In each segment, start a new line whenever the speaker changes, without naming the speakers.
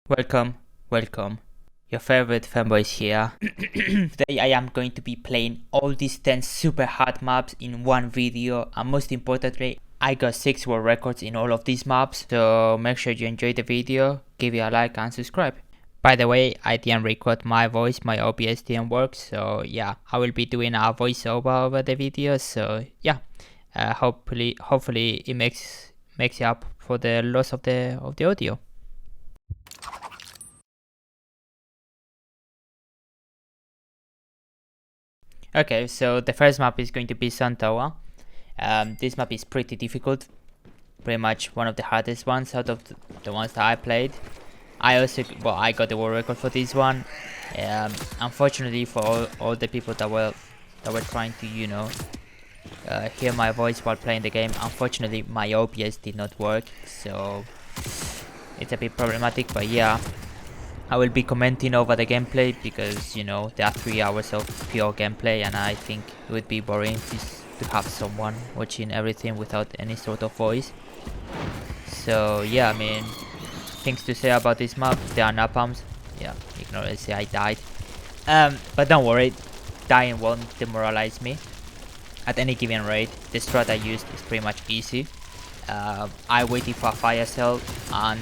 Welcome. Your favorite fanboy is here. Today I am going to be playing all these 10 super hard maps in one video, and most importantly, I got 6 world records in all of these maps, so make sure you enjoy the video, give it a like and subscribe. By the way, I didn't record my voice, my OBS didn't work, so yeah, I will be doing a voiceover over the video, so yeah, hopefully it makes it up for the loss of the audio. Okay, so the first map is going to be Ziggy Tower. This map is pretty difficult, pretty much one of the hardest ones out of the ones that I played. I got the world record for this one. Unfortunately for all the people that were trying to, hear my voice while playing the game, unfortunately my OBS did not work, so it's a bit problematic. But yeah, I will be commenting over the gameplay because, there are 3 hours of pure gameplay, and I think it would be boring to have someone watching everything without any sort of voice. So yeah, I mean, things to say about this map: there are napalms. Yeah, ignore it, say I died. But don't worry, dying won't demoralize me. At any given rate, the strat I used is pretty much easy. I waited for a fire cell, and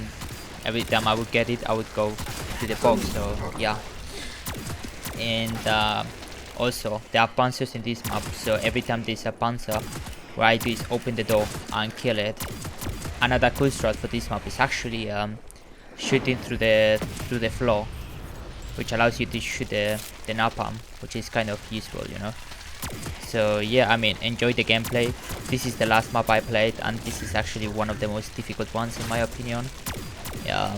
every time I would get it, I would go to the box, so yeah. And also, there are Panzers in this map, so every time there's a Panzer, what I do is open the door and kill it. Another cool strat for this map is actually shooting through the floor, which allows you to shoot the napalm, which is kind of useful, So yeah, I mean, enjoy the gameplay. This is the last map I played, and this is actually one of the most difficult ones in my opinion. Yeah.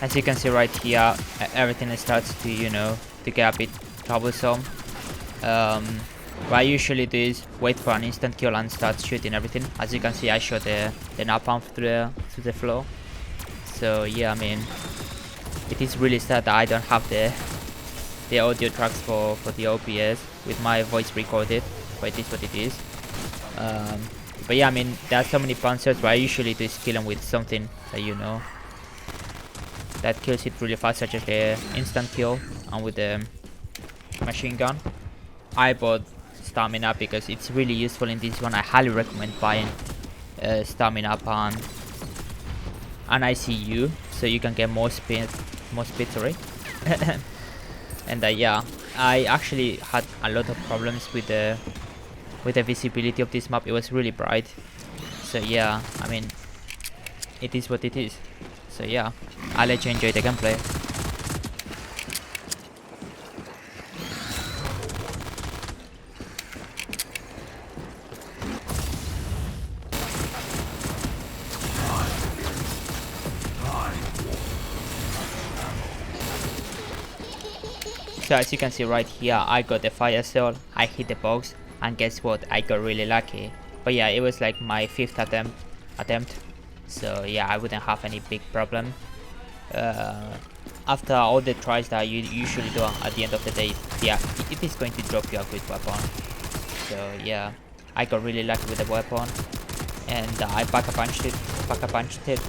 As you can see right here, everything starts to, to get a bit troublesome. What I usually do is wait for an instant kill and start shooting everything. As you can see, I shot the napalm through the floor. So yeah, I mean, it is really sad that I don't have the audio tracks for the OBS with my voice recorded, but it is what it is. But yeah, I mean, there are so many Panzers, but I usually do is kill them with something that that kills it really fast, such as the instant kill, and with the machine gun. I bought stamina because it's really useful in this one. I highly recommend buying stamina and an ICU, so you can get more speed, sorry. And yeah, I actually had a lot of problems with the visibility of this map. It was really bright, so yeah, I mean, it is what it is. So yeah, I'll let you enjoy the gameplay. So as you can see right here, I got the fire cell, I hit the box, and guess what, I got really lucky. But yeah, it was like my 5th attempt. So yeah, I wouldn't have any big problem. After all the tries that you usually do at the end of the day, yeah, it is going to drop you a good weapon. So yeah, I got really lucky with the weapon, and I back punched it,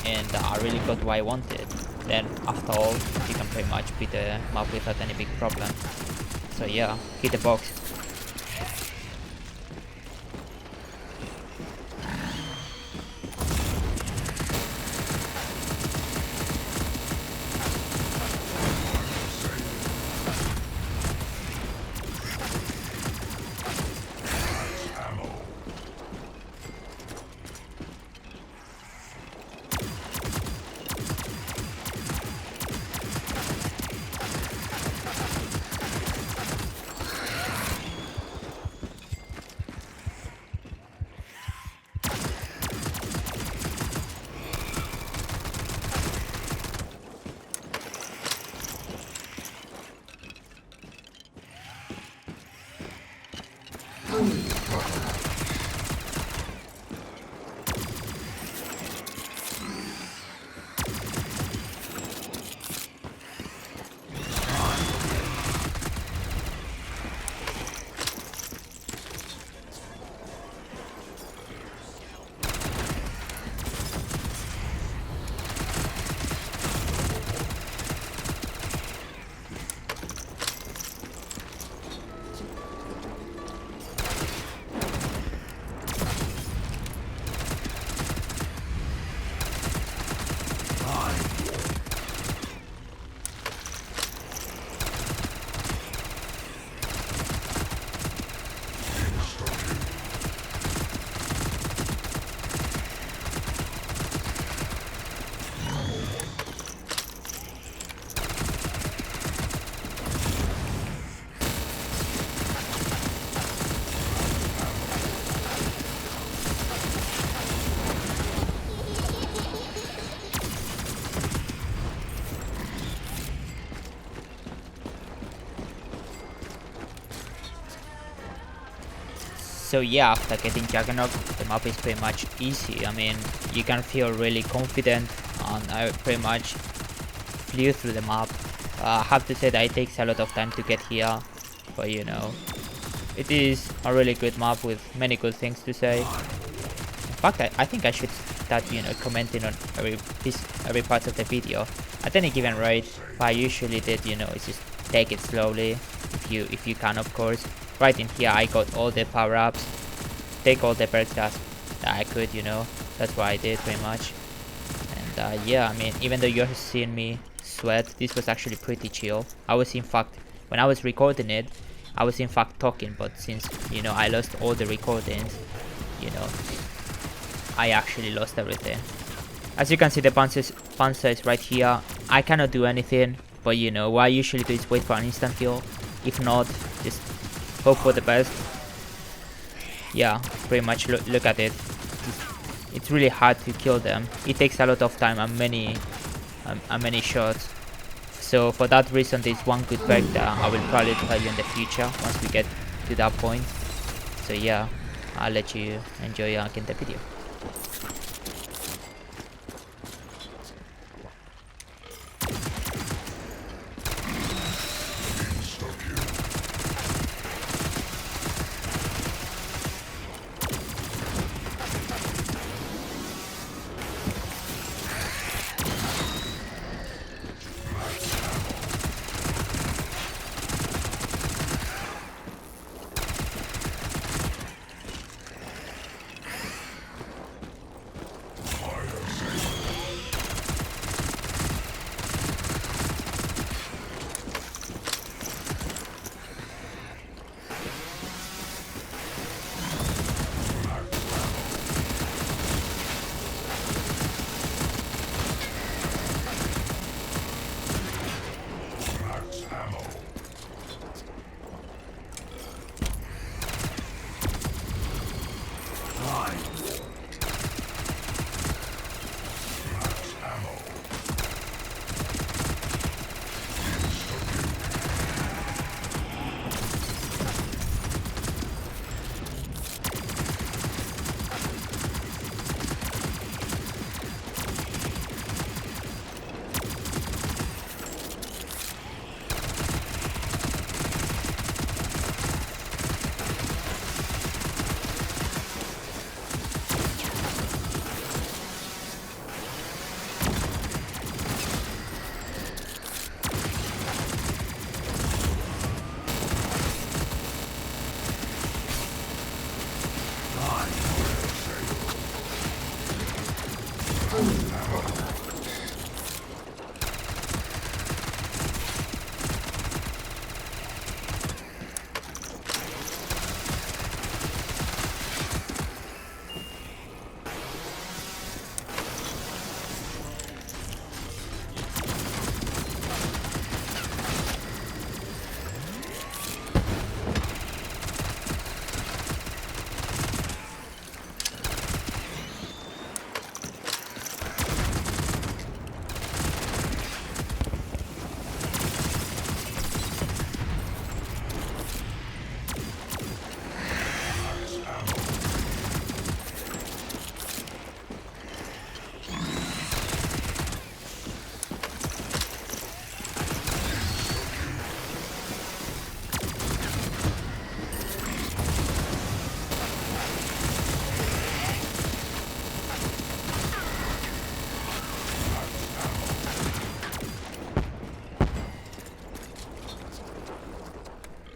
and I really got what I wanted. Then after all, you can pretty much beat the map without any big problem. So yeah, hit the box. So yeah, after getting Juggernaut, the map is pretty much easy. I mean, you can feel really confident, and I pretty much flew through the map. I have to say that it takes a lot of time to get here, but you know, it is a really good map with many good things to say. In fact, I think I should start, you know, commenting on every part of the video. At any given rate, what I usually did, you know, is just take it slowly, if you can, of course. Right in here, I got all the power-ups, take all the perks that I could, you know. That's what I did pretty much. And yeah, I mean, even though you're seeing me sweat, this was actually pretty chill. I was, in fact, when I was recording it, I was in fact talking, but since, you know, I lost all the recordings, you know, I actually lost everything. As you can see, the Panzer is right here. I cannot do anything, but you know, what I usually do is wait for an instant kill. If not, just hope for the best. Yeah, pretty much look at it. It's really hard to kill them. It takes a lot of time and many shots. So for that reason, there's one good perk that I will probably tell you in the future once we get to that point. So yeah, I'll let you enjoy again the video.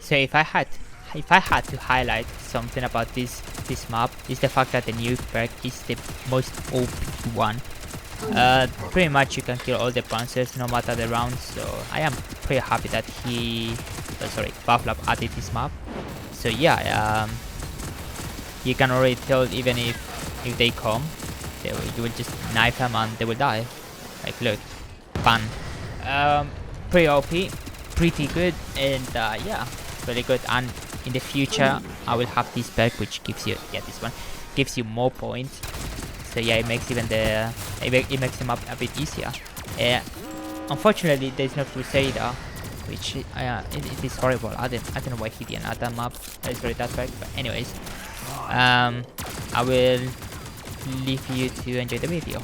So if I had to highlight something about this map, is the fact that the new perk is the most OP one. Pretty much you can kill all the Panzers no matter the round, so I am pretty happy that Bufflap added this map. So yeah, you can already tell even if they come, you will just knife them and they will die. Like look, fun. Pretty OP, pretty good, and yeah, really good. And in the future I will have this perk which gives you, this one gives you more points. So yeah, it makes even it makes them up a bit easier. Unfortunately, there's no Crusader, which it is horrible. I don't know why he didn't add that map. Sorry, that perk. But anyways, I will leave you to enjoy the video.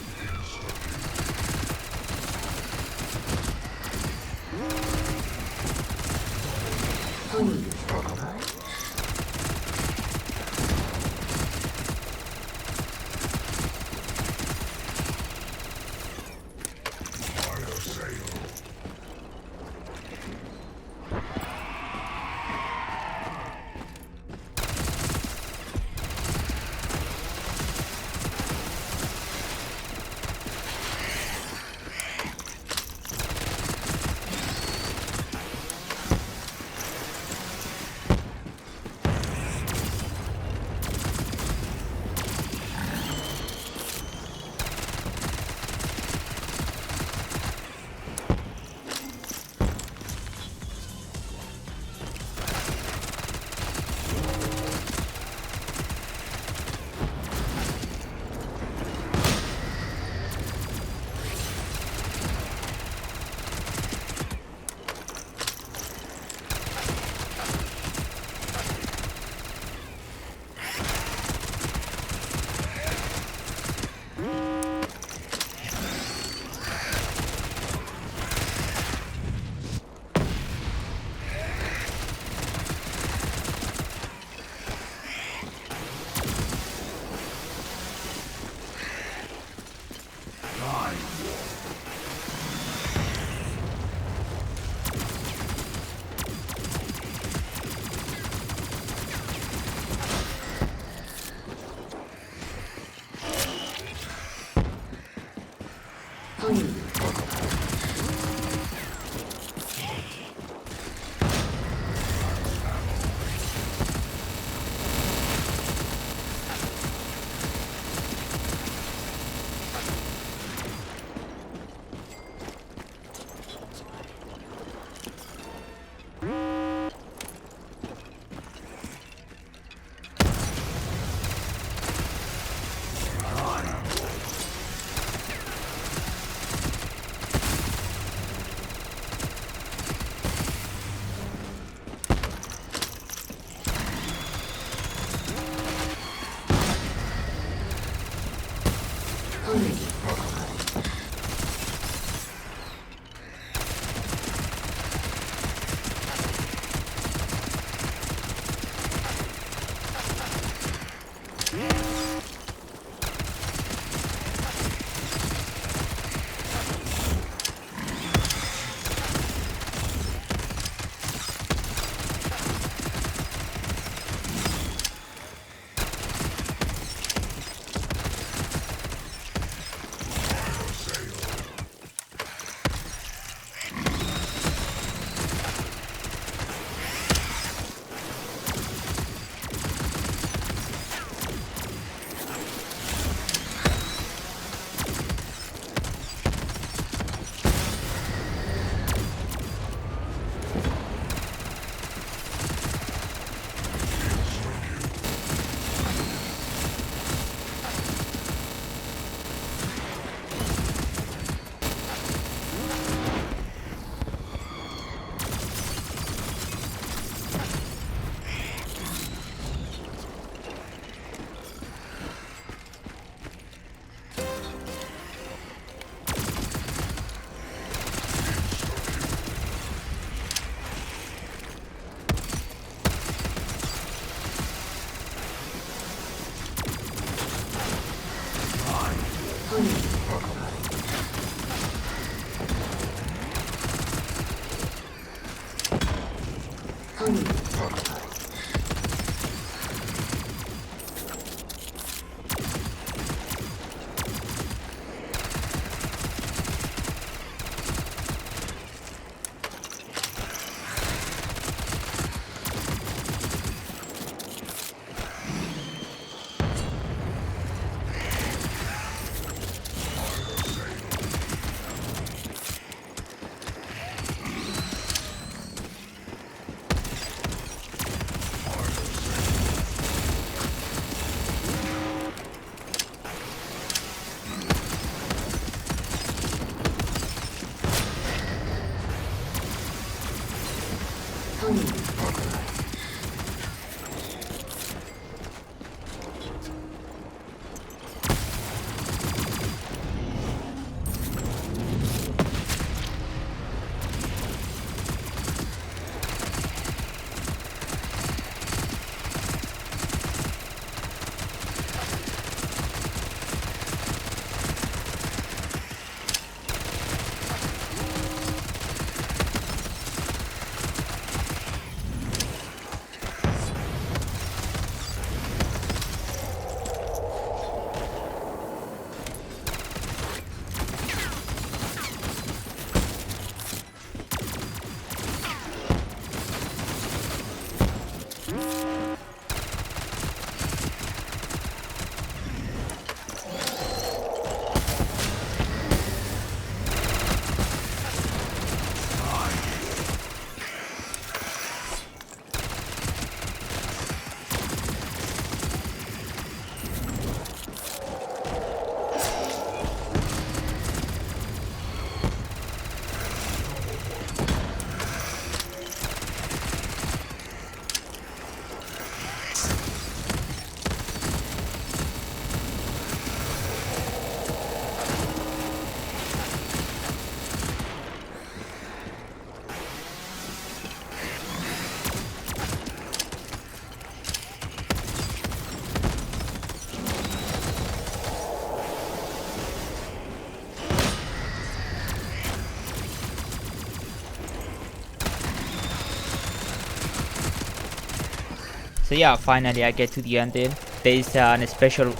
So yeah, finally I get to the ending. There is a special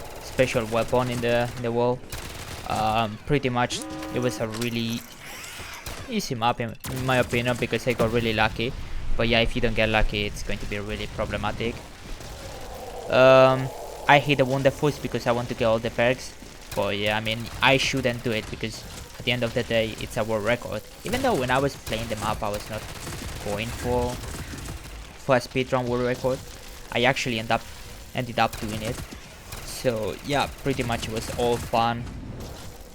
weapon in the wall. Pretty much it was a really easy map in my opinion because I got really lucky. But yeah, if you don't get lucky, it's going to be really problematic. I hit the wonderfuls because I want to get all the perks. But yeah, I mean, I shouldn't do it because at the end of the day, it's a world record. Even though when I was playing the map, I was not going for a speedrun world record. I actually ended up doing it. So yeah, pretty much it was all fun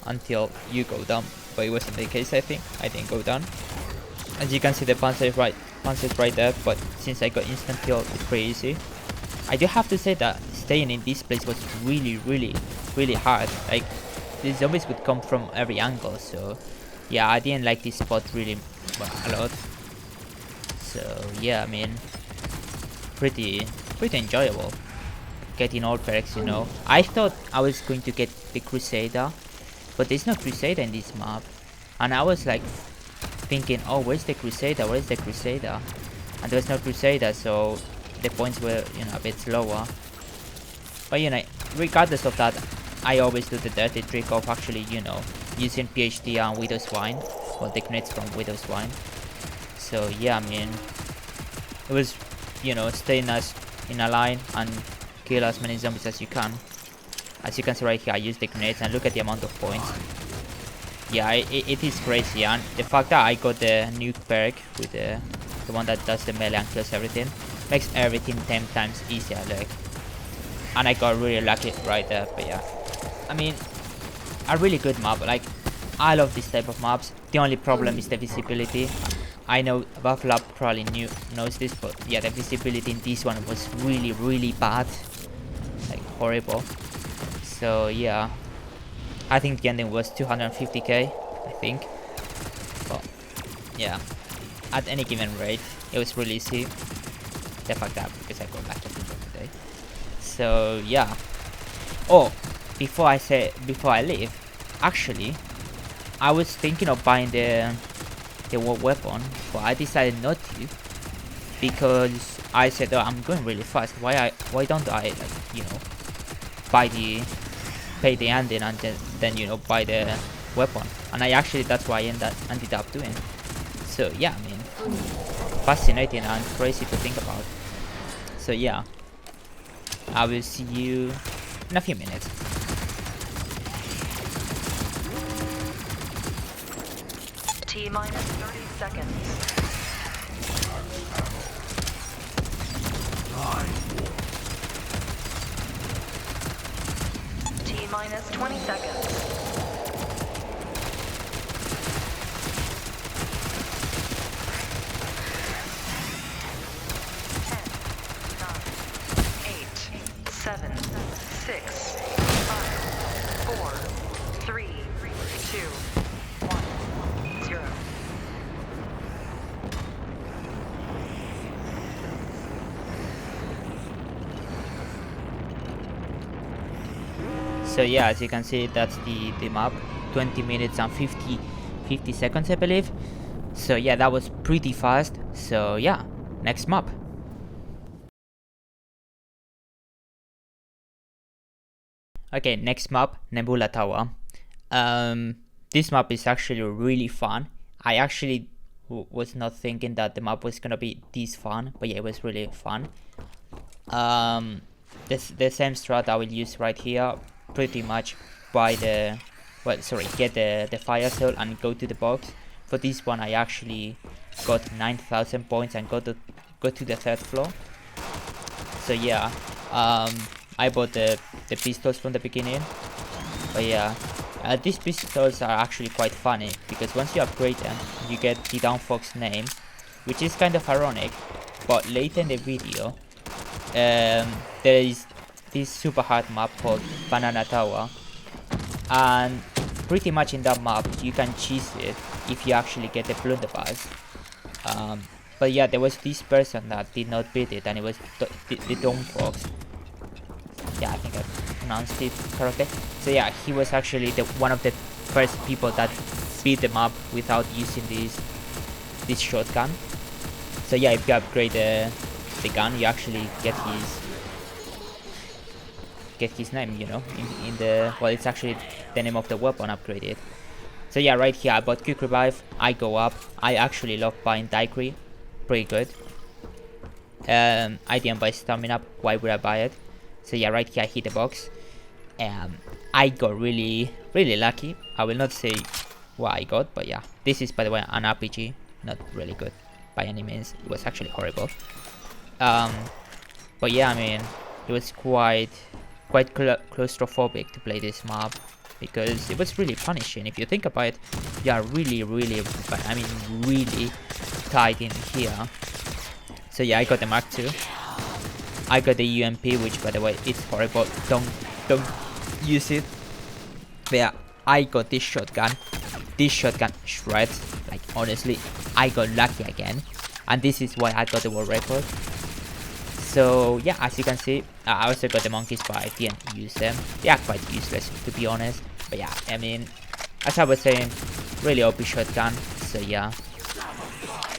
until you go down. But it wasn't the case, I think. I didn't go down. As you can see, the Panzers right there. But since I got instant kill, it's pretty easy. I do have to say that staying in this place was really hard. Like, the zombies would come from every angle. So yeah, I didn't like this spot really a lot. So yeah, I mean, pretty enjoyable getting all perks, you know. I thought I was going to get the Crusader, but there's no Crusader in this map, and I was like thinking, oh, where's the Crusader, and there was no Crusader, so the points were, you know, a bit slower. But you know, regardless of that, I always do the dirty trick of actually, you know, using PhD and Widow's Wine, or the grenades from Widow's Wine. So yeah, I mean, it was, you know, staying in a line and kill as many zombies as you can. As you can see right here, I use the grenades and look at the amount of points. Yeah, it is crazy, and the fact that I got the nuke perk with the one that does the melee and kills everything makes everything 10 times easier, like. And I got really lucky right there. But yeah, I mean, a really good map. Like, I love this type of maps. The only problem is the visibility. I know Buffalo probably knows this, but yeah, the visibility in this one was really bad, like horrible. So yeah, I think the ending was 250k, I think. But yeah, at any given rate, it was really easy. The fact that because I got lucky today. So yeah. Oh, before I leave, actually, I was thinking of buying the weapon, but I decided not to because I said, oh, I'm going really fast. Why don't I, like, you know, pay the ending and then you know, buy the weapon? And I actually, that's why I ended up doing. So yeah, I mean, fascinating and crazy to think about. So yeah, I will see you in a few minutes.
T-minus 30 seconds. 9. T-minus 20 seconds. 10, 9, 8, 7, 6, 5, 4, 3, 2, 1, 0.
So yeah, as you can see, that's the map. 20 minutes and 50 seconds, I believe. So yeah, that was pretty fast. So yeah, next map. Okay, next map, Nebula Tower. This map is actually really fun. I actually was not thinking that the map was gonna be this fun, but yeah, it was really fun. The same strat I will use right here, pretty much buy the, get the fire cell and go to the box. For this one, I actually got 9,000 points and got to the 3rd floor. So yeah, I bought the pistols from the beginning. But yeah, these pistols are actually quite funny because once you upgrade them, you get the Down Fox name, which is kind of ironic. But later in the video, there is this super hard map called Banana Tower, and pretty much in that map you can cheese it if you actually get the blunderbuss. But yeah, there was this person that did not beat it, and it was the Down Fox. Yeah, I think I pronounced it correctly. So yeah, he was actually one of the first people that beat the map without using this shotgun. So yeah, if you upgrade the the gun, you actually get his name, you know, in the, well, it's actually the name of the weapon upgraded. So yeah, right here I bought quick revive, I go up. I actually love buying daiquiri, pretty good. I didn't buy stamina, why would I buy it? So yeah, right here I hit the box. I got really lucky. I will not say what I got, but yeah, this is, by the way, an RPG, not really good by any means. It was actually horrible. But yeah, I mean, it was quite claustrophobic to play this map, because it was really punishing. If you think about it, you are really tight in here. So yeah, I got the Mark II. I got the UMP, which, by the way, it's horrible. Don't use it. But yeah, I got this shotgun. This shotgun shreds. Like, honestly, I got lucky again, and this is why I got the world record. So yeah, as you can see, I also got the monkeys, but I didn't use them. They are quite useless, to be honest. But yeah, I mean, as I was saying, really OP shotgun. So yeah,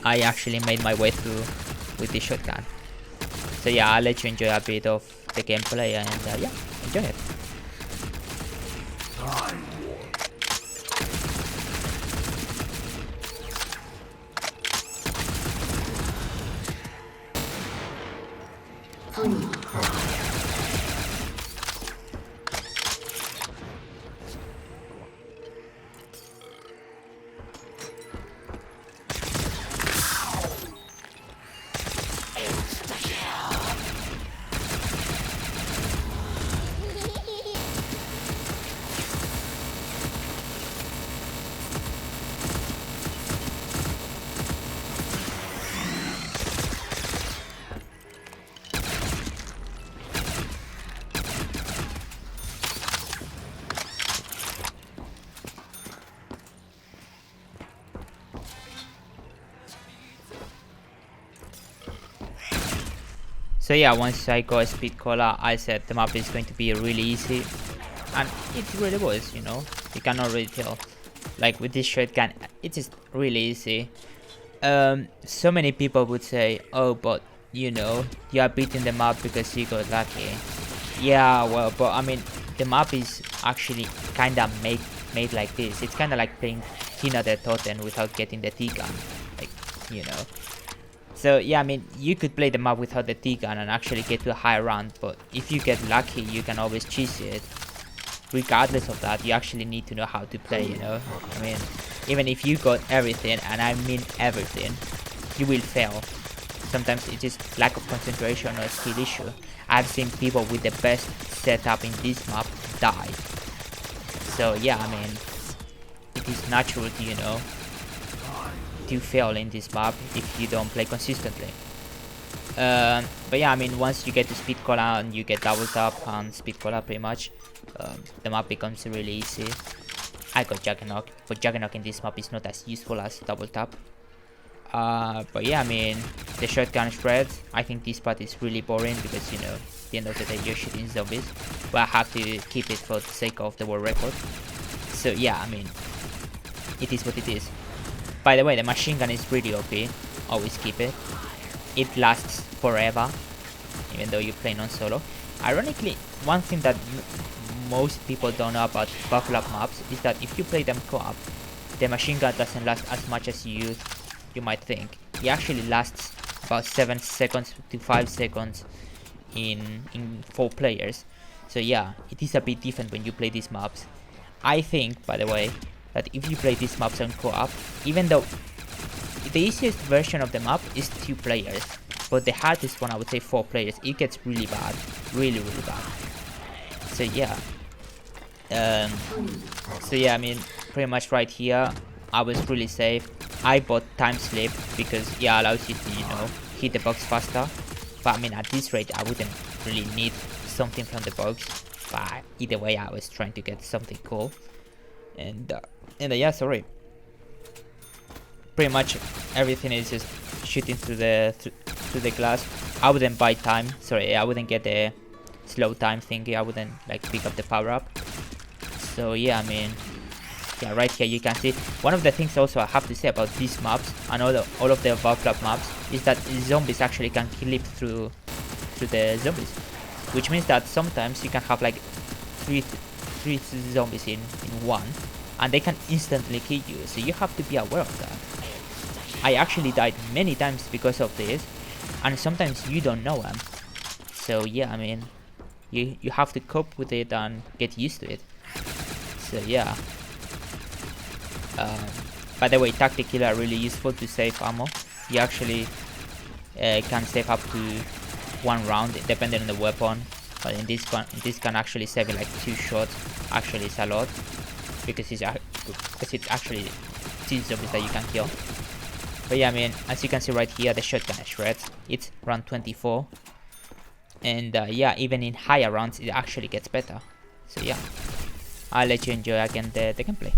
I actually made my way through with this shotgun. So yeah, I'll let you enjoy a bit of the gameplay, and yeah, enjoy it. So yeah, once I got a speed cola, I said the map is going to be really easy, and it really was, you know. You can already tell. Like, with this shotgun, it is really easy. So many people would say, oh, but you know, you are beating the map because you got lucky. Yeah, well, but I mean, the map is actually kinda made like this. It's kinda like playing Tina the Totem without getting the T-gun, like, you know. So yeah, I mean, you could play the map without the T-gun and actually get to a high round, but if you get lucky, you can always cheese it. Regardless of that, you actually need to know how to play, you know. I mean, even if you got everything, and I mean everything, you will fail. Sometimes it's just lack of concentration or skill issue. I've seen people with the best setup in this map die. So yeah, I mean, it is natural to, you know, to fail in this map if you don't play consistently. But yeah, I mean, once you get to speed cola and you get double tap and speed cola, pretty much, the map becomes really easy. I got Juggernaut, but Juggernaut in this map is not as useful as double tap. But yeah, I mean, the shotgun spreads. I think this part is really boring because, you know, at the end of the day, you're shooting zombies. But I have to keep it for the sake of the world record. So yeah, I mean, it is what it is. By the way, the machine gun is pretty OP. Always keep it. It lasts forever, even though you play non-solo. Ironically, one thing that most people don't know about Buffalo maps is that if you play them co-op, the machine gun doesn't last as much as you might think. It actually lasts about 7 seconds to 5 seconds in 4 players. So yeah, it is a bit different when you play these maps. I think, by the way, that if you play these maps on co-op, even though the easiest version of the map is 2 players, but the hardest one, I would say 4 players, it gets really bad, really bad. So yeah, I mean, pretty much right here, I was really safe. I bought time slip because it allows you to, you know, hit the box faster. But I mean, at this rate, I wouldn't really need something from the box. But either way, I was trying to get something cool. And yeah, sorry. Pretty much everything is just shooting through the glass. I wouldn't buy time. Sorry, I wouldn't get the slow time thingy. I wouldn't like pick up the power up. So yeah, I mean, yeah, right here you can see one of the things also I have to say about these maps and all of the above flop maps is that zombies actually can clip through the zombies, which means that sometimes you can have like three zombies in one, and they can instantly kill you. So you have to be aware of that. I actually died many times because of this, and sometimes you don't know them. So yeah, I mean, you have to cope with it and get used to it. So yeah. By the way, tactic killer are really useful to save ammo. You actually can save up to 1 round depending on the weapon, but in this can actually save it like 2 shots. Actually, it's a lot because it's actually 2 zombies that you can kill. But yeah, I mean, as you can see right here, the shotgun shreds. It's round 24, and yeah, even in higher rounds, it actually gets better. So yeah, I'll let you enjoy again the gameplay.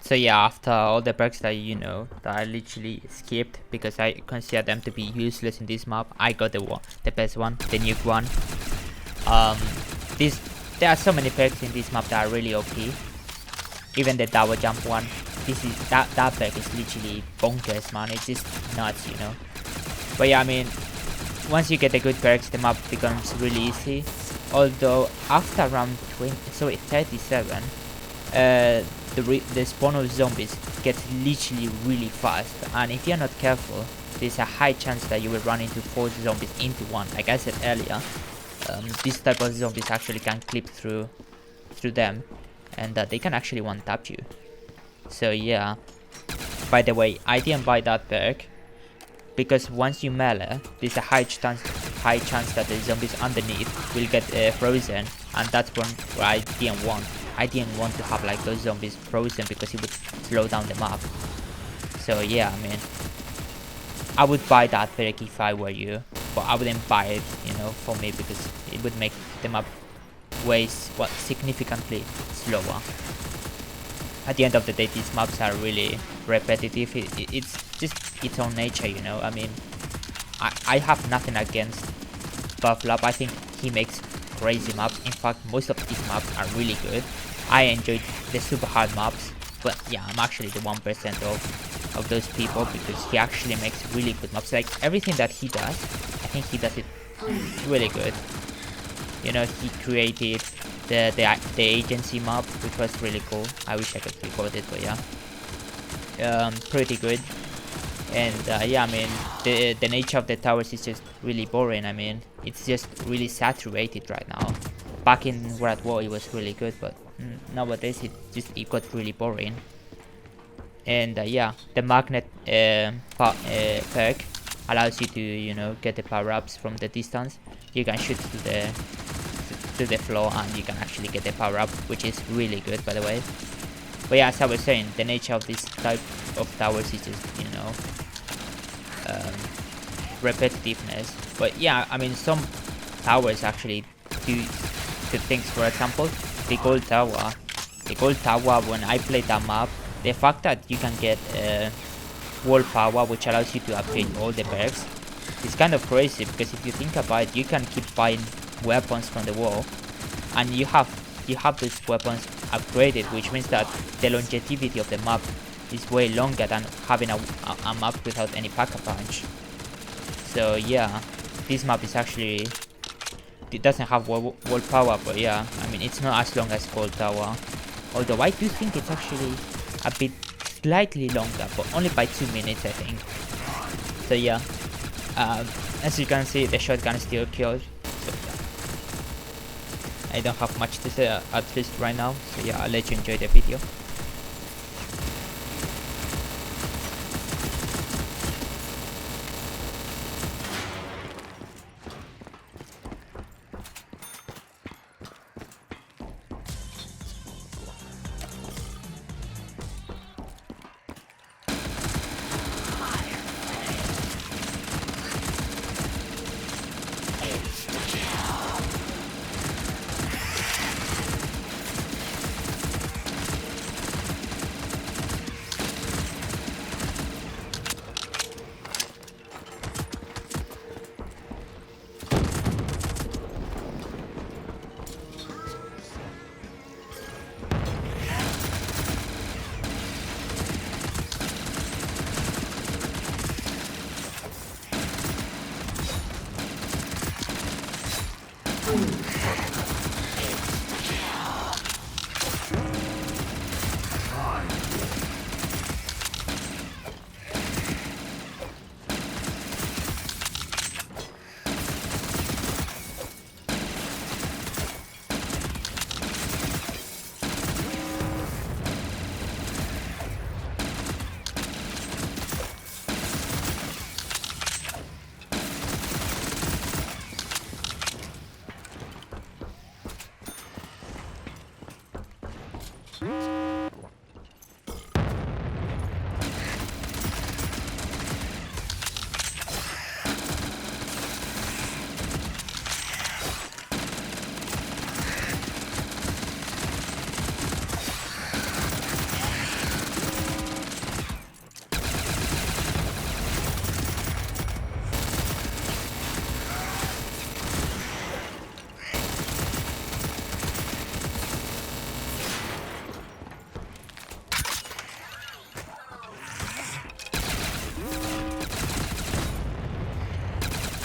So yeah, after all the perks that that I literally skipped because I consider them to be useless in this map, I got the best one, the nuke one. There are so many perks in this map that are really OP. Even the double jump one, that perk is literally bonkers, man. It's just nuts, But yeah, I mean, once you get the good perks, the map becomes really easy. Although after round 37, the spawn of zombies gets literally really fast, and if you're not careful, there's a high chance that you will run into 4 zombies into one. Like I said earlier, this type of zombies actually can clip through them, and they can actually one-tap you. So yeah, by the way, I didn't buy that perk because once you melee, there's a high chance that the zombies underneath will get frozen, and that's one where I didn't want. I didn't want to have like those zombies frozen because it would slow down the map. So yeah, I mean, I would buy that perk if I were you, but I wouldn't buy it, for me, because it would make the map significantly slower. At the end of the day, these maps are really repetitive. It's just its own nature, I mean, I have nothing against Bufflop. I think he makes crazy maps. In fact, most of his maps are really good. I enjoyed the super hard maps, but yeah, I'm actually the 1% of those people because he actually makes really good maps. Like everything that he does, I think he does it really good. He created the agency map, which was really cool. I wish I could record it, but yeah, pretty good. And yeah, I mean, the nature of the towers is just really boring. I mean, it's just really saturated right now. Back in World War, it was really good, but nowadays it got really boring. And yeah, the magnet perk allows you to, you know, get the power-ups from the distance. You can shoot to the floor and you can actually get the power-up, which is really good, by the way. But yeah, as I was saying, the nature of this type of towers is just, you know, repetitiveness. But yeah, I mean, some towers actually do good things. For example, the gold tower. The gold tower, when I played that map, the fact that you can get wall power, which allows you to upgrade all the perks, is kind of crazy, because if you think about it, you can keep buying weapons from the wall, and you have those weapons upgraded, which means that the longevity of the map is way longer than having a map without any pack-a-punch. So yeah, this map is actually, it doesn't have wall power, but yeah, I mean, it's not as long as Gold Tower, although I do think it's actually a bit slightly longer, but only by 2 minutes, I think. So yeah, as you can see, the shotgun still kills. So yeah, I don't have much to say at least right now. So yeah, I'll let you enjoy the video.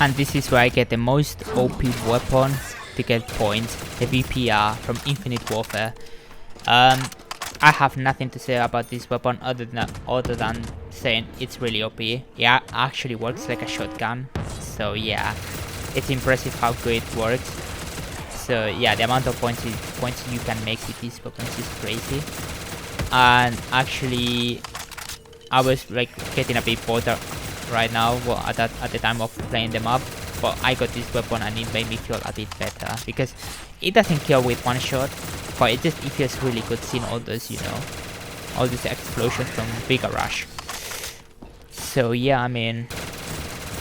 And this is where I get the most OP weapon to get points, the VPR from Infinite Warfare. I have nothing to say about this weapon other than saying it's really OP. Yeah, actually works like a shotgun. So yeah, it's impressive how good it works. So yeah, the amount of points you can make with these weapons is crazy. And actually, I was like getting a bit bored right now, well, at the time of playing the map, but I got this weapon and it made me feel a bit better, because it doesn't kill with one shot, but it feels really good seeing all those, you know, all these explosions from BRRRRTTT. So yeah, I mean,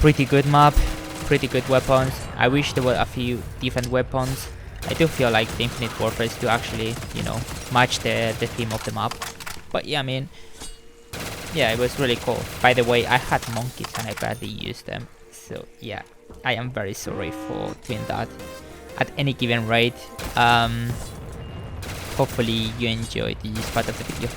pretty good map, pretty good weapons. I wish there were a few different weapons. I do feel like the Infinite Warfare is to actually, you know, match the theme of the map. But yeah, I mean, yeah, it was really cool. By the way, I had monkeys and I barely used them. So yeah, I am very sorry for doing that at any given rate. Hopefully you enjoyed this part of the video.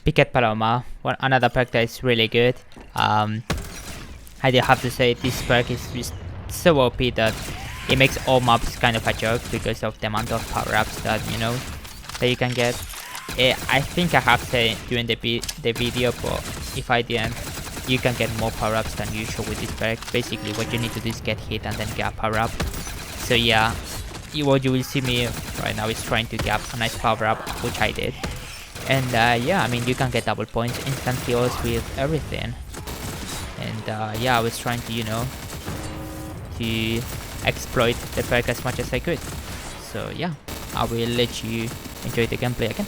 Picket Paloma, another perk that is really good. I do have to say this perk is just so OP that it makes all maps kind of a joke because of the amount of power-ups that that you can get. I think I have said during the video, but if I didn't, you can get more power-ups than usual with this perk. Basically, what you need to do is get hit and then get a power-up. So yeah, what you will see me right now is trying to get a nice power-up, which I did. And yeah, I mean, you can get double points, instant kills with everything. And yeah, I was trying to, to exploit the perk as much as I could. So yeah, I will let you enjoy the gameplay again.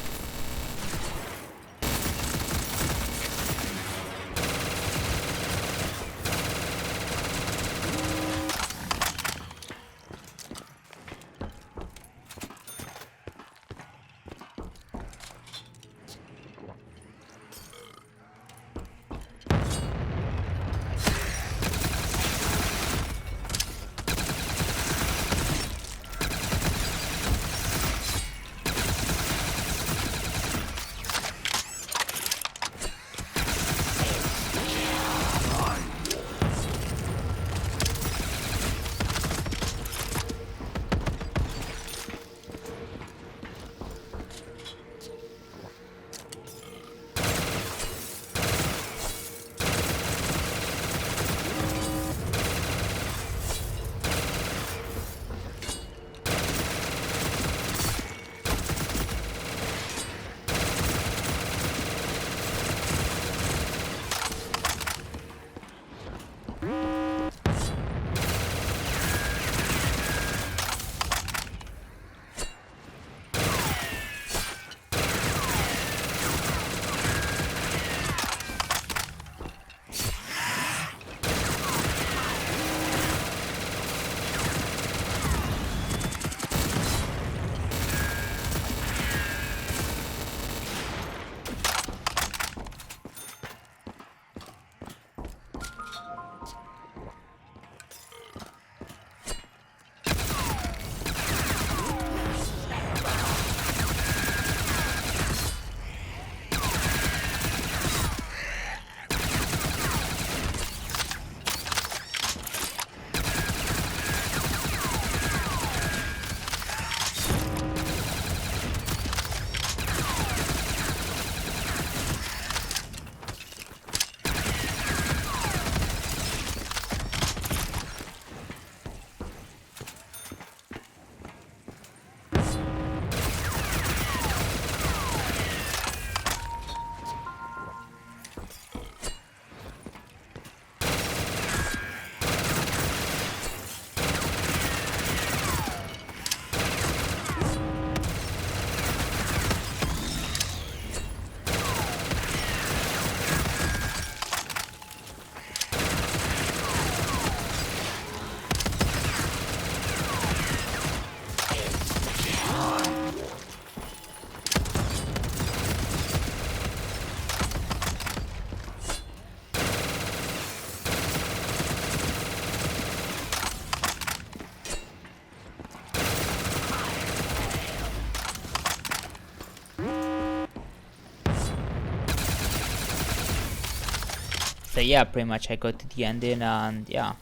So yeah, pretty much I got to the ending, and yeah,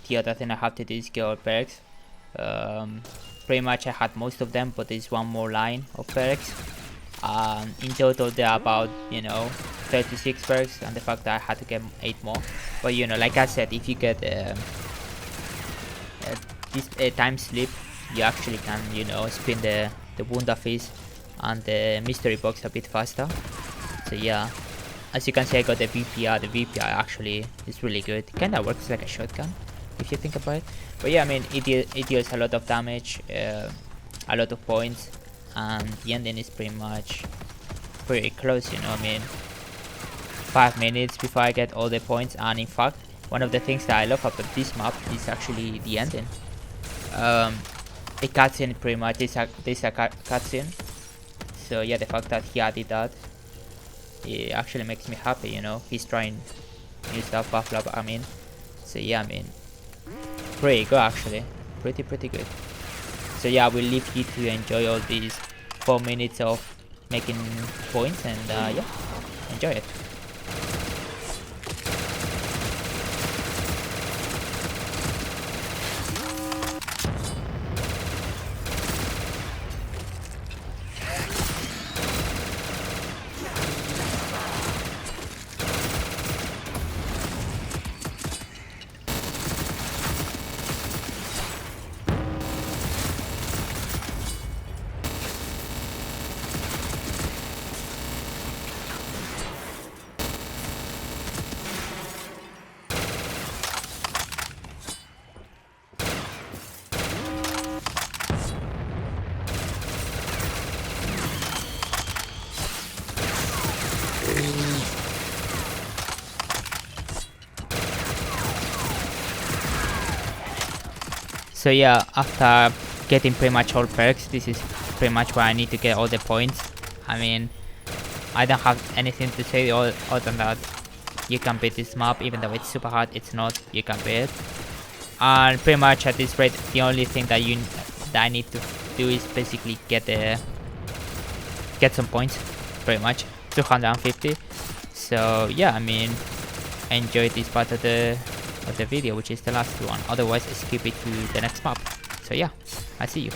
the other thing I have to do is get all perks. Pretty much I had most of them, but there's one more line of perks. In total there are about 36 perks, and the fact that I had to get 8 more. But like I said, if you get this time slip, you actually can spin the Wunda Fizz and the mystery box a bit faster. So yeah, as you can see, I got the VPR. The VPR actually is really good. It kinda works like a shotgun if you think about it. But yeah, I mean, it deals a lot of damage, a lot of points, and the ending is pretty much pretty close, I mean, 5 minutes before I get all the points. And in fact, one of the things that I love about this map is actually the ending. A cutscene pretty much, there's a cutscene. So yeah, the fact that he added that, it actually makes me happy, he's trying new stuff, buff, I mean. So yeah, I mean, pretty good actually, pretty good. So yeah, I will leave you to enjoy all these 4 minutes of making points, and yeah. enjoy it. So yeah, after getting pretty much all perks, this is pretty much where I need to get all the points. I mean, I don't have anything to say other than that you can beat this map, even though it's super hard, it's not, you can beat it. And pretty much at this rate, the only thing that I need to do is basically get some points, pretty much, 250. So yeah, I mean, I enjoyed this part of the video, which is the last one. Otherwise, I skip it to the next map. So yeah, I see you.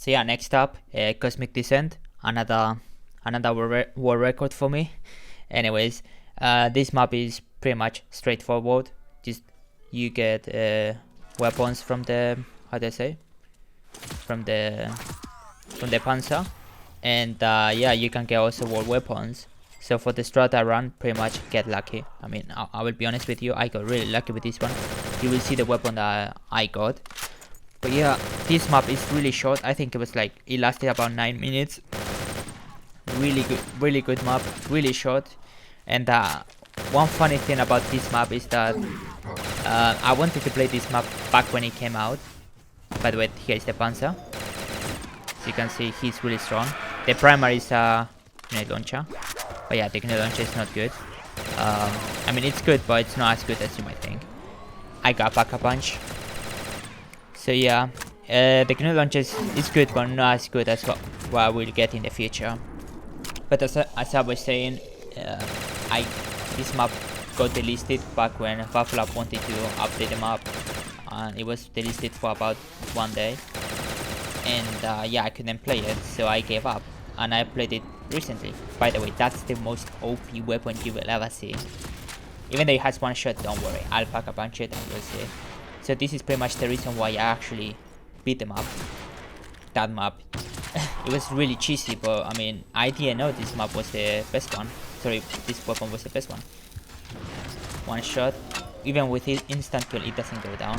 So yeah, next up, Cosmic Descent, another world record for me. Anyways, this map is pretty much straightforward. Just you get weapons from the, how do I say, from the Panzer, and yeah, you can get also world weapons. So for the strat I run, pretty much get lucky. I mean, I will be honest with you, I got really lucky with this one. You will see the weapon that I got. But yeah, this map is really short. I think it was like, it lasted about 9 minutes. Really good map, really short. And one funny thing about this map is that I wanted to play this map back when it came out. By the way, here is the Panzer. So you can see he's really strong. The primary is grenade launcher. But yeah, the grenade launcher is not good. I mean, it's good, but it's not as good as you might think. I got Pack-a-Punch. So yeah, the grenade launcher is good, but not as good as what I will get in the future. But as I was saying, this map got delisted back when Valve wanted to update the map, and it was delisted for about 1 day. And yeah, I couldn't play it, so I gave up, and I played it recently. By the way, that's the most OP weapon you will ever see. Even though it has one shot, don't worry, I'll Pack-a-Punch it and you'll see. So this is pretty much the reason why I actually beat the map. That map. It was really cheesy, but I mean, I didn't know this map was the best one. Sorry, this weapon was the best one. One shot, even with it instant kill, it doesn't go down.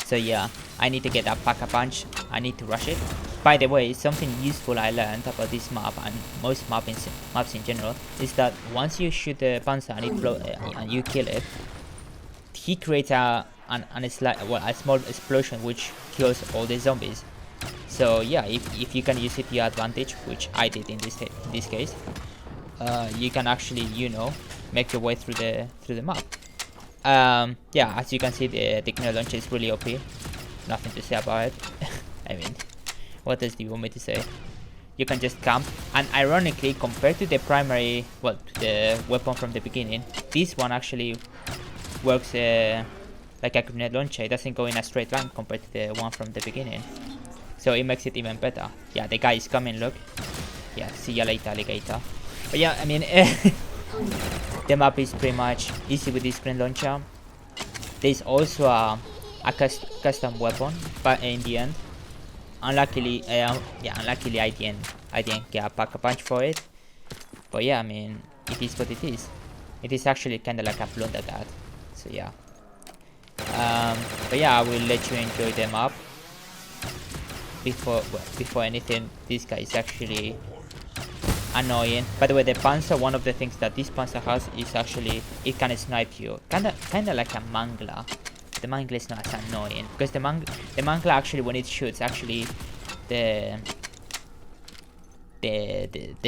So yeah, I need to get that Pack-a-Punch. I need to rush it. By the way, something useful I learned about this map and most maps in general is that once you shoot the Panzer and you kill it, he creates a small explosion which kills all the zombies. So yeah, if you can use it to your advantage, which I did in this case, you can actually, you know, make your way through the map. Yeah, as you can see, the grenade launcher is really OP. Nothing to say about it. I mean, what else do you want me to say? You can just camp, and ironically, compared to the primary, well, the weapon from the beginning, this one actually works like a grenade launcher. It doesn't go in a straight line compared to the one from the beginning, so it makes it even better. Yeah, the guy is coming, look. Yeah, see ya later, alligator. But yeah, I mean, the map is pretty much easy with this grenade launcher. There's also a custom weapon, but in the end, unluckily I didn't get a Pack-a-Punch for it. But yeah, I mean, it is what it is. It is actually kind of like a blunder guard. So yeah. But yeah, I will let you enjoy the map. Before anything, this guy is actually annoying. By the way, the Panzer, one of the things that this Panzer has is actually it can snipe you, kinda like a Mangler. The Mangler is not as annoying because the Mangler actually, when it shoots, actually the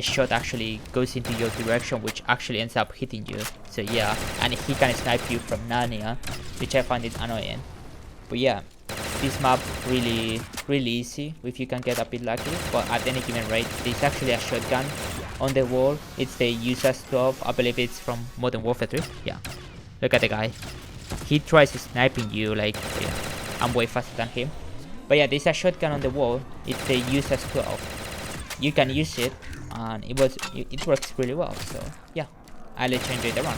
shot actually goes into your direction, which actually ends up hitting you. So yeah, and he can snipe you from Narnia, which I find it annoying. But yeah, this map really easy if you can get a bit lucky. But at any given rate, there's actually a shotgun on the wall. It's the Users 12. I believe it's from Modern Warfare 3. Yeah, look at the guy. He tries sniping you like, yeah, I'm way faster than him. But yeah, there's a shotgun on the wall. It's the Users 12. You can use it, and it works really well. So yeah, I'll let you enjoy the run.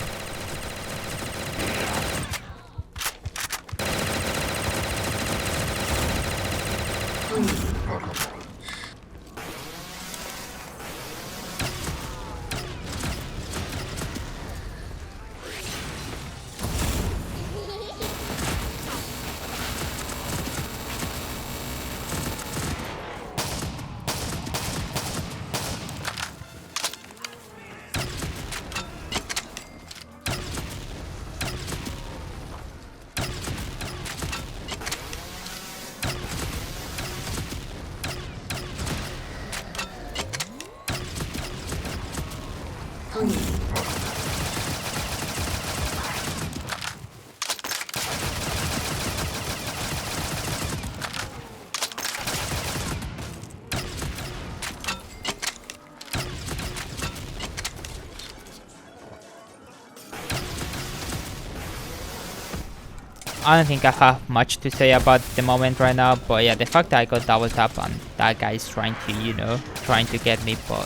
I don't think I have much to say about the moment right now, but yeah, the fact that I got double tap and that guy is trying to, you know, trying to get me, but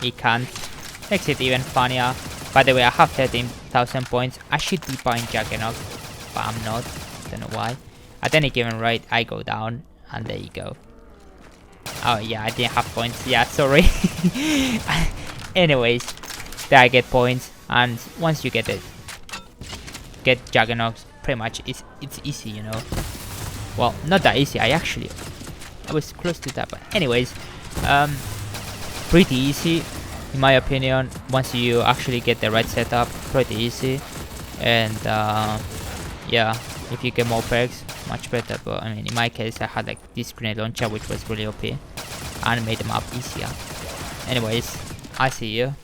he can't, makes it even funnier. By the way, I have 13,000 points. I should be buying Juggernaut, but I'm not. Don't know why. At any given rate, I go down, and there you go. Oh yeah, I didn't have points. Yeah, sorry. Anyways, there I get points, and once you get it, get Juggernaut, pretty much it's easy, you know. Well, not that easy. I was close to that, but anyways, pretty easy in my opinion. Once you actually get the right setup, pretty easy. And yeah, if you get more perks, much better. But I mean, in my case, I had like this grenade launcher, which was really OP and made the map easier. Anyways, I see you.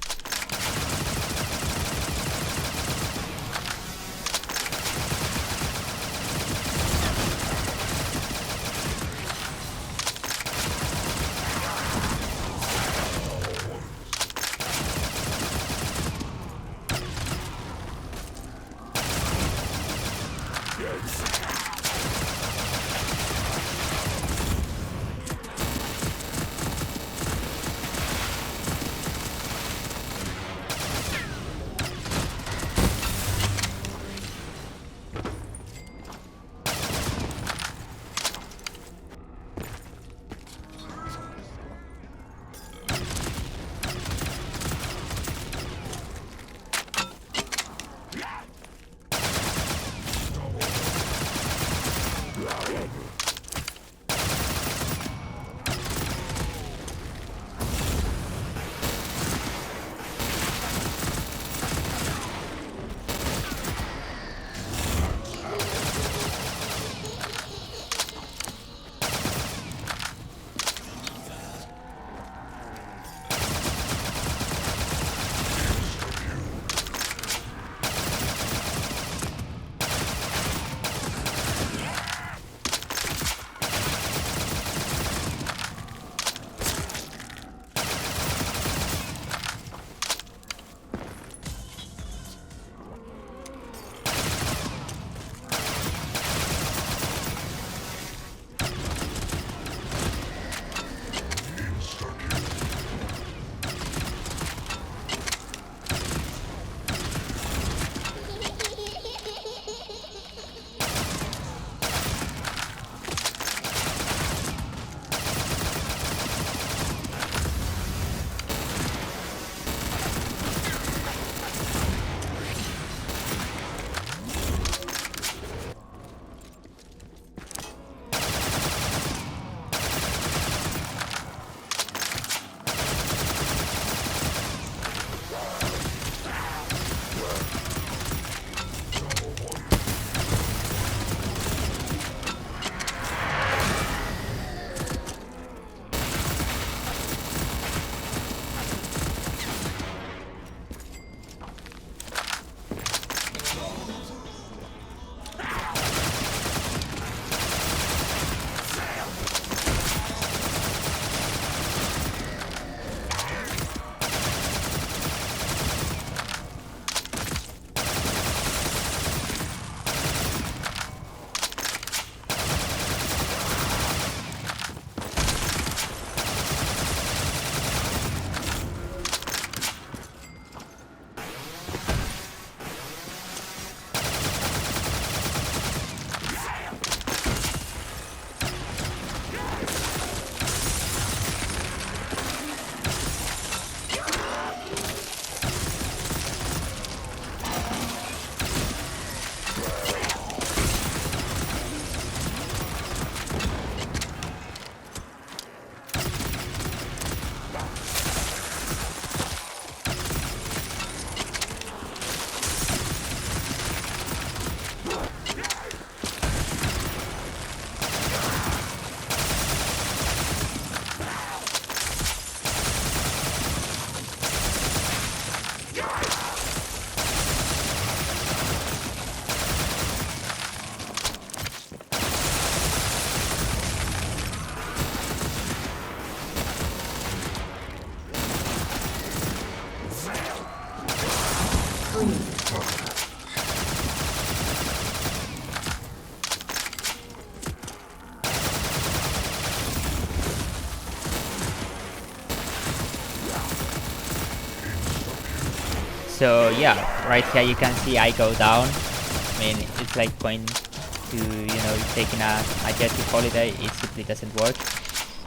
So yeah, right here you can see I go down. I mean, it's like going to, you know, taking a jetty holiday. It simply doesn't work.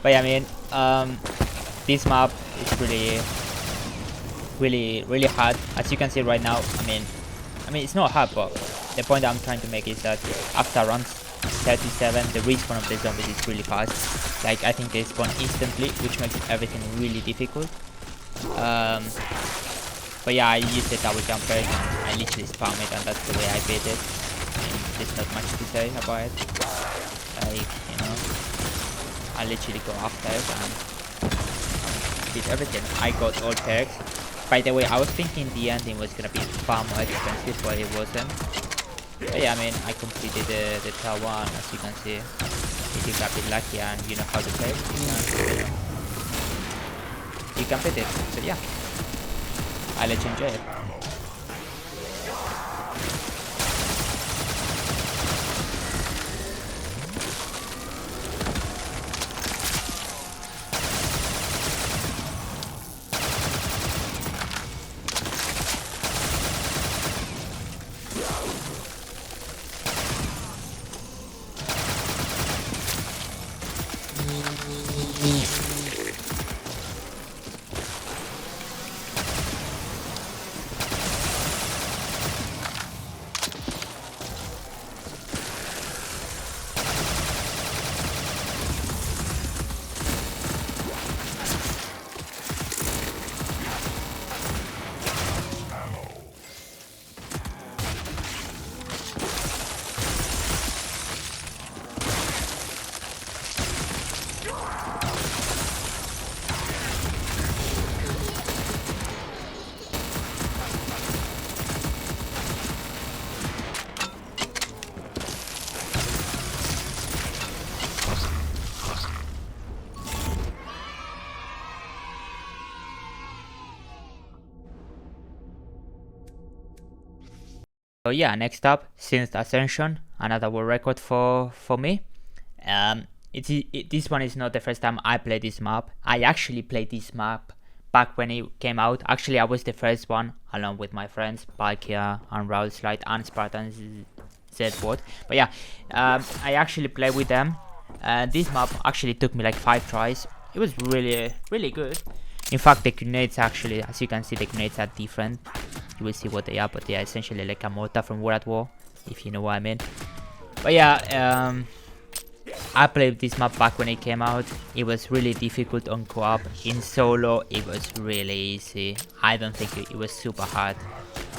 But yeah, I mean, this map is really hard, as you can see right now. I mean it's not hard, but the point I'm trying to make is that after round 37, the respawn of the zombies is really fast. Like, I think they spawn instantly, which makes everything really difficult. But yeah, I use the double jumper and I literally spam it, and that's the way I beat it. I mean, there's not much to say about it. Like, you know, I literally go after it and beat everything. I got all perks. By the way, I was thinking the ending was gonna be far more expensive, but it wasn't. But yeah, I mean, I completed the tower, and as you can see, if you got a bit lucky and you know how to play, you can beat it. So yeah, I'll let you enjoy it. So yeah, next up, Synth Ascension, another world record for me. This one is not the first time I played this map. I actually played this map back when it came out. Actually, I was the first one, along with my friends, Palkia and Raul Slide and Spartan Z-Bot. But yeah, I actually played with them. This map actually took me like 5 tries. It was really good. In fact, the grenades actually, as you can see, the grenades are different. You will see what they are, but they are essentially like a mortar from World at War, if you know what I mean. But yeah, I played this map back when it came out. It was really difficult on co-op. In solo, it was really easy. I don't think it was super hard.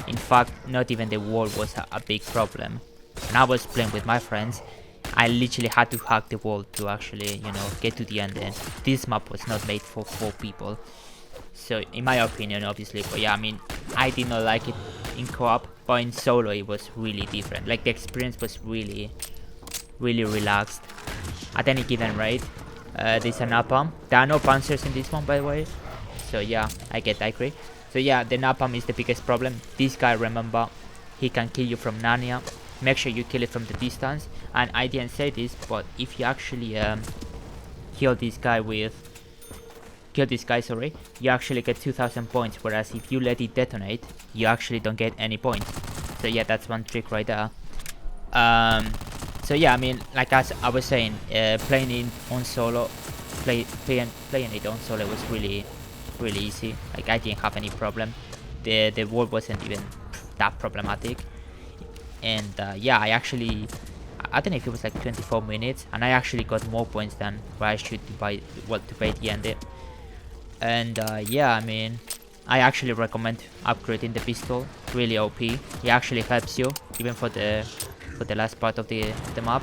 In fact, not even the wall was a big problem. When I was playing with my friends, I literally had to hack the wall to actually, you know, get to the end. And this map was not made for 4 people. So, in my opinion, obviously, but yeah, I mean, I did not like it in co-op, but in solo it was really different. Like, the experience was really relaxed. At any given rate, there's a napalm. There are no Panzers in this one, by the way. So yeah, I agree. So yeah, the napalm is the biggest problem. This guy, remember, he can kill you from Narnia. Make sure you kill it from the distance. And I didn't say this, but if you actually kill this guy, you actually get 2000 points, whereas if you let it detonate, you actually don't get any points. So yeah, that's one trick right there. So yeah, I mean, like as I was saying, playing it on solo, playing it on solo was really easy. Like, I didn't have any problem. The world wasn't even that problematic. And yeah, I don't know if it was like 24 minutes, and I actually got more points than what I should to pay the end. And yeah, I mean, I actually recommend upgrading the pistol. Really OP. It actually helps you even for the last part of the map.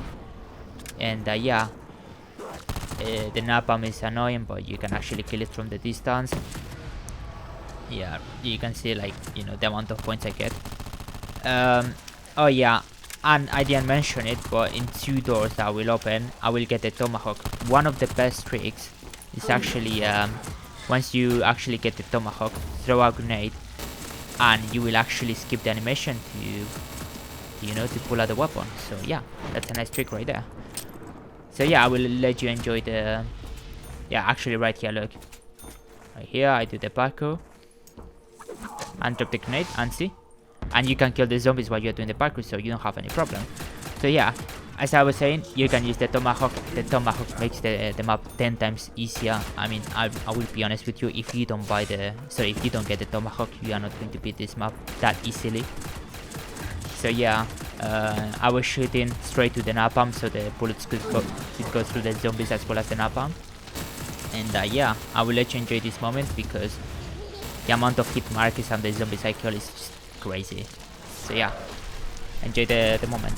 And yeah, the napalm is annoying, but you can actually kill it from the distance. Yeah, you can see, like, you know, the amount of points I get. Oh yeah, and I didn't mention it, but in 2 doors that will open, I will get the tomahawk. One of the best tricks is actually once you actually get the tomahawk, throw a grenade, and you will actually skip the animation to, you know, to pull out the weapon. So yeah, that's a nice trick right there. So yeah, I will let you enjoy the, yeah, actually right here, look, right here I do the parkour. and drop the grenade and see. And you can kill the zombies while you're doing the parkour, so you don't have any problem. So yeah, as I was saying, you can use the tomahawk. The tomahawk makes the map 10 times easier. I mean, I will be honest with you, if you don't buy the, sorry, if you don't get the tomahawk, you are not going to beat this map that easily. So yeah, I was shooting straight to the napalm, so the bullets could go through the zombies as well as the napalm. And yeah, I will let you enjoy this moment because the amount of hit markers and the zombies I kill is just crazy. So yeah, enjoy the moment.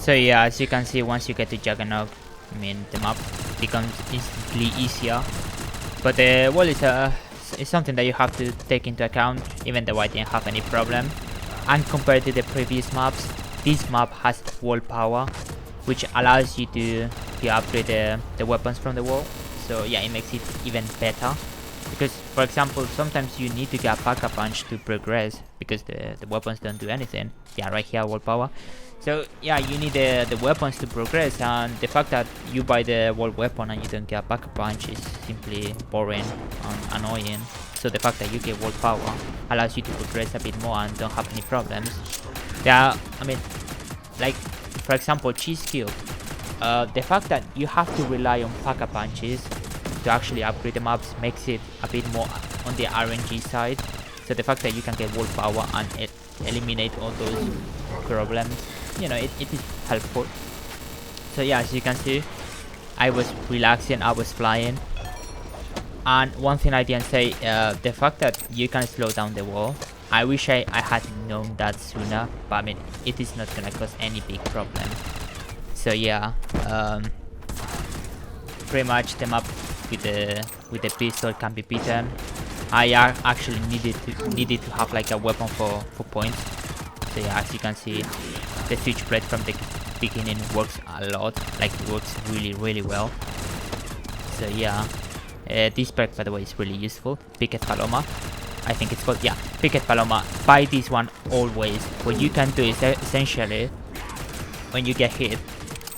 So yeah, as you can see, once you get to Juggernaut, I mean, the map becomes instantly easier. But the wall is something that you have to take into account, even though I didn't have any problem. And compared to the previous maps, this map has wall power, which allows you to upgrade the weapons from the wall. So yeah, it makes it even better. Because, for example, sometimes you need to get a pack-a punch to progress, because the weapons don't do anything. Yeah, right here, wall power. So yeah, you need the weapons to progress, and the fact that you buy the wall weapon and you don't get a pack-a punch is simply boring and annoying. So the fact that you get wall power allows you to progress a bit more and don't have any problems. Yeah, I mean, like, for example, Cheese Cube. The fact that you have to rely on pack-a punches to actually upgrade the maps makes it a bit more on the RNG side. So the fact that you can get wall power and eliminate all those problems, you know, it is helpful. So yeah, as you can see, I was relaxing, I was flying. And one thing I didn't say, the fact that you can slow down the wall, I wish I had known that sooner, but I mean, it is not gonna cause any big problem. So yeah, pretty much the map with the pistol can be beaten. I actually needed to have like a weapon for points. So yeah, as you can see, the switchblade from the beginning works a lot, like it works really well. So yeah, this perk, by the way, is really useful. Picket Paloma, I think it's called, yeah, Picket Paloma. Buy this one always. What you can do is essentially, when you get hit,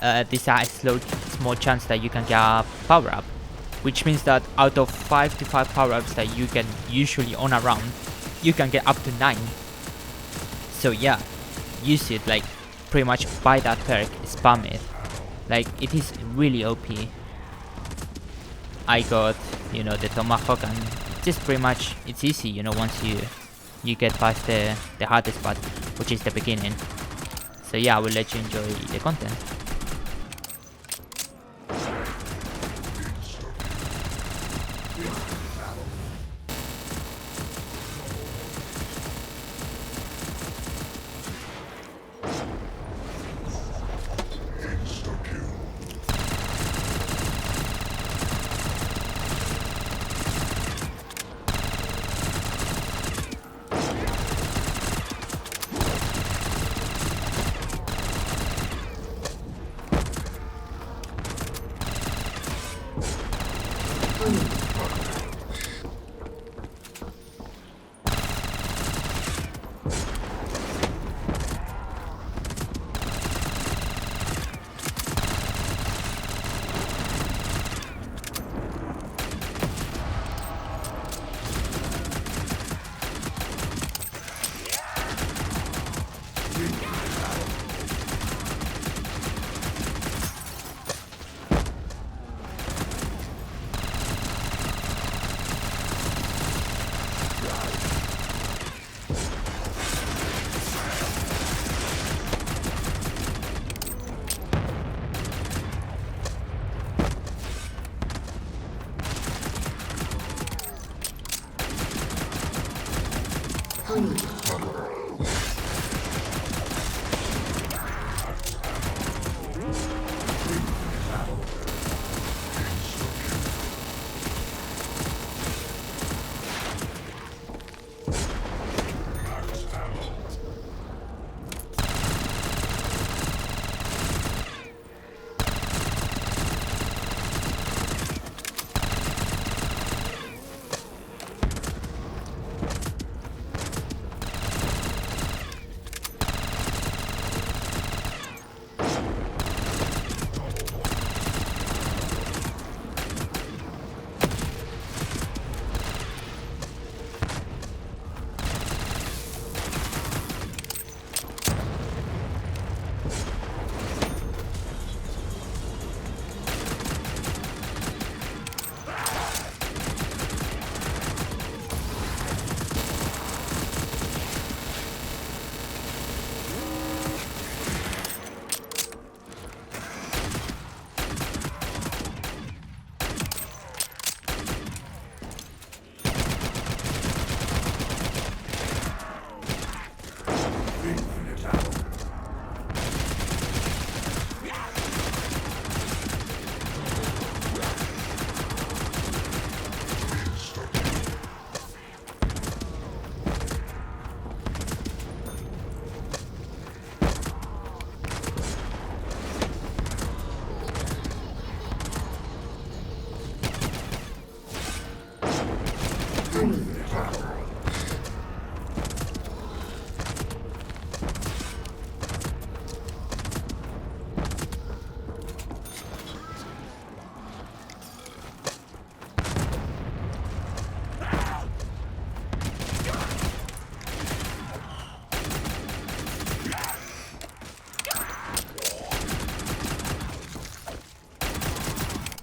there's a small chance that you can get a power up, which means that out of 5 to 5 power ups that you can usually on a round, you can get up to 9. So yeah, use it, like pretty much buy that perk, spam it, like it is really OP. I got, you know, the Tomahawk, and just pretty much, it's easy, you know, once you get past the hardest part, which is the beginning. So yeah, I will let you enjoy the content.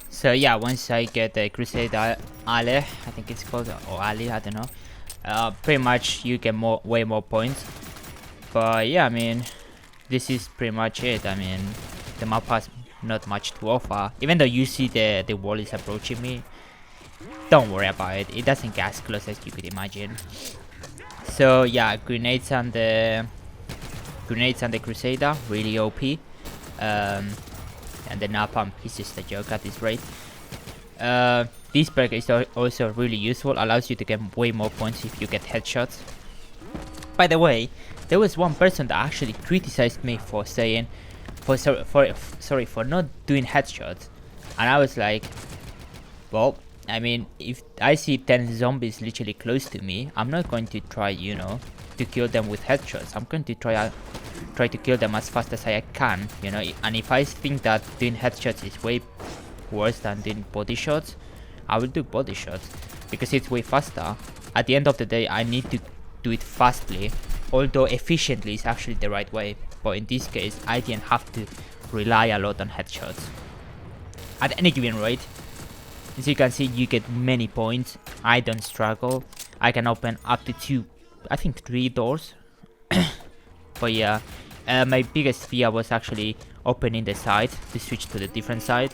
So yeah, once I get the Crusader Ali, I think it's called, or Ali, I don't know. Pretty much you get way more points. But yeah, I mean, this is pretty much it. I mean, the map has not much to offer. Even though you see the wall is approaching me, don't worry about it. It doesn't get as close as you could imagine. So yeah, grenades and the Crusader, really OP. And the napalm is just a joke at this rate. This perk is also really useful, allows you to get way more points if you get headshots. By the way, there was one person that actually criticized me for saying, for not doing headshots, and I was like, well, I mean, if I see 10 zombies literally close to me, I'm not going to try, you know, to kill them with headshots. I'm going to try to kill them as fast as I can, you know. And if I think that doing headshots is way worse than doing body shots, I will do body shots because it's way faster. At the end of the day, I need to do it fastly, although efficiently is actually the right way. But in this case, I didn't have to rely a lot on headshots. At any given rate, As you can see, you get many points. I don't struggle. I can open up to 2, I think 3 doors. But yeah, my biggest fear was actually opening the side to switch to the different side,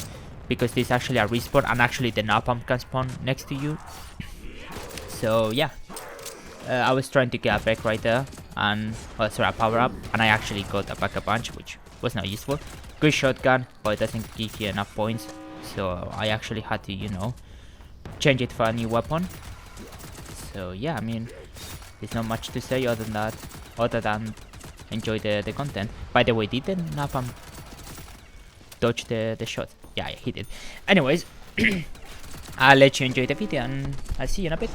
because there's actually a respawn and actually the napalm can spawn next to you. So yeah, I was trying to get a back right there, and sorry, a power up, and I actually got a backup punch, which was not useful. Good shotgun, but it doesn't give you enough points, so I actually had to, you know, change it for a new weapon. So yeah, I mean, there's not much to say other than enjoy the content. By the way, did the napalm dodge the shot? Yeah, he did. Anyways, I'll let you enjoy the video, and I'll see you in a bit.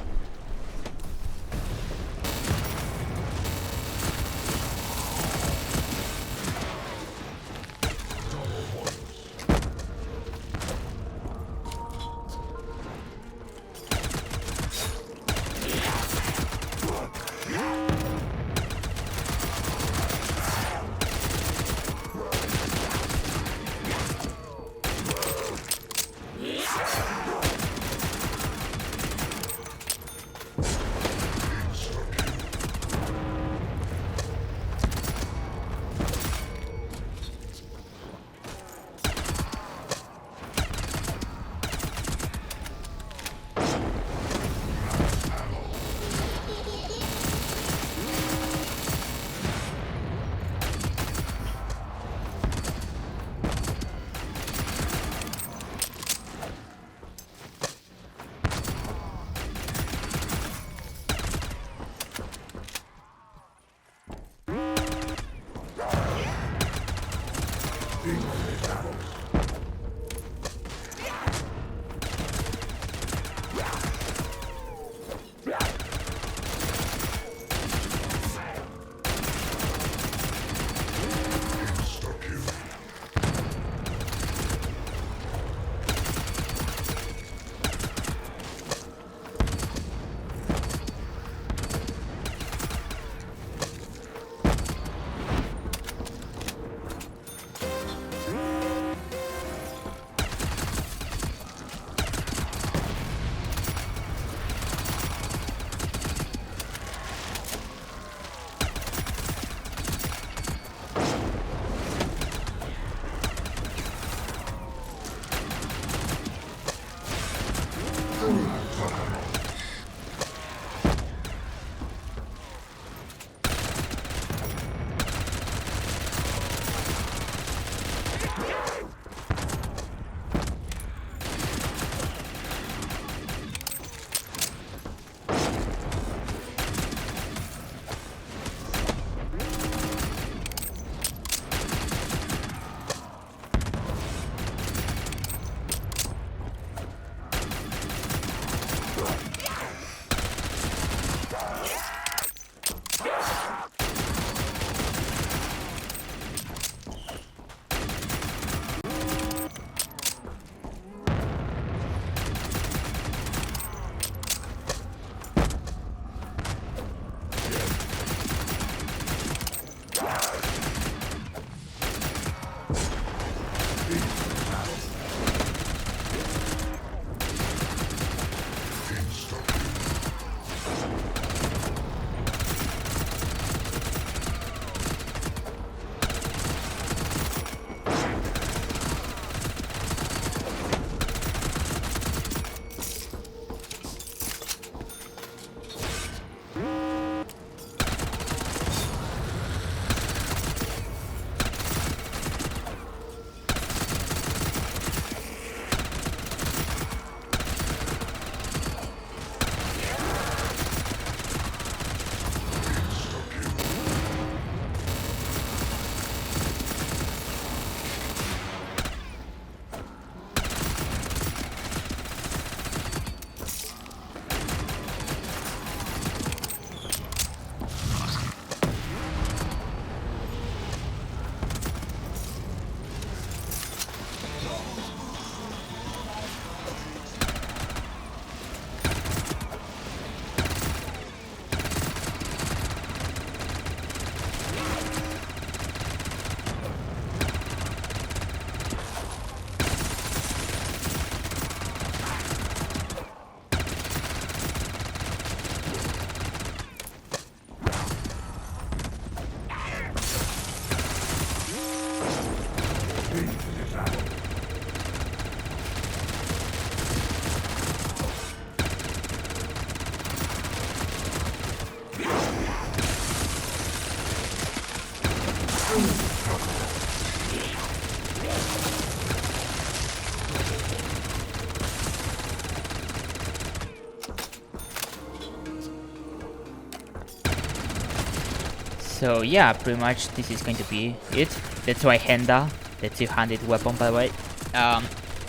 So yeah, pretty much this is going to be it. That's why Henda, the two-handed weapon, by the way,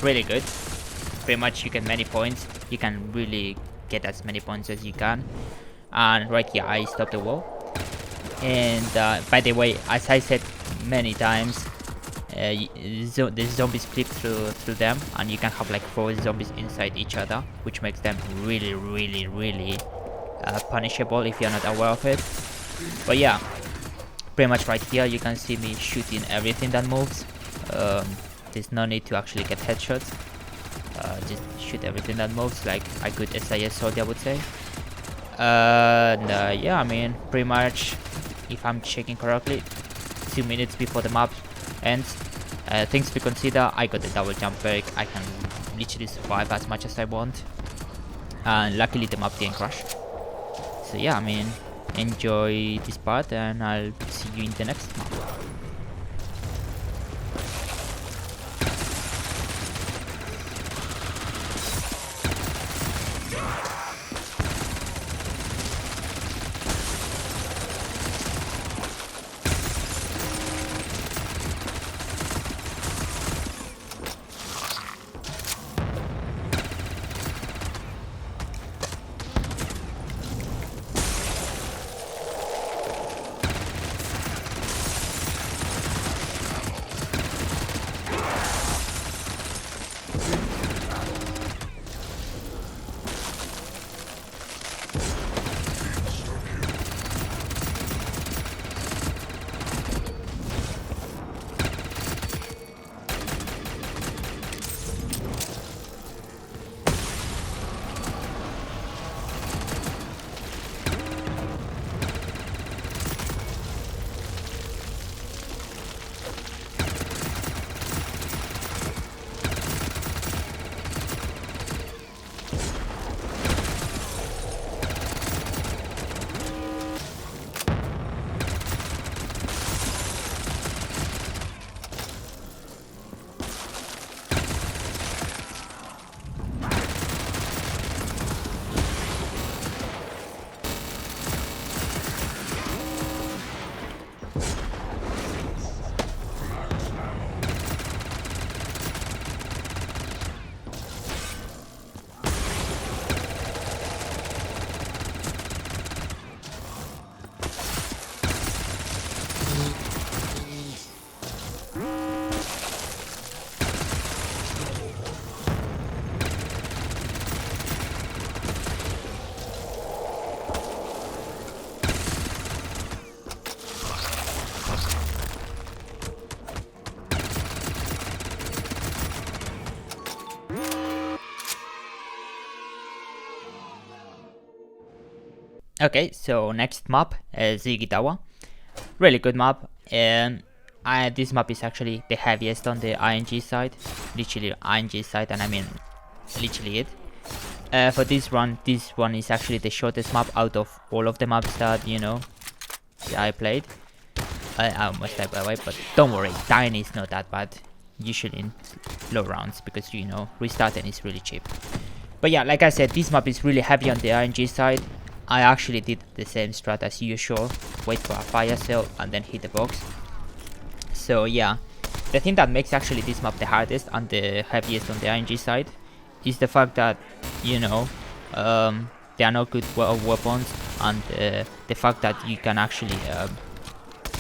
really good. Pretty much you get many points. You can really get as many points as you can. And right here I stopped the wall. And by the way, as I said many times, the zombies flip through them, and you can have like 4 zombies inside each other, which makes them really punishable if you're not aware of it. But yeah, pretty much right here you can see me shooting everything that moves. There's no need to actually get headshots. Just shoot everything that moves, like a good SIS soldier would say. And yeah, I mean, pretty much, if I'm checking correctly, 2 minutes before the map ends. Things to consider: I got the double jump break. I can literally survive as much as I want, and luckily the map didn't crash. So yeah, I mean, enjoy this part, and I'll see you in the next map. Okay, so next map is Ziggy Tower. Really good map. This map is actually the heaviest on the ING side. Literally ING side, and I mean literally it. For this one is actually the shortest map out of all of the maps that, you know, I played. I almost died by the way, but don't worry, dying is not that bad. Usually in low rounds, because, you know, restarting is really cheap. But yeah, like I said, this map is really heavy on the ING side. I actually did the same strat as usual, wait for a fire sale and then hit the box. So yeah, the thing that makes actually this map the hardest and the heaviest on the ING side is the fact that, you know, there are no good weapons, and the fact that you can actually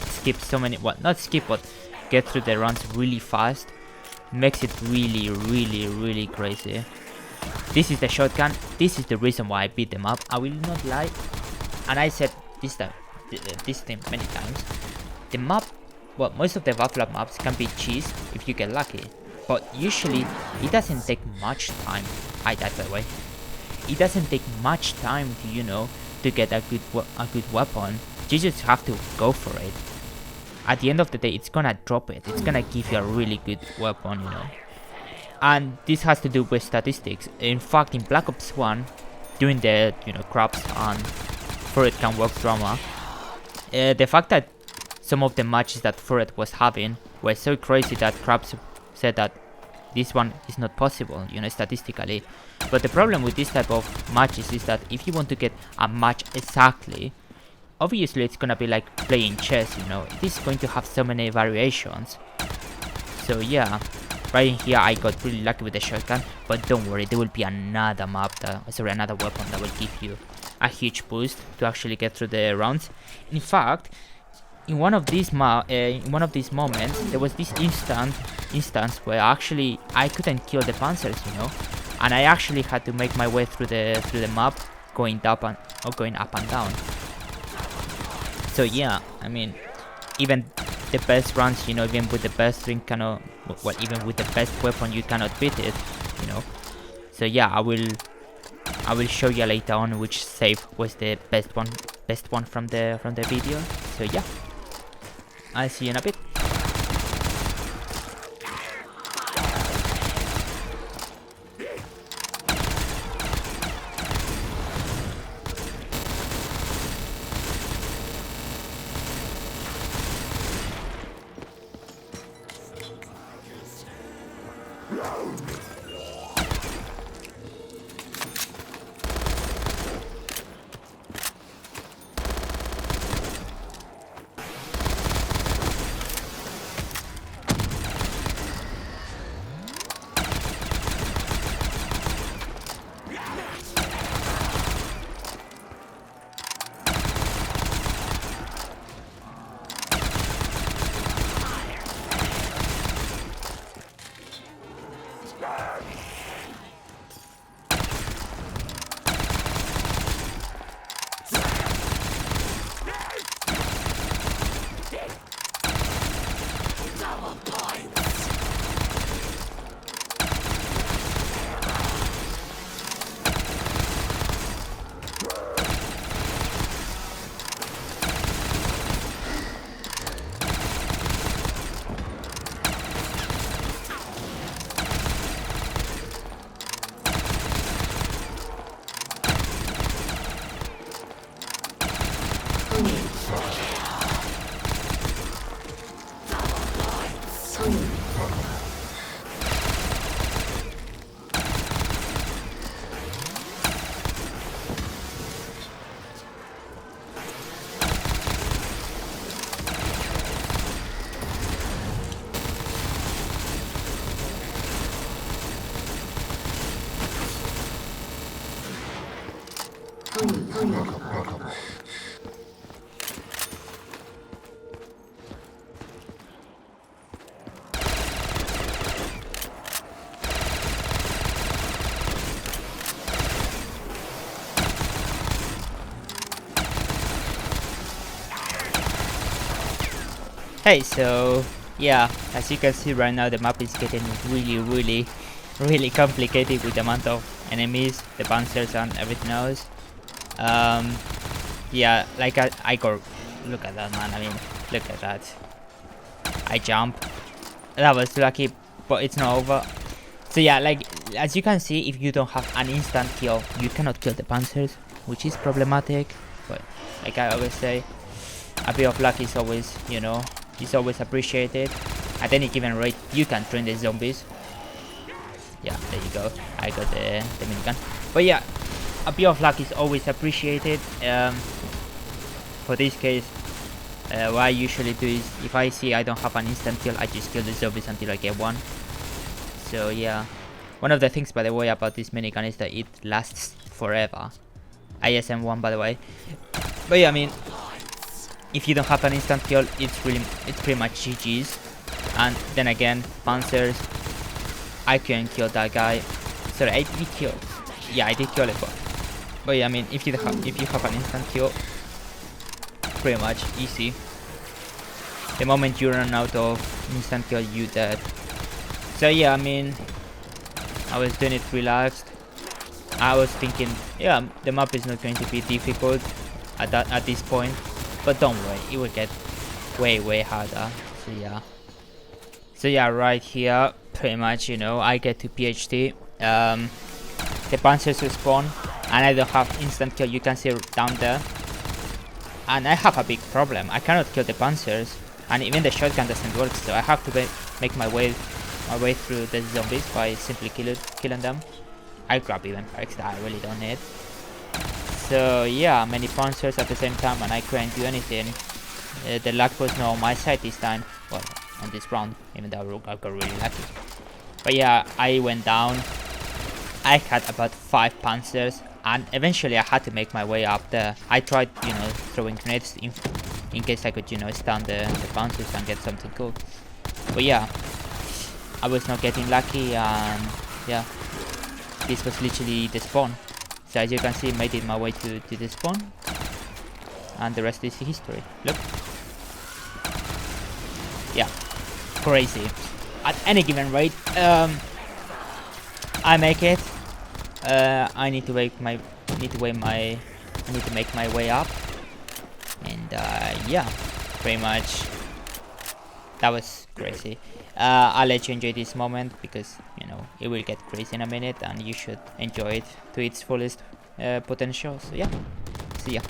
skip so many, well, not skip, but get through the runs really fast, makes it really crazy. This is the shotgun. This is the reason why I beat them up. I will not lie, and I said this thing many times. The map, well, most of the Waffle maps can be cheese if you get lucky, but usually it doesn't take much time. I died by the way. It doesn't take much time to, you know, to get a good weapon. You just have to go for it. At the end of the day, it's gonna drop it. It's gonna give you a really good weapon, you know. And this has to do with statistics. In fact, in Black Ops 1, during the, you know, Krabs and Furret can work drama, the fact that some of the matches that Furret was having were so crazy that Krabs said that this one is not possible, you know, statistically. But the problem with this type of matches is that if you want to get a match exactly, obviously it's gonna be like playing chess, you know. It is going to have so many variations. So yeah, right in here I got really lucky with the shotgun, but don't worry, there will be another map that, sorry, another weapon that will give you a huge boost to actually get through the rounds. In fact, in one of these moments, there was this instance where actually I couldn't kill the Panzers, you know, and I actually had to make my way through the map, going up and down. So yeah, I mean, even the best runs, you know, even with the best string cannot, well, even with the best weapon, you cannot beat it, you know. So yeah, I will show you later on which save was the best one from the video. So yeah, I'll see you in a bit. Hey, so yeah, as you can see right now, the map is getting really complicated with the amount of enemies, the Panzers and everything else. Yeah, like I go, look at that, man. I mean, look at that. I jump. That was lucky, but it's not over. So yeah, like as you can see, if you don't have an instant kill, you cannot kill the Panzers, which is problematic. But like I always say, a bit of luck is always, you know, is always appreciated. At any given rate, you can train the zombies. Yeah, there you go. I got the minigun. But yeah, a bit of luck is always appreciated. For this case, what I usually do is, if I see I don't have an instant kill, I just kill the zombies until I get one. So yeah, one of the things, by the way, about this minigun is that it lasts forever. ISM1, by the way. But yeah, I mean, if you don't have an instant kill, it's pretty much GG's. And then again, Panzers, I couldn't kill that guy. Sorry, I did kill. Yeah, I did kill it, but yeah, I mean, if you have an instant kill, pretty much easy. The moment you run out of instant kill, you dead. So yeah, I mean, I was doing it relaxed. I was thinking, yeah, the map is not going to be difficult at this point, but don't worry, it will get way harder. So yeah, right here, pretty much, you know, I get to PhD. The Panzers will spawn, and I don't have instant kill. You can see down there, and I have a big problem. I cannot kill the Panzers, and even the shotgun doesn't work. So I have to make my way through the zombies by simply killing them. I grab even perks that I really don't need. So yeah, many Panzers at the same time, and I couldn't do anything. The luck was not on my side this time. Well, on this round, even though I got really lucky. But yeah, I went down. I had about 5 Panzers, and eventually I had to make my way up there. I tried, you know, throwing grenades in case I could, you know, stun the Panzers and get something cool. But yeah, I was not getting lucky, and yeah, this was literally the spawn. So as you can see, made it my way to the spawn, and the rest is history. Look. Yeah, crazy. At any given rate, I make it. I need to make my way up, and yeah, pretty much that was crazy. I'll let you enjoy this moment because you know it will get crazy in a minute, and you should enjoy it to its fullest potential. So yeah, see ya.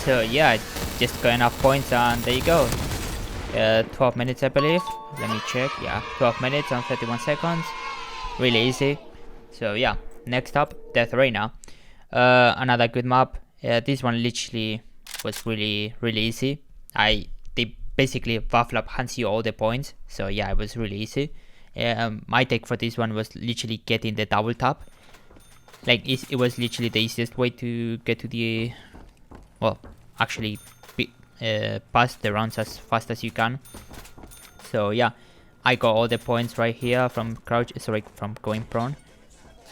So yeah, just got enough points and there you go. 12 minutes I believe. Let me check. Yeah, 12 minutes and 31 seconds. Really easy. So yeah, next up, Death Arena. Another good map. This one literally was really easy. They basically Waffle hands you all the points. So yeah, it was really easy. My take for this one was literally getting the double tap. Like it was literally the easiest way to get to the, well, actually pass the rounds as fast as you can. So yeah, I got all the points right here from from going prone.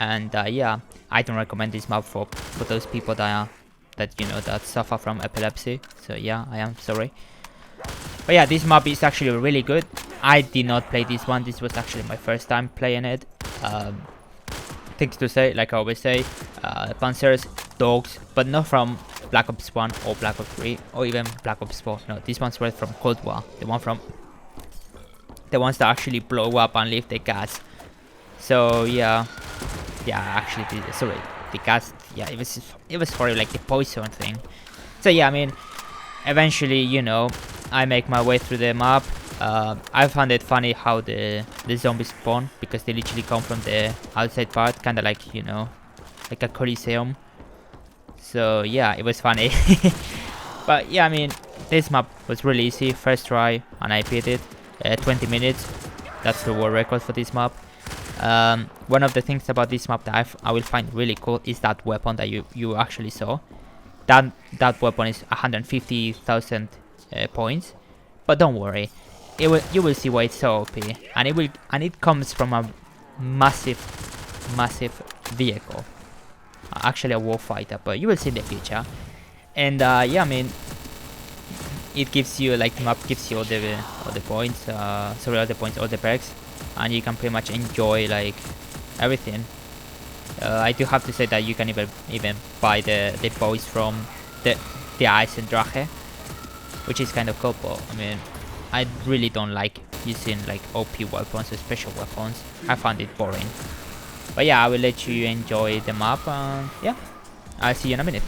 And yeah, I don't recommend this map for those people that that suffer from epilepsy. So yeah, I am sorry. But yeah, this map is actually really good. I did not play this one. This was actually my first time playing it. Things to say, like I always say, Panzers, dogs, but not from Black Ops 1 or Black Ops 3 or even Black Ops 4. No, these ones were from Cold War. The ones that actually blow up and leave the gas. So yeah, actually, the gas. Yeah, it was horrible, like the poison thing. So yeah, I mean, eventually, I make my way through the map. I found it funny how the zombies spawn, because they literally come from the outside part, kind of like like a coliseum. So yeah, it was funny. But yeah, I mean, this map was really easy. First try and I beat it. 20 minutes. That's the world record for this map. One of the things about this map that I will find really cool is that weapon that you actually saw. That weapon is 150,000 points. But don't worry, you will see why it's so OP, and it comes from a massive vehicle, actually a warfighter, but you will see in the future. And yeah, I mean, it gives you, like, the map gives you all the points, all the perks, and you can pretty much enjoy like everything. I do have to say that you can even buy the boys from the Ice and Drache, which is kind of cool. But I mean, I really don't like using like OP weapons or special weapons. I found it boring. But yeah, I will let you enjoy the map. Yeah, I'll see you in a minute.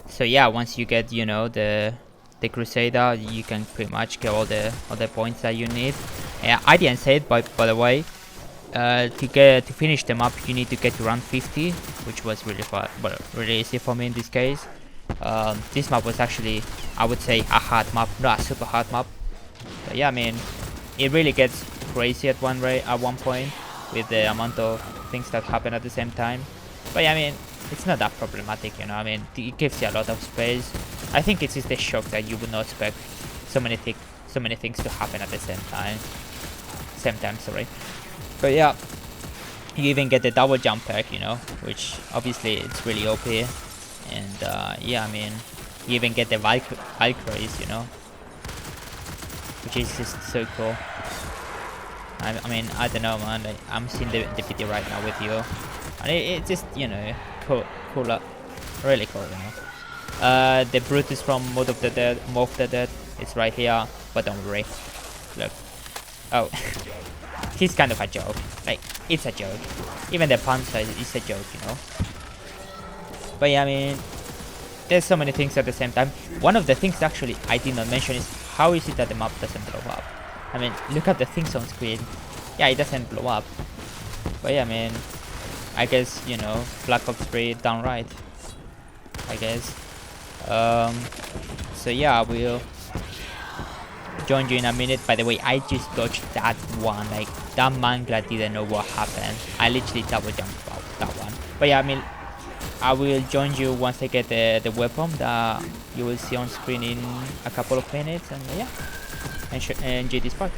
So yeah, once you get the Crusader, you can pretty much get all the points that you need. I didn't say it, by the way, to finish the map, you need to get to round 50, which was really fun, but really easy for me in this case. This map was actually, I would say, a hard map, not a super hard map. But yeah, I mean, it really gets crazy at one point with the amount of things that happen at the same time. But yeah, I mean, it's not that problematic, I mean, it gives you a lot of space. I think it's just the shock that you would not expect so many things to happen at the same time. Sorry. But yeah, you even get the double jump perk, which obviously it's really OP. And yeah, I mean, you even get the Valkyries, which is just so cool. I mean, I don't know, man. Like, I'm seeing the video right now with you, and it's just cool Really cool, you know. The Brutus from Mob of the Dead is right here, but don't worry. Look. Oh, he's kind of a joke. Like, it's a joke. Even the Panzers is a joke, you know. But yeah, I mean, there's so many things at the same time. One of the things actually I did not mention is how is it that the map doesn't blow up? I mean, look at the things on screen. Yeah, it doesn't blow up. But yeah, I mean, I guess, you know, Black Ops 3 done right. I guess. So yeah, I will join you in a minute. By the way, I just dodged that one. Like, that mangler didn't know what happened. I literally double jumped out that one. But yeah, I mean, I will join you once I get the weapon that you will see on screen in a couple of minutes. And yeah, enjoy this part.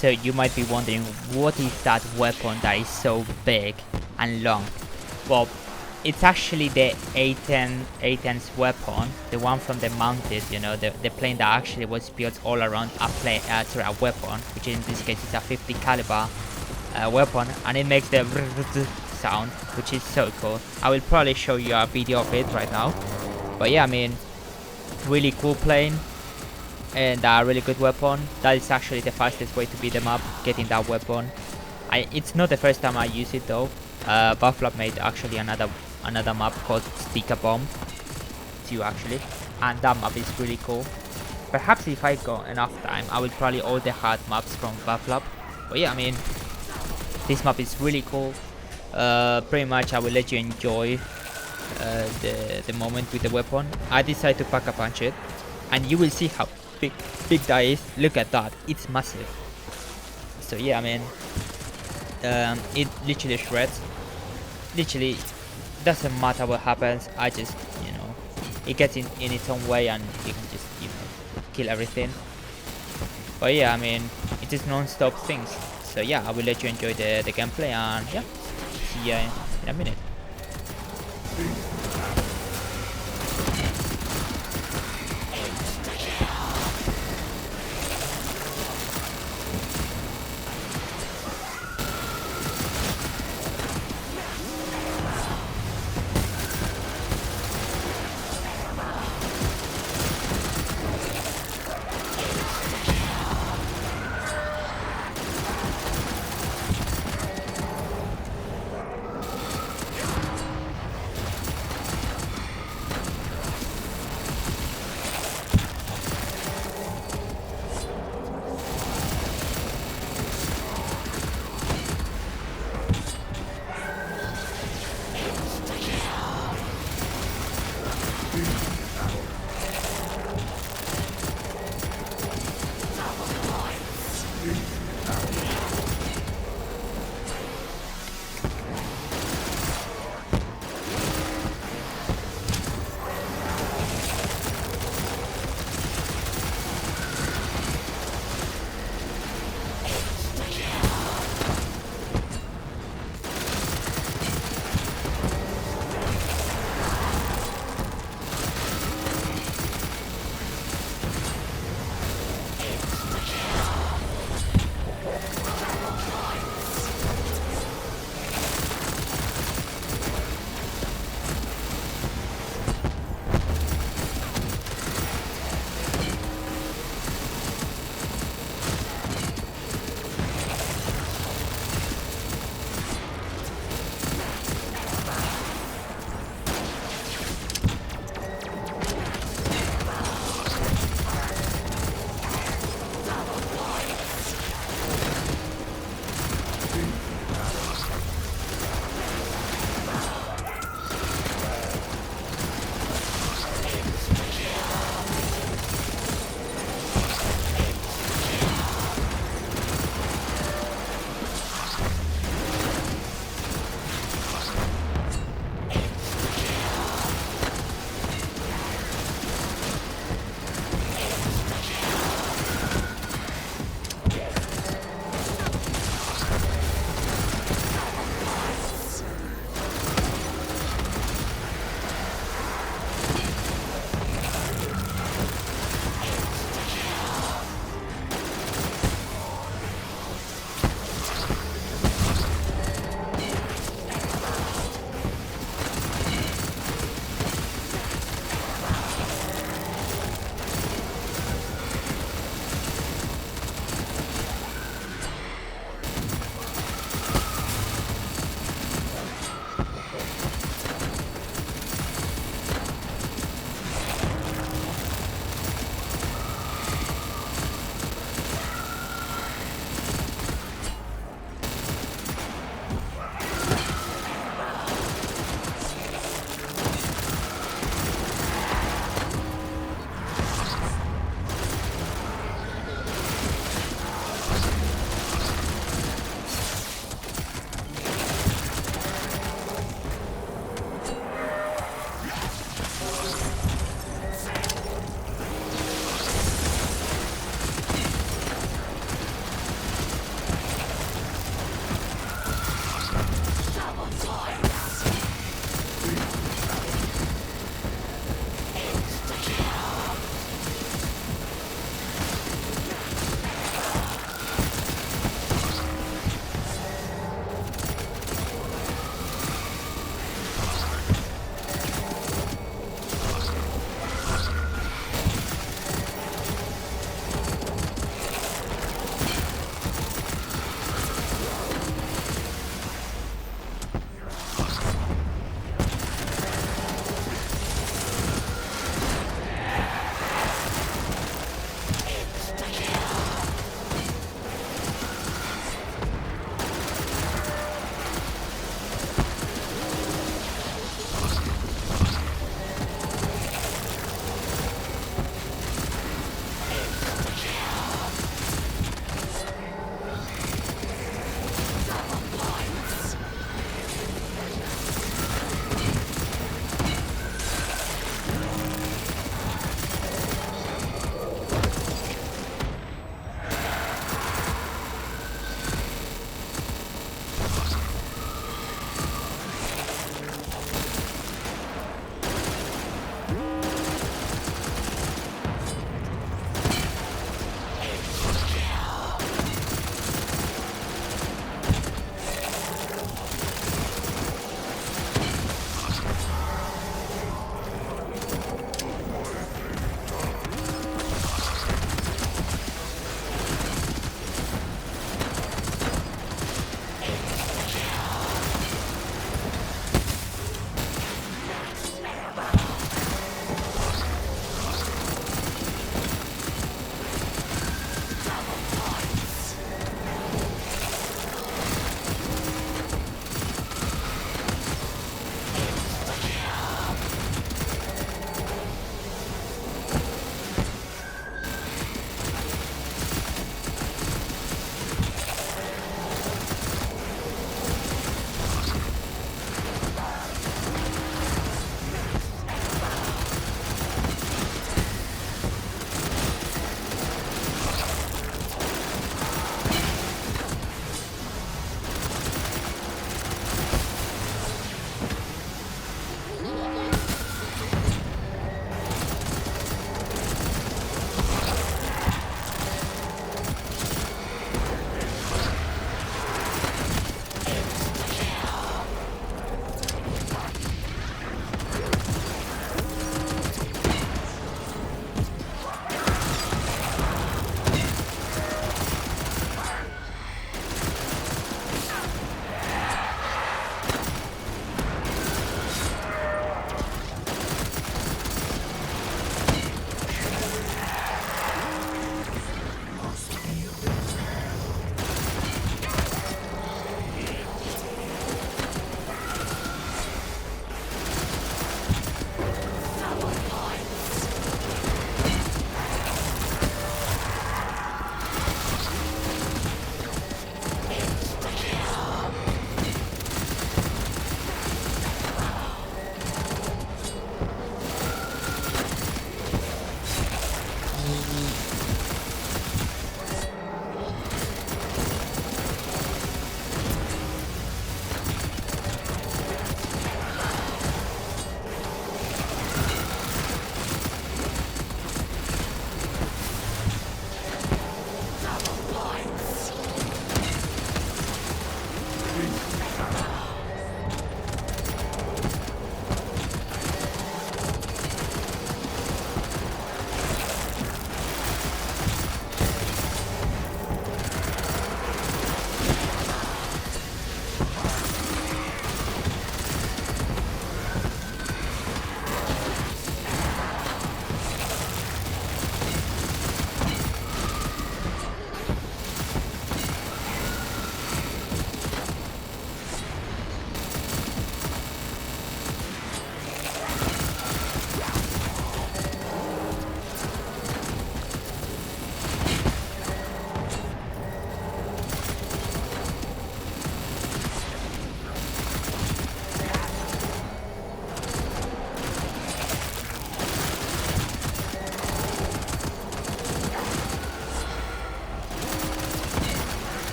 So you might be wondering, what is that weapon that is so big and long? Well, it's actually the A10's weapon, the one from the Mounted, you know, the plane that actually was built all around a weapon, which in this case is a 50 caliber weapon, and it makes the sound, which is so cool. I will probably show you a video of it right now. But yeah, I mean, really cool plane. And a really good weapon. That is actually the fastest way to beat them up, getting that weapon. It's not the first time I use it though. BRRRRTTT made actually another map called Sticker Bomb 2 actually, and that map is really cool. Perhaps if I got enough time, I will probably all the hard maps from BRRRRTTT. But yeah, I mean, this map is really cool. Pretty much I will let you enjoy the moment with the weapon. I decided to pack a punch it. and you will see how big that is. Look at that, it's massive. So yeah, I mean, it literally shreds. Literally doesn't matter what happens, I just, you know, it gets in its own way and you can just, you know, kill everything. But yeah, I mean, it is non-stop things. So yeah, I will let you enjoy the gameplay, and yeah, see ya in a minute.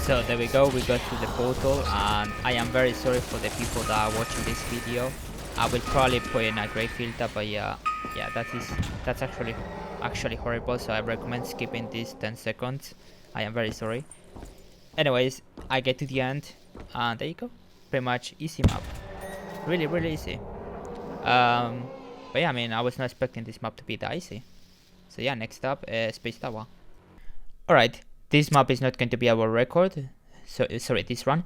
So there we go, we got through the portal, and I am very sorry for the people that are watching this video. I will probably put in a grey filter, but yeah, that's actually horrible, so I recommend skipping these 10 seconds. I am very sorry. Anyways, I get to the end, and there you go. Pretty much easy map. Really easy. But yeah, I mean, I was not expecting this map to be that easy. So yeah, next up, Space Tower. Alright, this map is not going to be our record. So sorry, this run.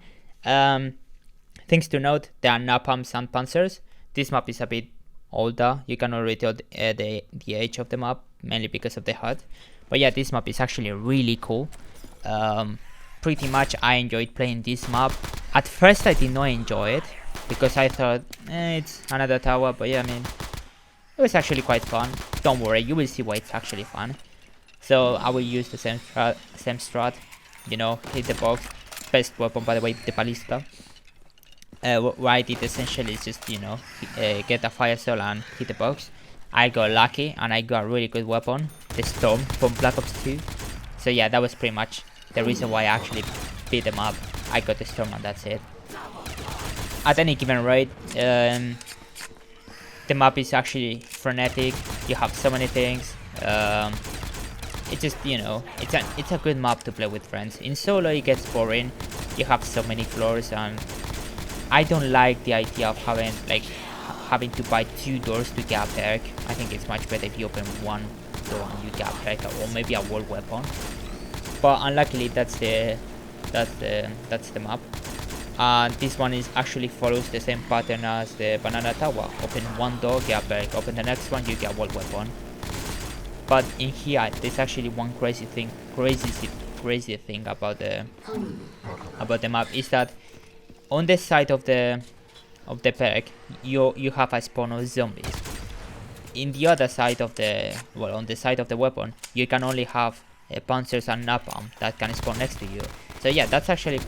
Things to note, there are napalms and panzers. This map is a bit older. You can already tell the age of the map, mainly because of the HUD. But yeah, this map is actually really cool. Pretty much I enjoyed playing this map. At first I did not enjoy it, because I thought, it's another tower, but yeah, I mean, it was actually quite fun. Don't worry, you will see why it's actually fun. So I will use the same strat, you know, hit the box. Best weapon, by the way, the ballista. What I did essentially is just, you know, get a fire cell and hit the box. I got lucky and I got a really good weapon, the Storm from Black Ops 2. So yeah, that was pretty much the reason why I actually beat them up. I got the Storm and that's it. At any given rate, the map is actually frenetic. You have so many things. It's just, you know, it's a good map to play with friends. In solo it gets boring. You have so many floors, and I don't like the idea of having to buy 2 doors to get a perk. I think it's much better if you open 1 door and you get a perk, or maybe a wall weapon. But unluckily that's the map. And this one is actually follows the same pattern as the banana tower. Open 1 door, get a perk. Open the next one, you get a wall weapon. But in here, there's actually one crazy thing about the map is that on the side of the perk, you have a spawn of zombies. In the other side of on the side of the weapon, you can only have panzers and napalm that can spawn next to you. So yeah, that's actually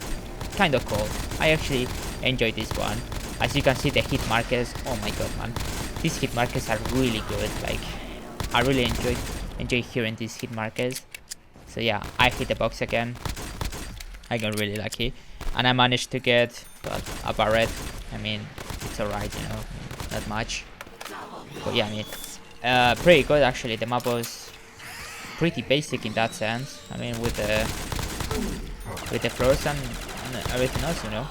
kind of cool. I actually enjoyed this one. As you can see, the hit markers. Oh my god, man, these hit markers are really good. Like, I really enjoy hearing these hit markers. So yeah, I hit the box again. I got really lucky, and I managed to get a barret. I mean, it's alright, you know, not much. But yeah, I mean, pretty good actually. The map was pretty basic in that sense. I mean, with the floors and everything else, you know.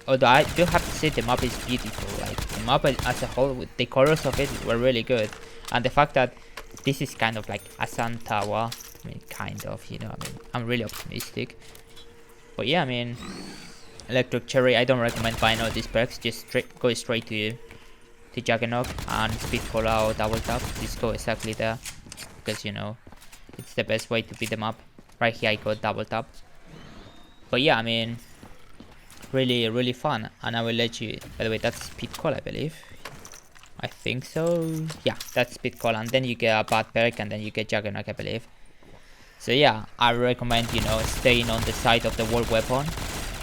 Although I do have to say the map is beautiful. Like, the map as a whole, with the colors of it were really good, and the fact that this is kind of like a sun tower. I mean, kind of, you know. I mean, I'm really optimistic. But yeah, I mean, Electric Cherry, I don't recommend buying all these perks. Just go straight to Juggernaut and Speed Cola or Double Tap. Just go exactly there, because, you know, it's the best way to beat them up. Right here I got Double Tap. But yeah, I mean, really fun. And I will let you, by the way, that's Speed Cola, I believe. I think so. Yeah, that's Speed Cola, and then you get a bad perk, and then you get Juggernaut, I believe. So yeah, I recommend, you know, staying on the side of the wall weapon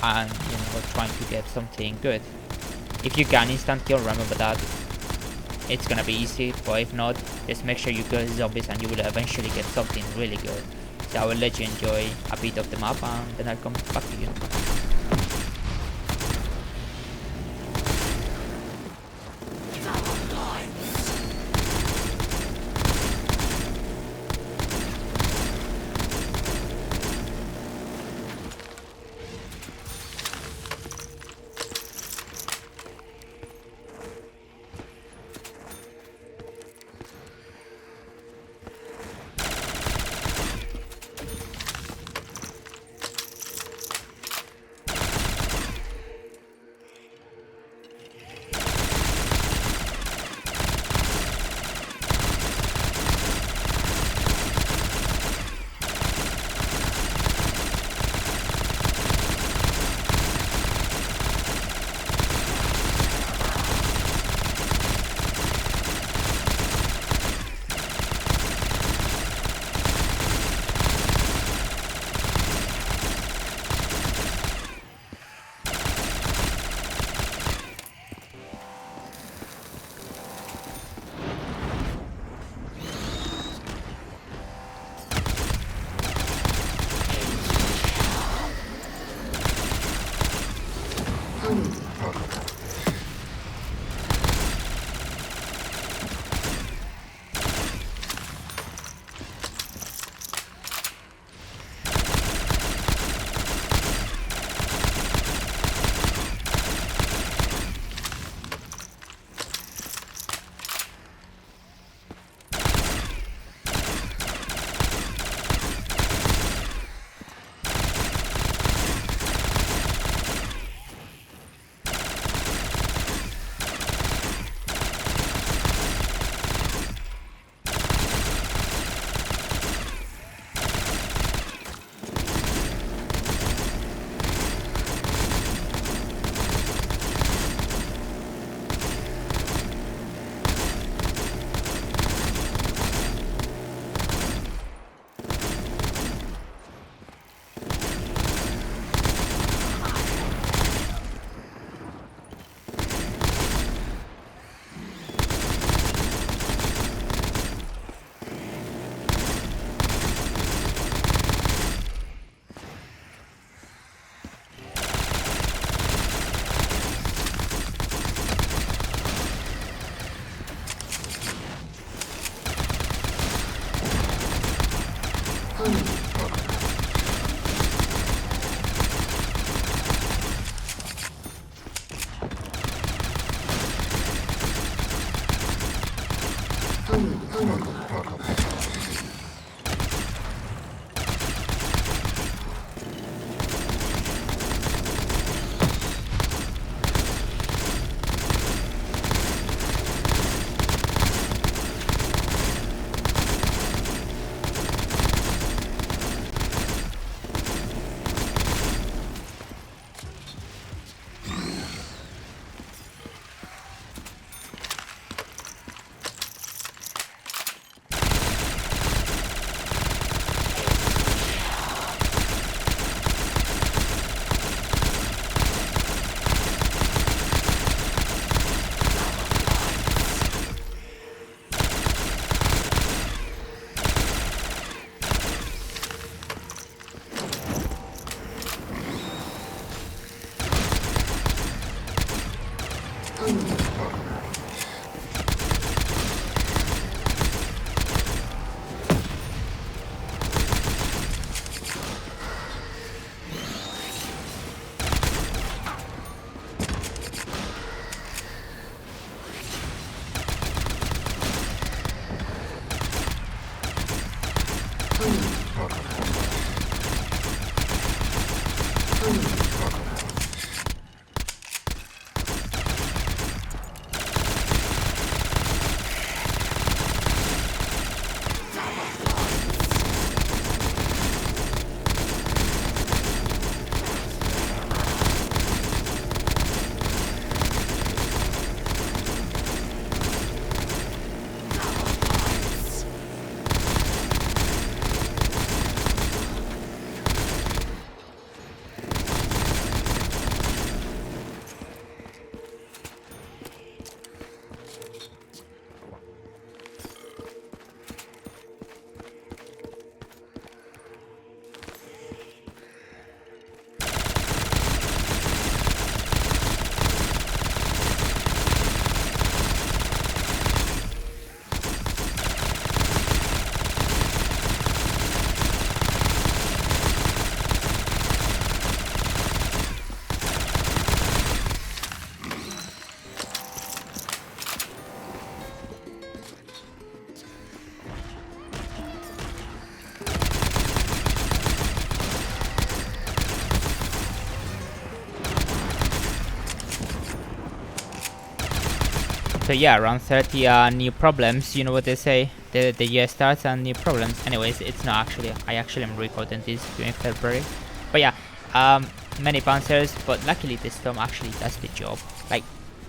and, you know, trying to get something good. If you can instant kill, remember that it's gonna be easy, but if not, just make sure you kill zombies and you will eventually get something really good. So I will let you enjoy a bit of the map, and then I'll come back to you. So yeah, around 30 new problems. You know what they say? The year starts and new problems. Anyways, it's not actually. I actually am recording this during February. But yeah, many Panzers. But luckily, the storm actually does the job. Like,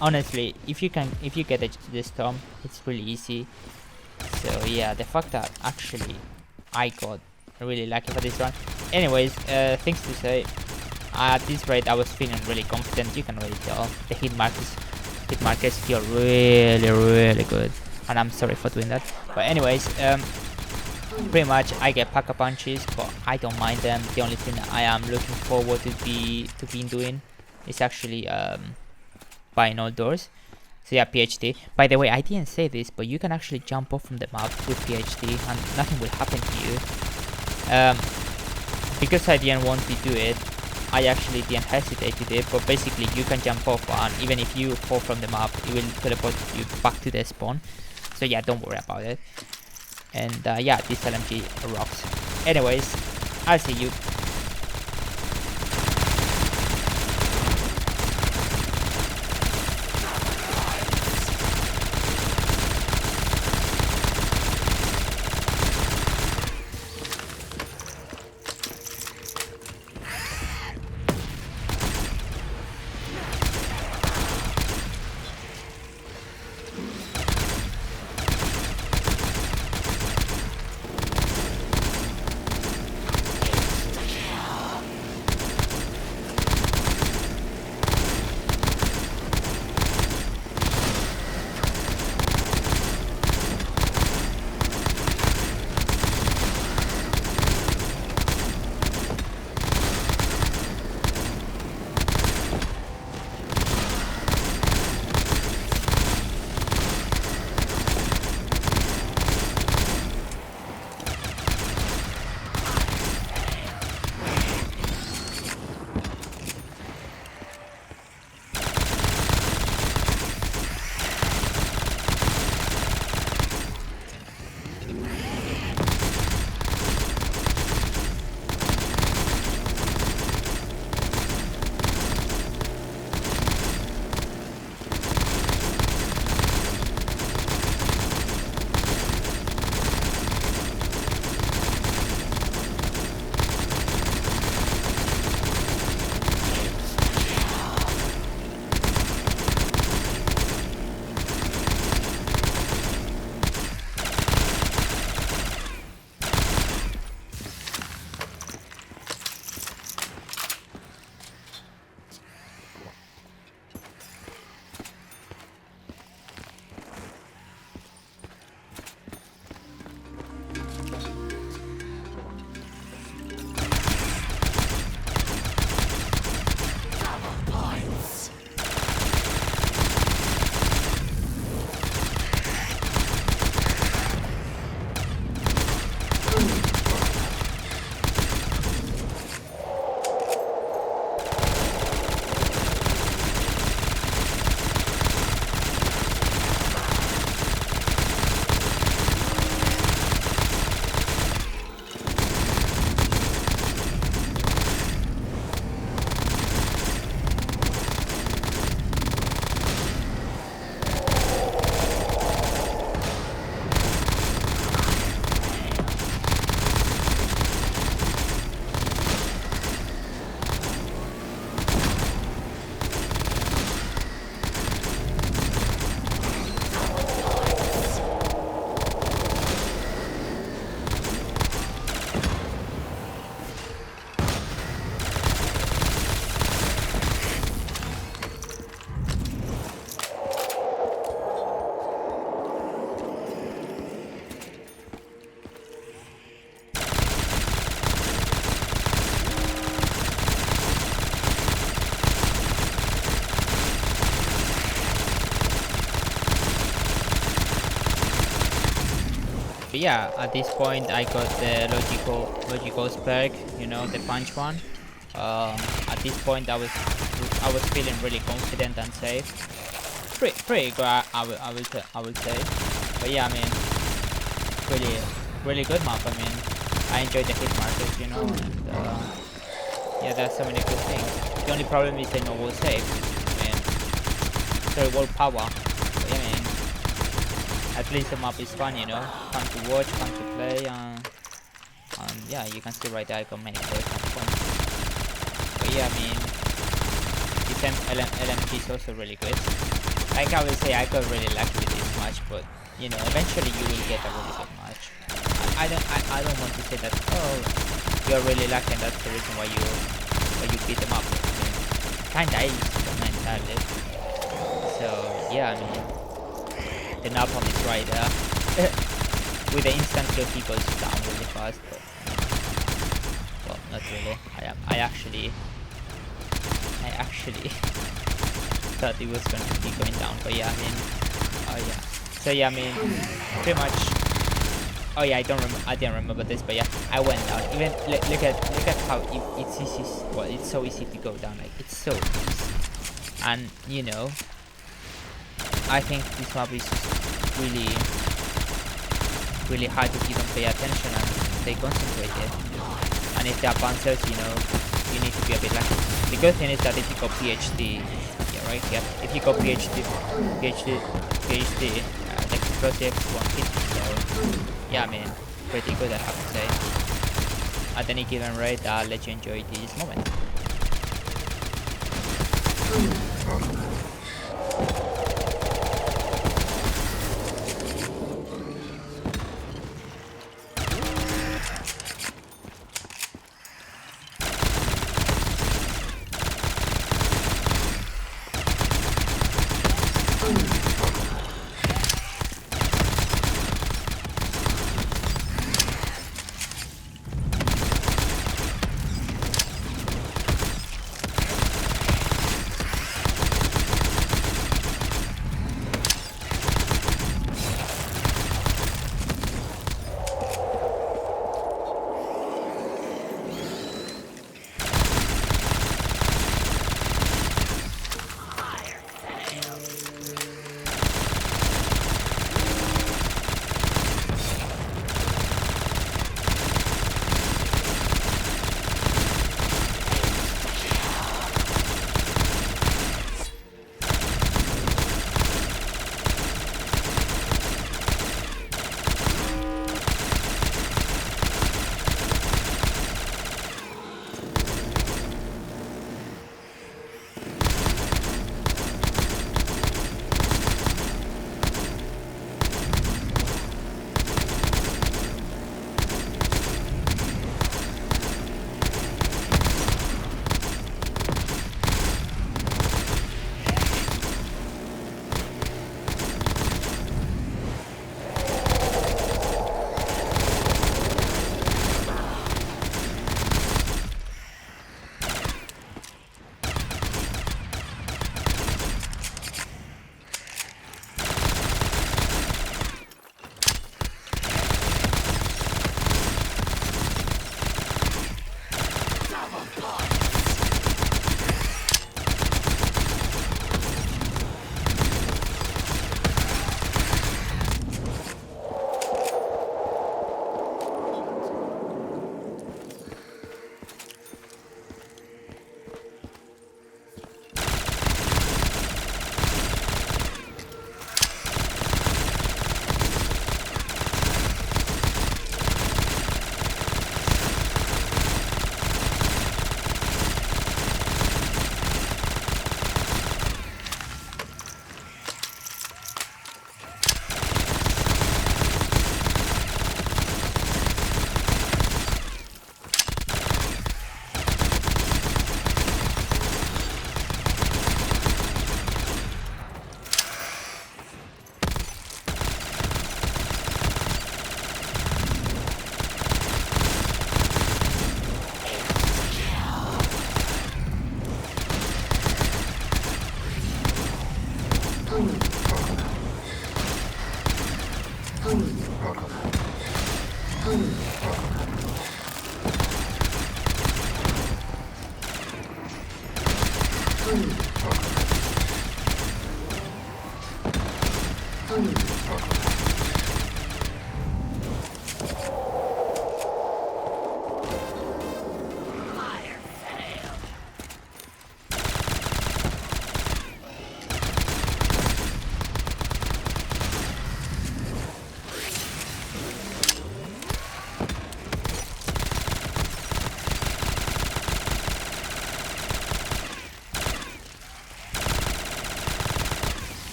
honestly, if you get the storm, it's really easy. So yeah, the fact that actually I got really lucky for this run. Anyways, things to say. At this rate, I was feeling really confident. You can really tell the hit markers feel really good, and I'm sorry for doing that. But anyways, pretty much I get pack a punches, but I don't mind them. The only thing I am looking forward to be doing is actually buying all doors. So yeah, PhD. By the way, I didn't say this, but you can actually jump off from the map with PhD and nothing will happen to you. Because I didn't want to do it, I actually didn't hesitate to do it, but basically you can jump off and even if you fall from the map, it will teleport you back to the spawn. So yeah, don't worry about it. And yeah, this LMG rocks. Anyways, I'll see you. but yeah, at this point I got the logical perk, you know, the punch one. At this point I was feeling really confident and safe. Pretty good, I would say. But yeah, I mean, really good map. I mean, I enjoyed the hit markers, you know, and yeah, there's so many good things. The only problem is the no wall save. I mean, sorry, wall power. But yeah, I mean, at least the map is fun, you know, fun to watch, fun to play, and yeah, you can see right there I got many points. But yeah, I mean, this LMG is also really good. Like I will say, I got really lucky with this match, but you know, eventually you will get a really good match. I don't want to say that, oh, you're really lucky and that's the reason why you beat them up. I mean, kinda is, but not entirely. So yeah, I mean, the napalm is right there. With the instant kill, he goes down really fast, but well, not really. I actually thought it was gonna be going down, but yeah, I mean, oh yeah. So yeah, I mean, pretty much. Oh yeah, I didn't remember this, but yeah, I went down. Even look at how it's easy. Well, it's so easy to go down. Like it's so easy, and you know, I think this map is just really hard if you don't pay attention and stay concentrated. And if there are Panzers, you know, you need to be a bit lucky. The good thing is that if you go PhD, yeah, right here, if you go PhD, the explosives won't hit you. So yeah, I mean, pretty good, I have to say. At any given rate, I'll let you enjoy this moment.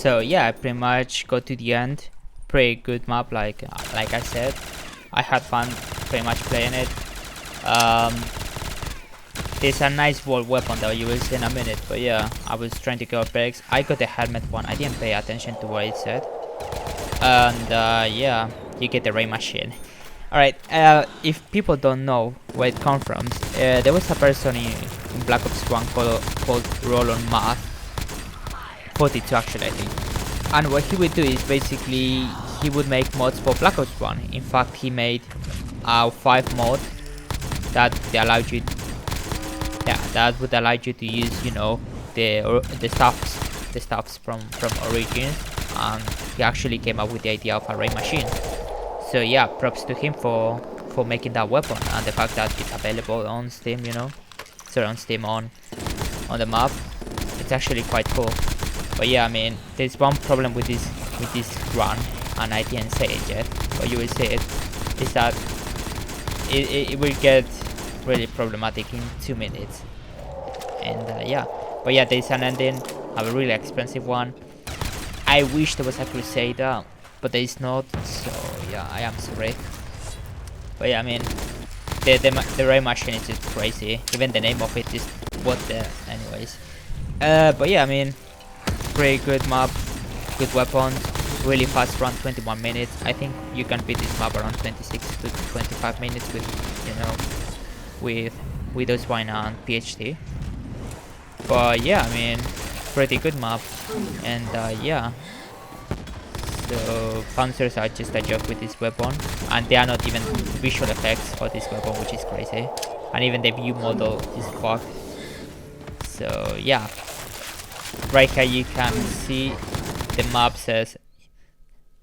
So yeah, I pretty much got to the end. Pretty good map, like I said. I had fun pretty much playing it. There's a nice wall weapon that you will see in a minute, but yeah, I was trying to go breaks. I got the helmet one. I didn't pay attention to what it said. And yeah, you get the ray machine. Alright, if people don't know where it comes from, there was a person in Black Ops 1 called Roland Math. 42 actually, I think. And what he would do is basically he would make mods for Black Ops 1. In fact, he made a 5 mod that allowed you, that would allow you to use, you know, the stuffs from Origins. And he actually came up with the idea of a ray machine. So yeah, props to him for making that weapon and the fact that it's available on Steam, you know. Sorry, on Steam on the map. It's actually quite cool. But yeah, I mean, there's one problem with this run, and I didn't say it yet, but you will see it, is that it will get really problematic in 2 minutes. And yeah, but yeah, there's an ending, a really expensive one. I wish there was a Crusader, but there is not, so yeah, I am sorry. But yeah, I mean, the ray machine is just crazy. Even the name of it is what the, anyways. But yeah, I mean, pretty good map, good weapons, really fast run, 21 minutes. I think you can beat this map around 26 to 25 minutes with, you know, with Widow's Wine and PhD. But yeah, I mean, pretty good map. And yeah, so Panzers are just a joke with this weapon, and they are not even visual effects for this weapon, which is crazy. And even the view model is fucked. So yeah, right here you can see the map says,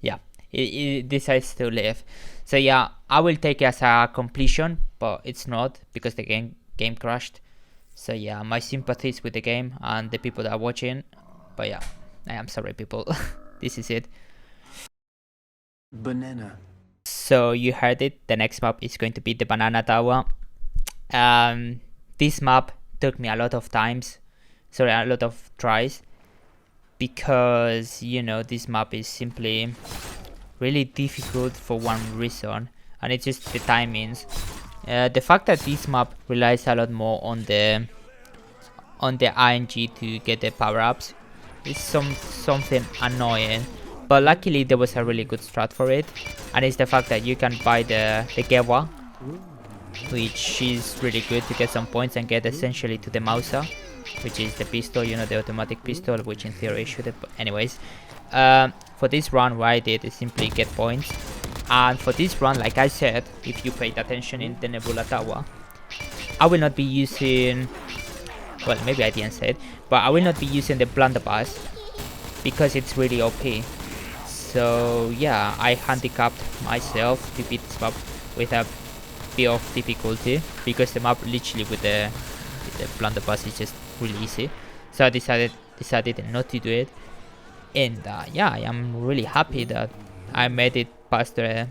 yeah, it decides to live. So yeah, I will take it as a completion, but it's not, because the game crashed. So yeah, my sympathies with the game and the people that are watching. But yeah, I am sorry, people. This is it.
Banana.
So you heard it. The next map is going to be the Banana Tower. This map took me a lot of tries, because, you know, this map is simply really difficult for one reason, and it's just the timings. The fact that this map relies a lot more on the RNG to get the power-ups is something annoying, but luckily there was a really good strat for it, and it's the fact that you can buy the Gewa, which is really good to get some points and get essentially to the Mauser, which is the pistol, you know, the automatic pistol, which in theory should have, anyways. For this run, what I did is simply get points, and for this run, like I said, if you paid attention in the Nebula Tower, I will not be using, well, maybe I didn't say it, but I will not be using the blunderbuss because it's really OP. So yeah, I handicapped myself to beat this map with a bit of difficulty because the map literally with the blunderbuss is just really easy. So I decided not to do it, and yeah, I am really happy that I made it past the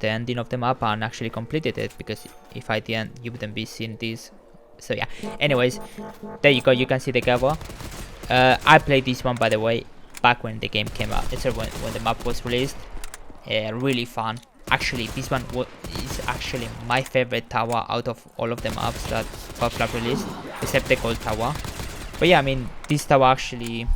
ending of the map and actually completed it, because if I didn't, you wouldn't be seeing this. So yeah, anyways, there you go, you can see the cover. I played this one, by the way, back when the game came out. It's when the map was released. Really fun. Actually, this one is actually my favorite tower out of all of the maps that PubLab released, except the gold tower. But yeah, I mean, this tower actually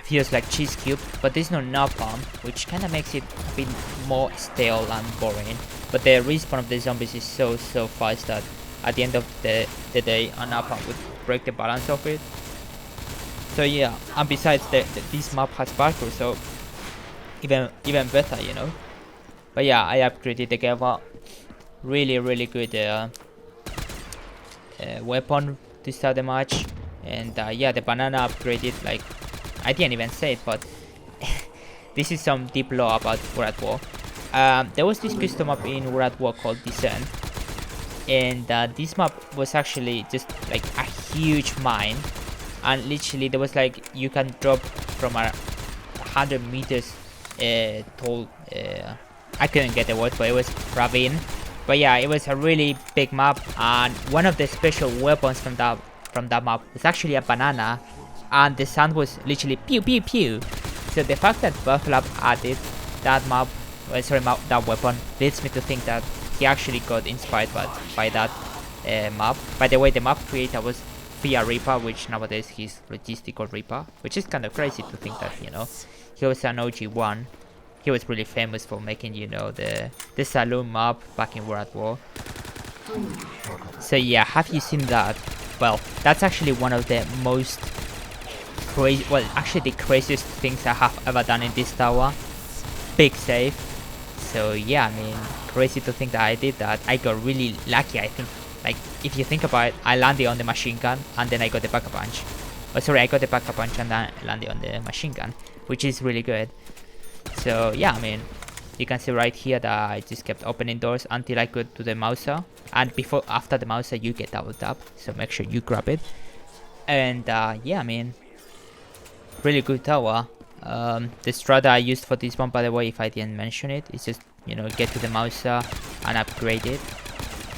feels like cheese cube, but there's no napalm, which kind of makes it a bit more stale and boring. But the respawn of the zombies is so fast that at the end of the day, a napalm would break the balance of it. So yeah, and besides, this map has parkour, so even better, you know. But yeah, I upgraded the Geva. Really good weapon to start the match. And yeah, the banana upgraded, like, I didn't even say it, but this is some deep lore about War at War. There was this custom map in War at War called Descent. And this map was actually just like a huge mine. And literally there was like, you can drop from a 100 meters tall, I couldn't get the word, but it was ravine. But yeah, it was a really big map, and one of the special weapons from that map was actually a banana, and the sound was literally pew pew pew. So the fact that PubLab added that map, that weapon, leads me to think that he actually got inspired by that map. By the way, the map creator was BRRRRTTT, which nowadays he's Logistical Reaper, which is kind of crazy to think that, you know, he was an OG1. He was really famous for making, you know, the saloon map back in War at War. So yeah, have you seen that? Well, that's actually one of the most crazy, well, actually the craziest things I have ever done in this tower. Big save. So yeah, I mean, crazy to think that I did that. I got really lucky, I think. Like, if you think about it, I landed on the machine gun and then I got the backup punch. Oh, sorry, I got the backup punch and then I landed on the machine gun, which is really good. So yeah, I mean, you can see right here that I just kept opening doors until I got to the Mauser. And after the Mauser, you get double tap, so make sure you grab it. And yeah, I mean, really good tower. The strata I used for this one, by the way, if I didn't mention it, is just, you know, get to the Mauser and upgrade it.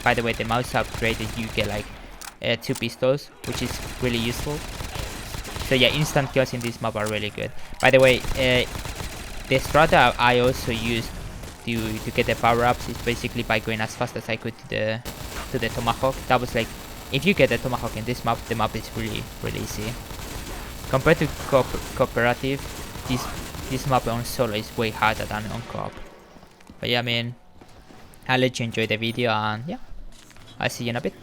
By the way, the Mauser upgraded, you get like 2 pistols, which is really useful. So yeah, instant kills in this map are really good. By the way, the strata I also used to get the power-ups is basically by going as fast as I could to the Tomahawk. That was like, if you get the Tomahawk in this map, the map is really easy. Compared to cooperative, this map on solo is way harder than on co-op. But yeah, I mean, I'll let you enjoy the video, and yeah, I'll see you in a bit.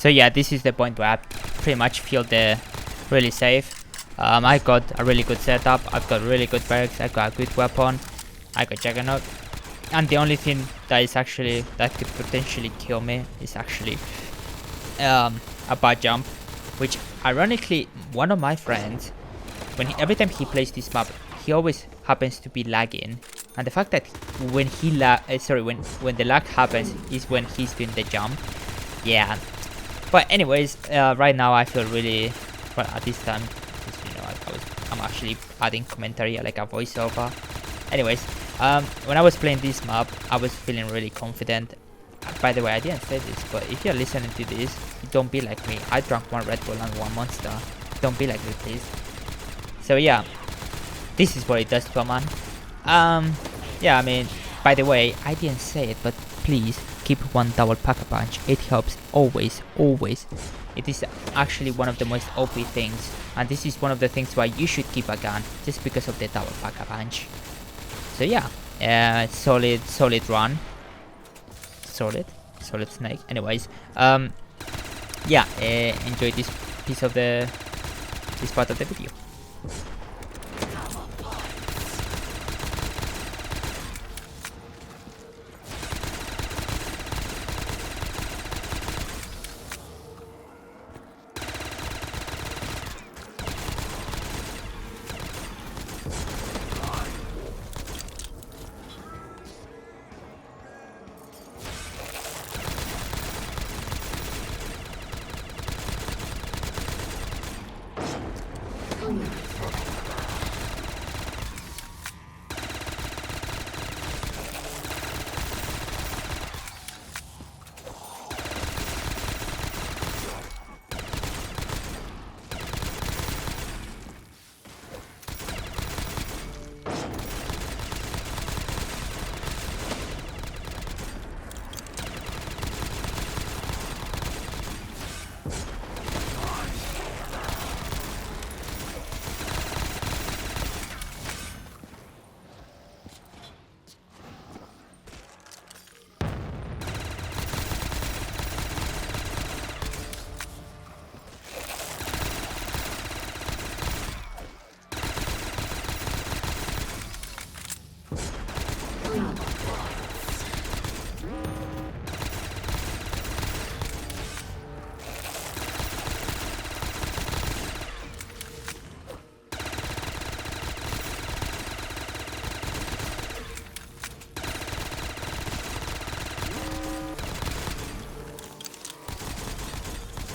So yeah, this is the point where I pretty much feel they're really safe. I got a really good setup, I've got really good barracks, I got a good weapon, I got Juggernaut. And the only thing that is actually, that could potentially kill me is actually a bad jump. Which ironically, one of my friends, when every time he plays this map, he always happens to be lagging. And the fact that when he when the lag happens is when he's doing the jump. Yeah. But anyways, right now I feel really, well, at this time, you know, I'm actually adding commentary, like a voiceover. Anyways, when I was playing this map, I was feeling really confident. By the way, I didn't say this, but if you're listening to this, don't be like me. I drank 1 Red Bull and 1 Monster. Don't be like me, please. So yeah, this is what it does to a man. Yeah, I mean, by the way, I didn't say it, but please keep 1 double Pack-a-Punch. It helps always, always. It is actually one of the most OP things, and this is one of the things why you should keep a gun, just because of the double Pack-a-Punch. So yeah, solid run. Solid snake. Anyways, yeah, enjoy this piece of this part of the video.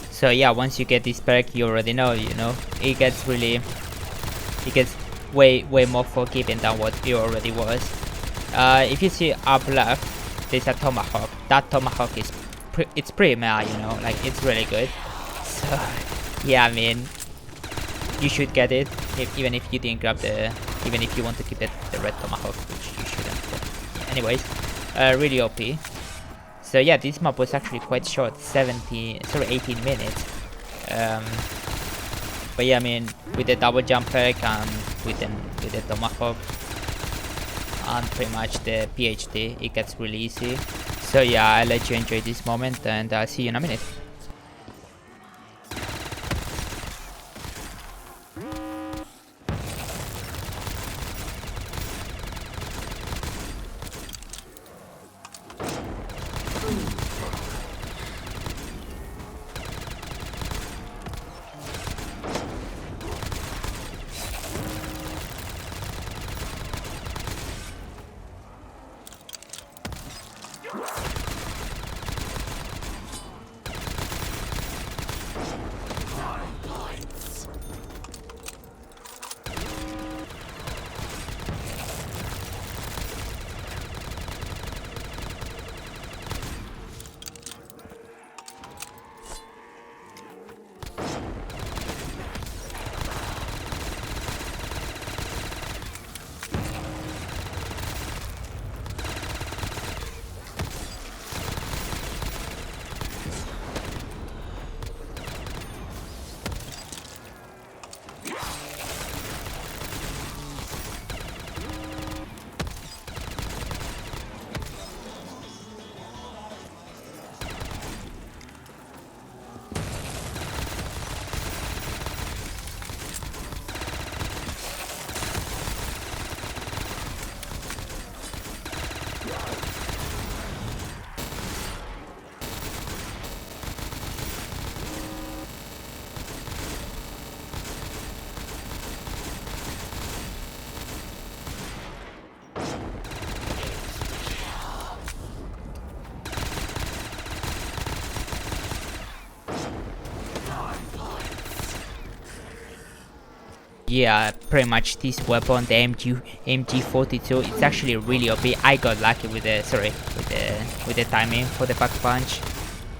So yeah, once you get this perk, you already know, you know, it gets way more forgiving than what it already was. If you see up left, there's a tomahawk. That tomahawk is it's pretty meh, you know, like it's really good. So yeah, I mean, you should get it, even if you didn't grab even if you want to keep it, the red tomahawk, which you shouldn't. But anyways, really OP. So yeah, this map was actually quite short, 18 minutes. But yeah, I mean, with the double jump perk and with the tomahawk and pretty much the PhD, it gets really easy. So yeah, I'll let you enjoy this moment, and I'll see you in a minute. yeah, pretty much this weapon, the MG42, it's actually really OP. I got lucky with the with the timing for the back punch.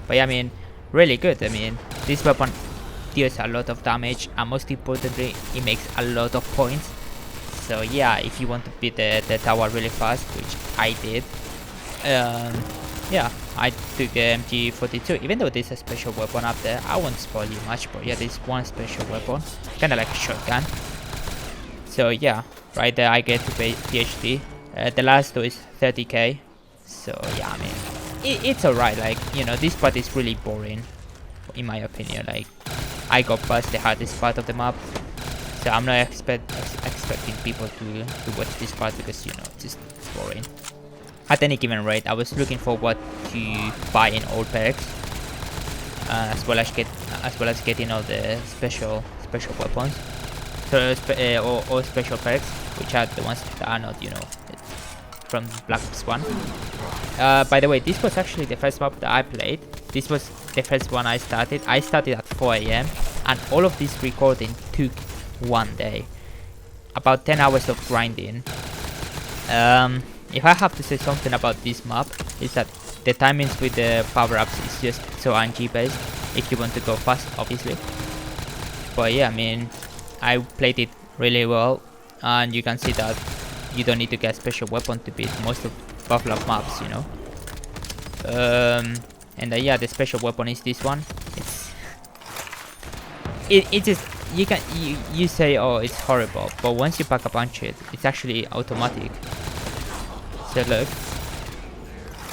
But yeah, I mean, really good. I mean, this weapon deals a lot of damage, and most importantly, it makes a lot of points. So yeah, if you want to beat the tower really fast, which I did, yeah, I took the MG42. Even though there's a special weapon up there, I won't spoil you much, but yeah, there's one special weapon, kind of like a shotgun. So yeah, right there I get to pay PhD. The last two is 30k. So yeah, I mean, it's alright. Like, you know, this part is really boring, in my opinion. Like, I got past the hardest part of the map, so I'm not expecting people to watch this part because, you know, it's just boring. At any given rate, I was looking for what to buy in all perks, as well as getting all the special weapons, so or special perks, which are the ones that are not, you know, from Black Ops 1. By the way, this was actually the first map that I played. This was the first one I started. I started at 4 AM, and all of this recording took 1 day. About 10 hours of grinding. If I have to say something about this map, is that the timings with the power-ups is just so RNG based, if you want to go fast, obviously. But yeah, I mean, I played it really well, and you can see that you don't need to get special weapon to beat most of Buffalo maps, you know. And yeah, the special weapon is this one. It just, you say, oh, it's horrible, but once you pack a punch it's actually automatic. So look,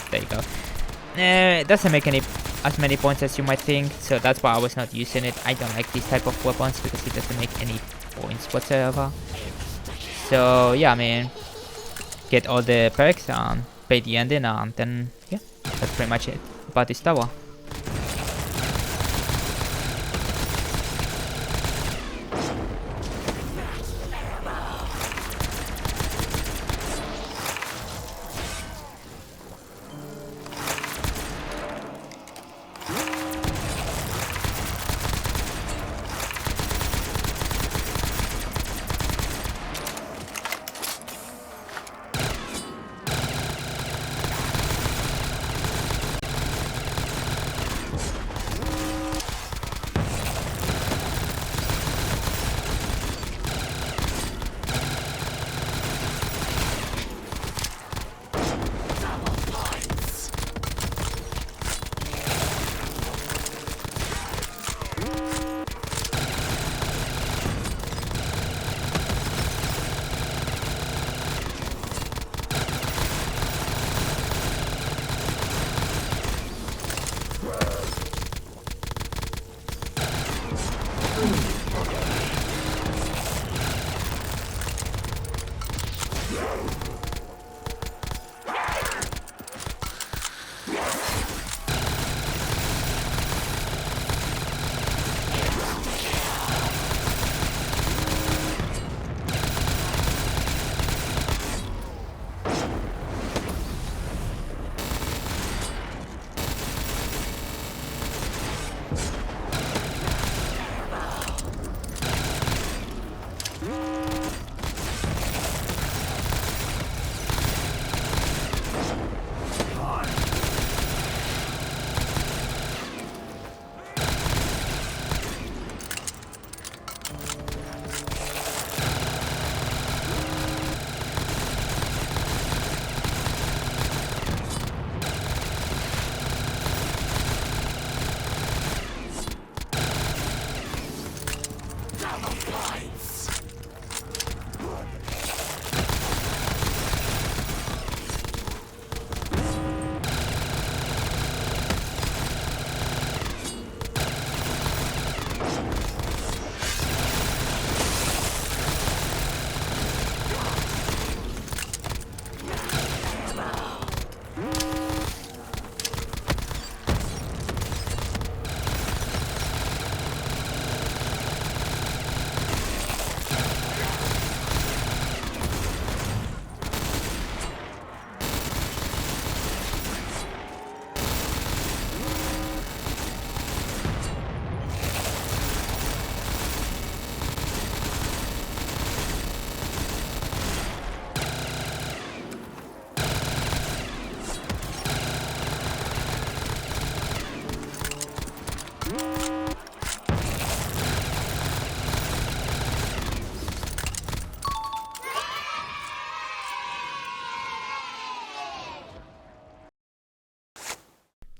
there you go. It doesn't make as many points as you might think, so that's why I was not using it. I don't like this type of weapons because it doesn't make any points whatsoever. So yeah, I mean, get all the perks and pay the ending, and then yeah, that's pretty much it about this tower.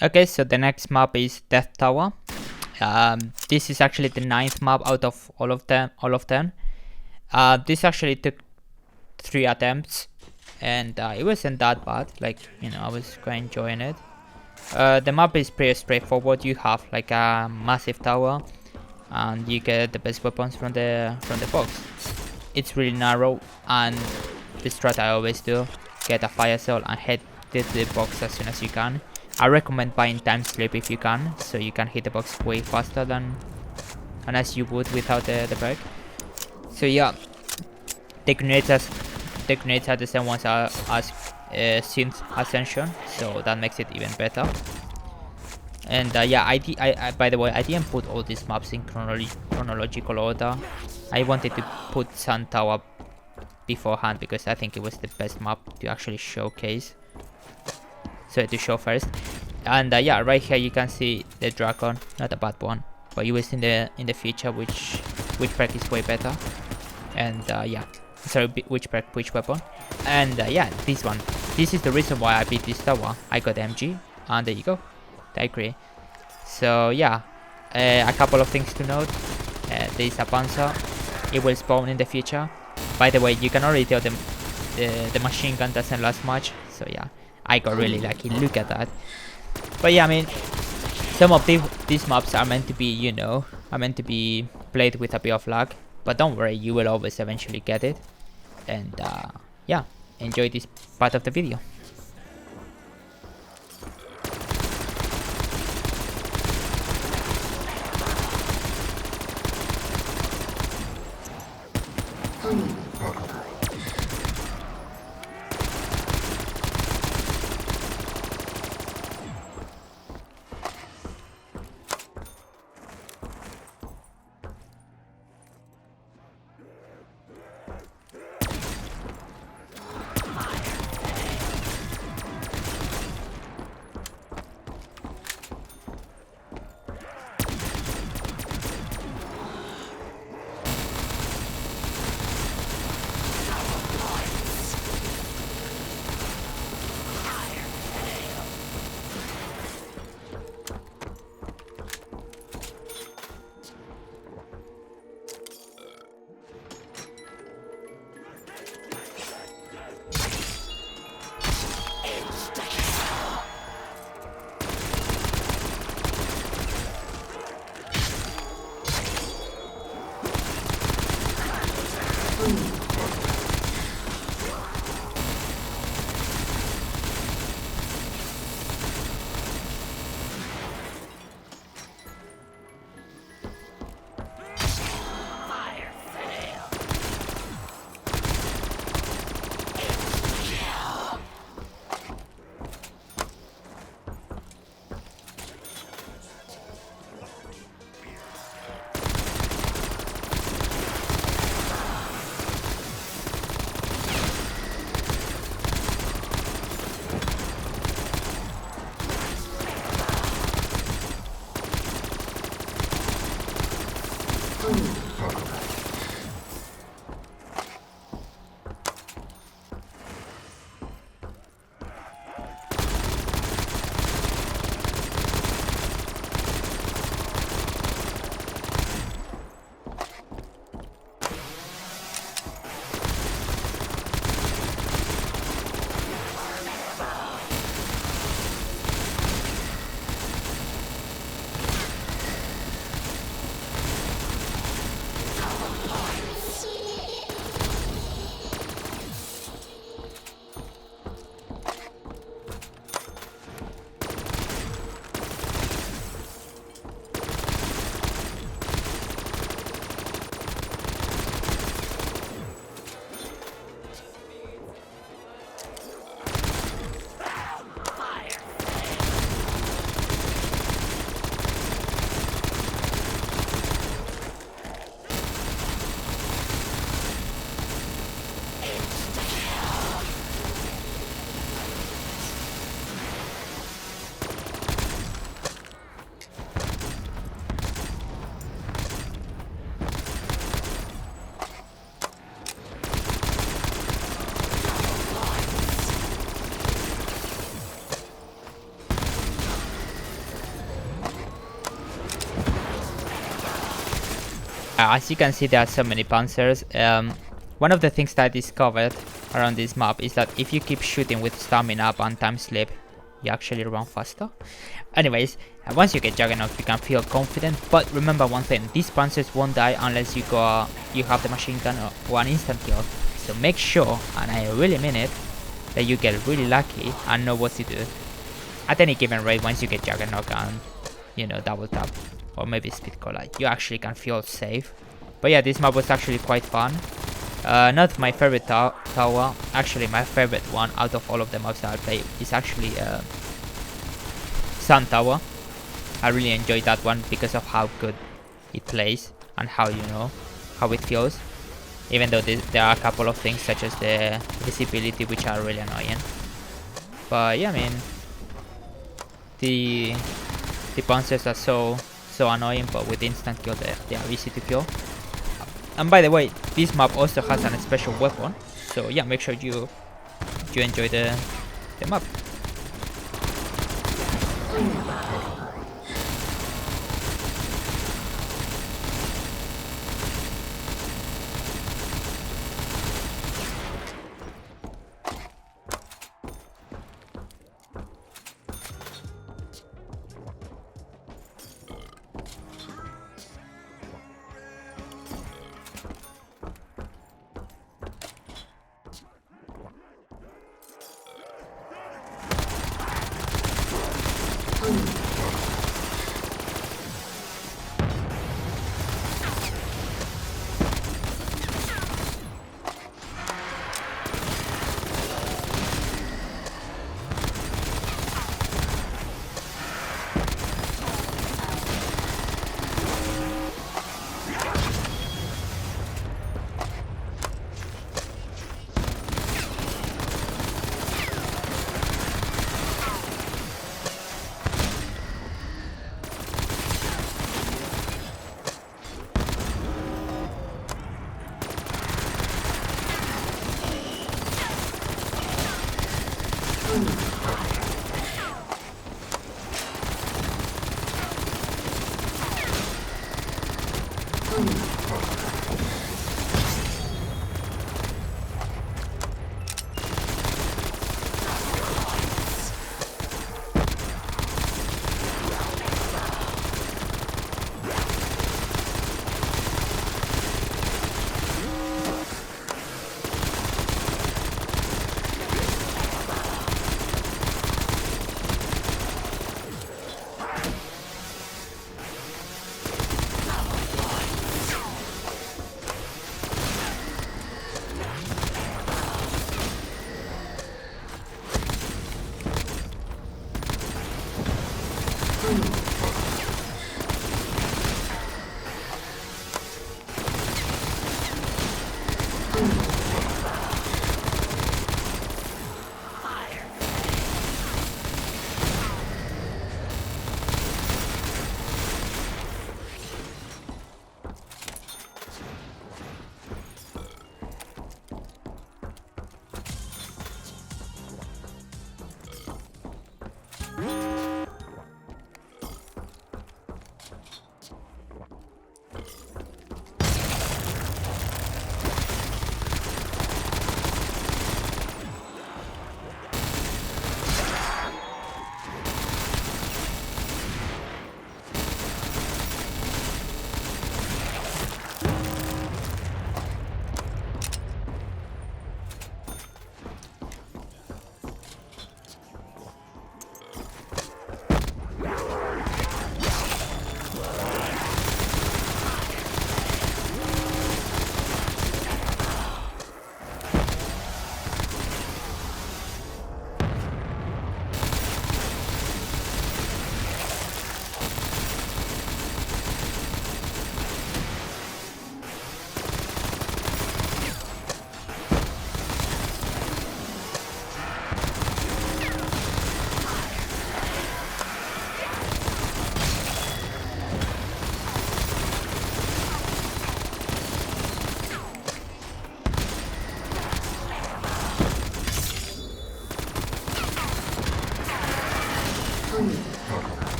Okay, so the next map is Death Tower. This is actually the 9th map out of all of them. This actually took 3 attempts, and it wasn't that bad. Like, you know, I was quite enjoying it. The map is pretty straightforward. You have like a massive tower, and you get the best weapons from the box. It's really narrow, and the strat I always do: get a fire cell and head to the box as soon as you can. I recommend buying time slip if you can, so you can hit the box way faster than as you would without the break. So yeah, the grenades are the same ones as Synth Ascension, so that makes it even better. And yeah, I by the way, I didn't put all these maps in chronological order. I wanted to put Sun Tower beforehand because I think it was the best map to actually showcase. So to show first. And yeah, right here you can see the dragon, not a bad one, but you will see in the future which perk is way better. And yeah, sorry, which perk, which weapon. And yeah, this one. This is the reason why I beat this tower. I got MG, and there you go. I agree. So yeah, a couple of things to note. There is a Panzer. It will spawn in the future. By the way, you can already tell the machine gun doesn't last much. So yeah, I got really lucky. Look at that. But yeah, I mean, some of these maps are meant to be, you know, played with a bit of luck. But don't worry, you will always eventually get it. And yeah, enjoy this part of the video. As you can see, there are so many Panzers. One of the things that I discovered around this map is that if you keep shooting with stamina up and time slip, you actually run faster. Anyways, once you get Juggernaut, you can feel confident. But remember one thing: these Panzers won't die unless you have the machine gun or an instant kill. So make sure, and I really mean it, that you get really lucky and know what to do at any given rate. Once you get Juggernaut and, you know, double tap or maybe speed collide, you actually can feel safe. But yeah, this map was actually quite fun. Not my favorite tower. Actually, my favorite one out of all of the maps that I play is actually Sun Tower. I really enjoyed that one because of how good it plays and how, you know, how it feels. Even though there are a couple of things such as the visibility which are really annoying. But yeah, I mean, the Panzers are so annoying, but with instant kill they are easy to kill. And by the way, this map also has a special weapon, so yeah, make sure you enjoy the map.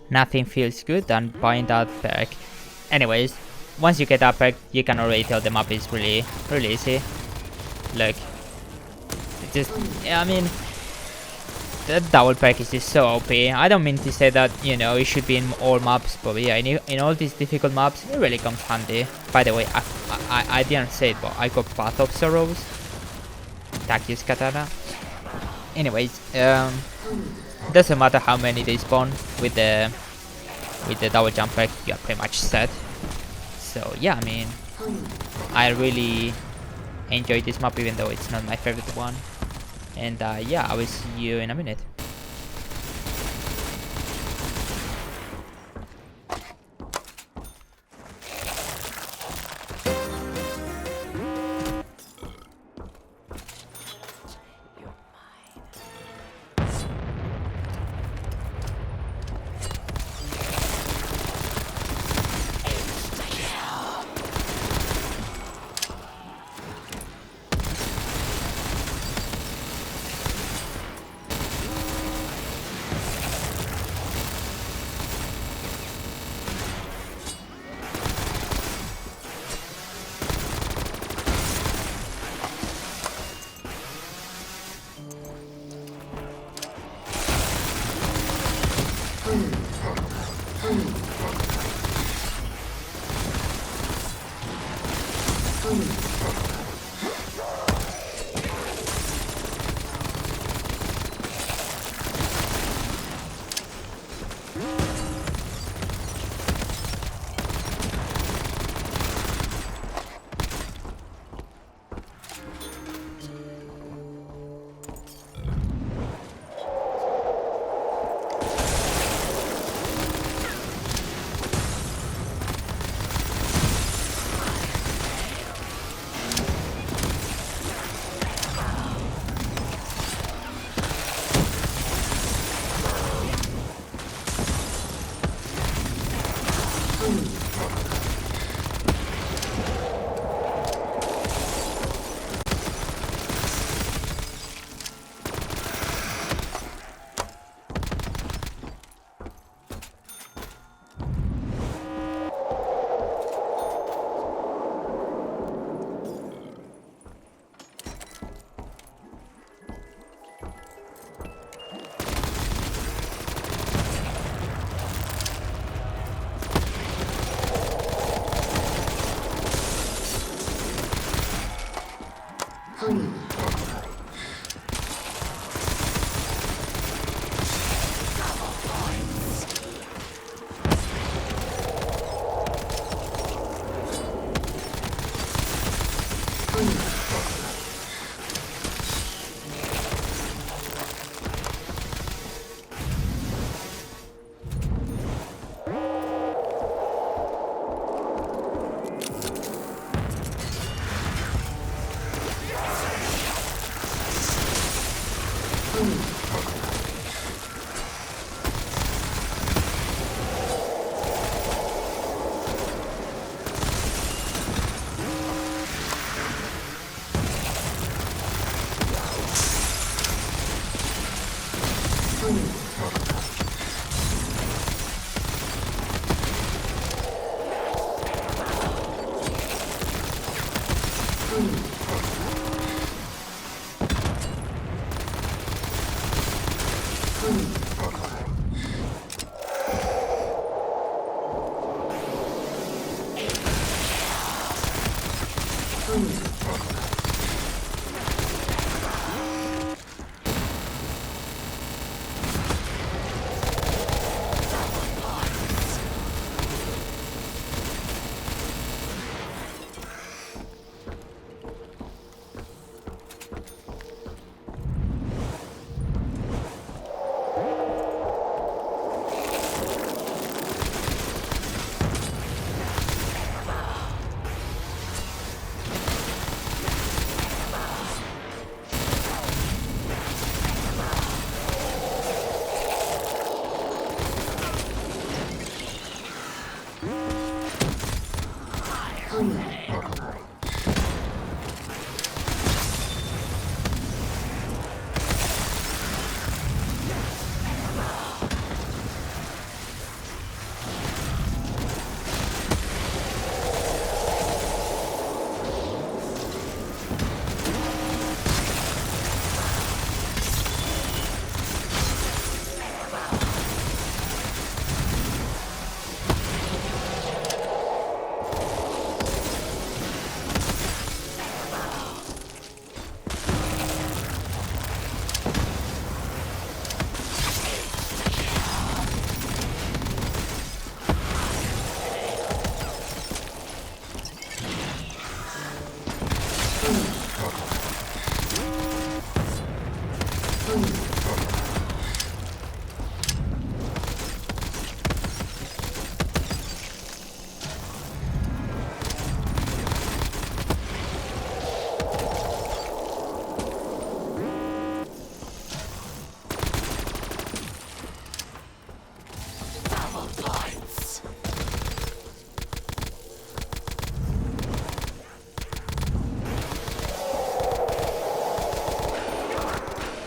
Nothing feels good than buying that perk. Anyways, once you get that perk, you can already tell the map is really easy. Look, it just, I mean, the double perk is just so OP. I don't mean to say that, you know, it should be in all maps, but yeah, in all these difficult maps, it really comes handy. By the way, I didn't say it, but I got Path of Sorrows, Taki's Katana. Anyways, doesn't matter how many they spawn with the double jump perk, you are pretty much set. So yeah, I mean, I really enjoy this map even though it's not my favorite one. And yeah, I will see you in a minute.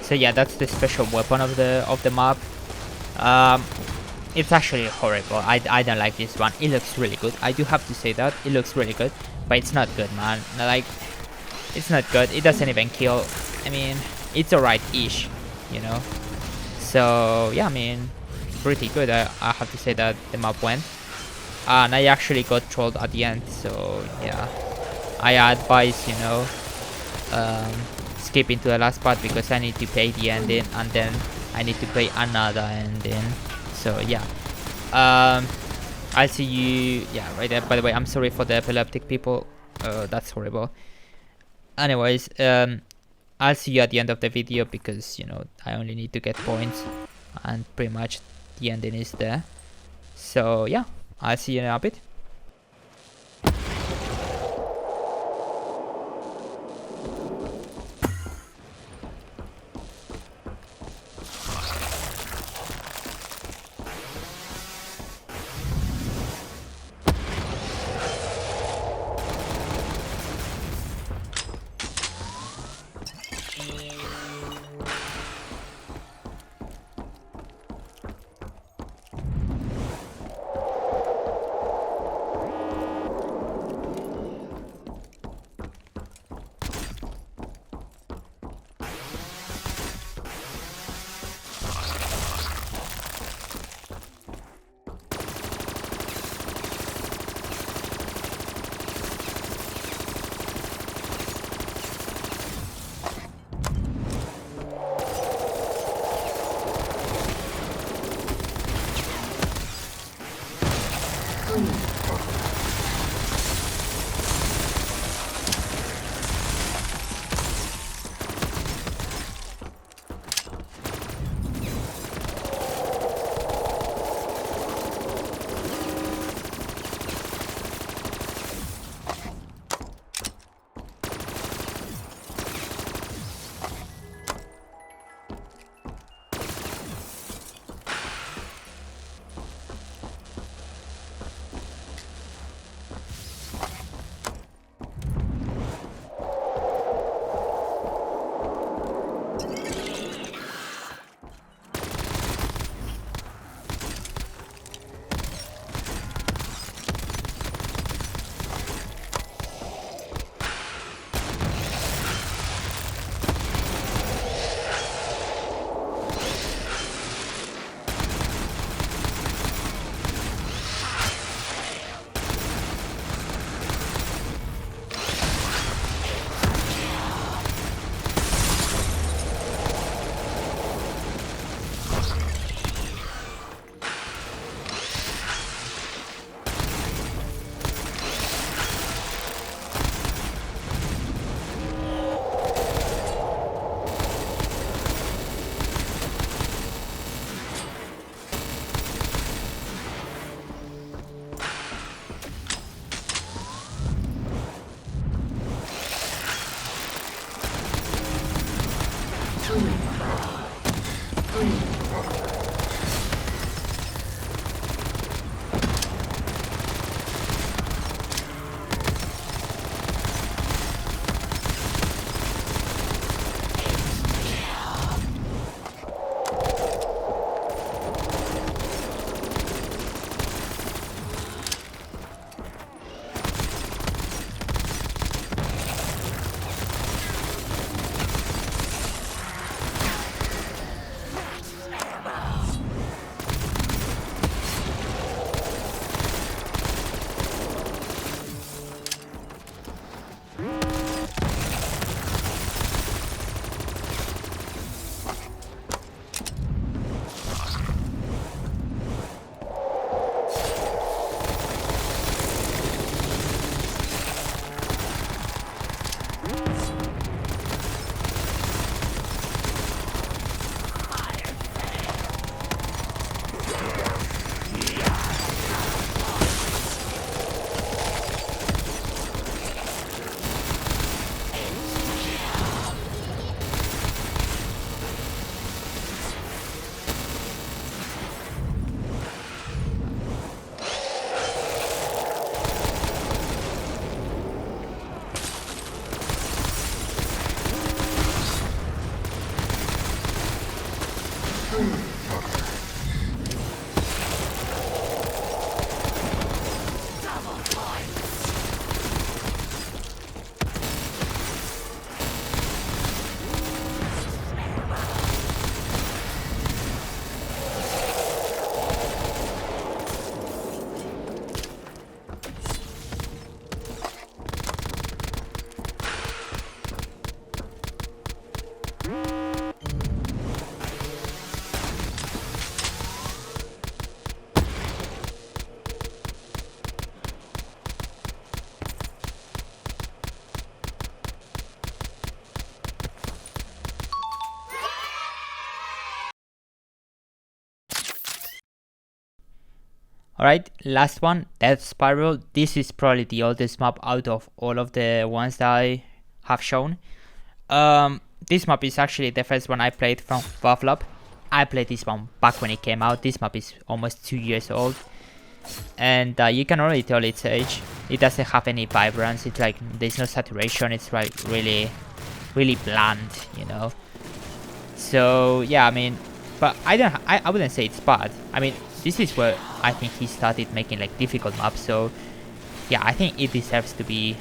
So yeah, that's the special weapon of the map. It's actually horrible. I don't like this one. It looks really good. I do have to say that it looks really good, but it's not good, man. Like, it's not good. It doesn't even kill. I mean, it's alright-ish, you know. So yeah, I mean, pretty good. I have to say that the map went, and I actually got trolled at the end. So yeah, I advise, you know, skip into the last part because I need to play the ending, and then I need to play another ending. So yeah, I'll see you, yeah, right there. By the way, I'm sorry for the epileptic people. That's horrible. Anyways, I'll see you at the end of the video because, you know, I only need to get points and pretty much the ending is there. So yeah, I'll see you in a bit. Alright, last one, Death Spiral. This is probably the oldest map out of all of the ones that I have shown. This map is actually the first one I played from Bufflop. I played this one back when it came out. This map is almost 2 years old. And you can already tell its age. It doesn't have any vibrance. It's like, there's no saturation. It's like really bland, you know. So yeah, I mean, but I wouldn't say it's bad. I mean, this is where I think he started making like difficult maps. So yeah, I think it deserves to be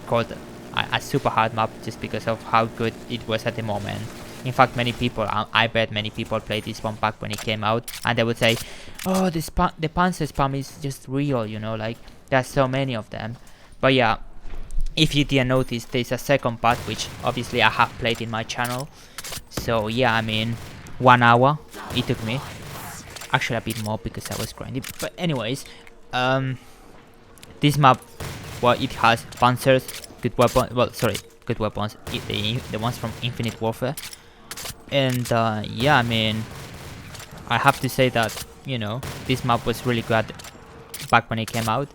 called a super hard map just because of how good it was at the moment. In fact, many people, I bet many people played this one back when it came out, and they would say, oh, the Panzer spam is just real, you know, like, there's so many of them. But yeah, if you didn't notice, there's a second part, which obviously I have played in my channel. So yeah, I mean, 1 hour it took me. Actually a bit more because I was grinding. But anyways, this map, well, it has Panzers, good weapons, well, sorry, good weapons, the ones from Infinite Warfare. And yeah, I mean, I have to say that, you know, this map was really good back when it came out.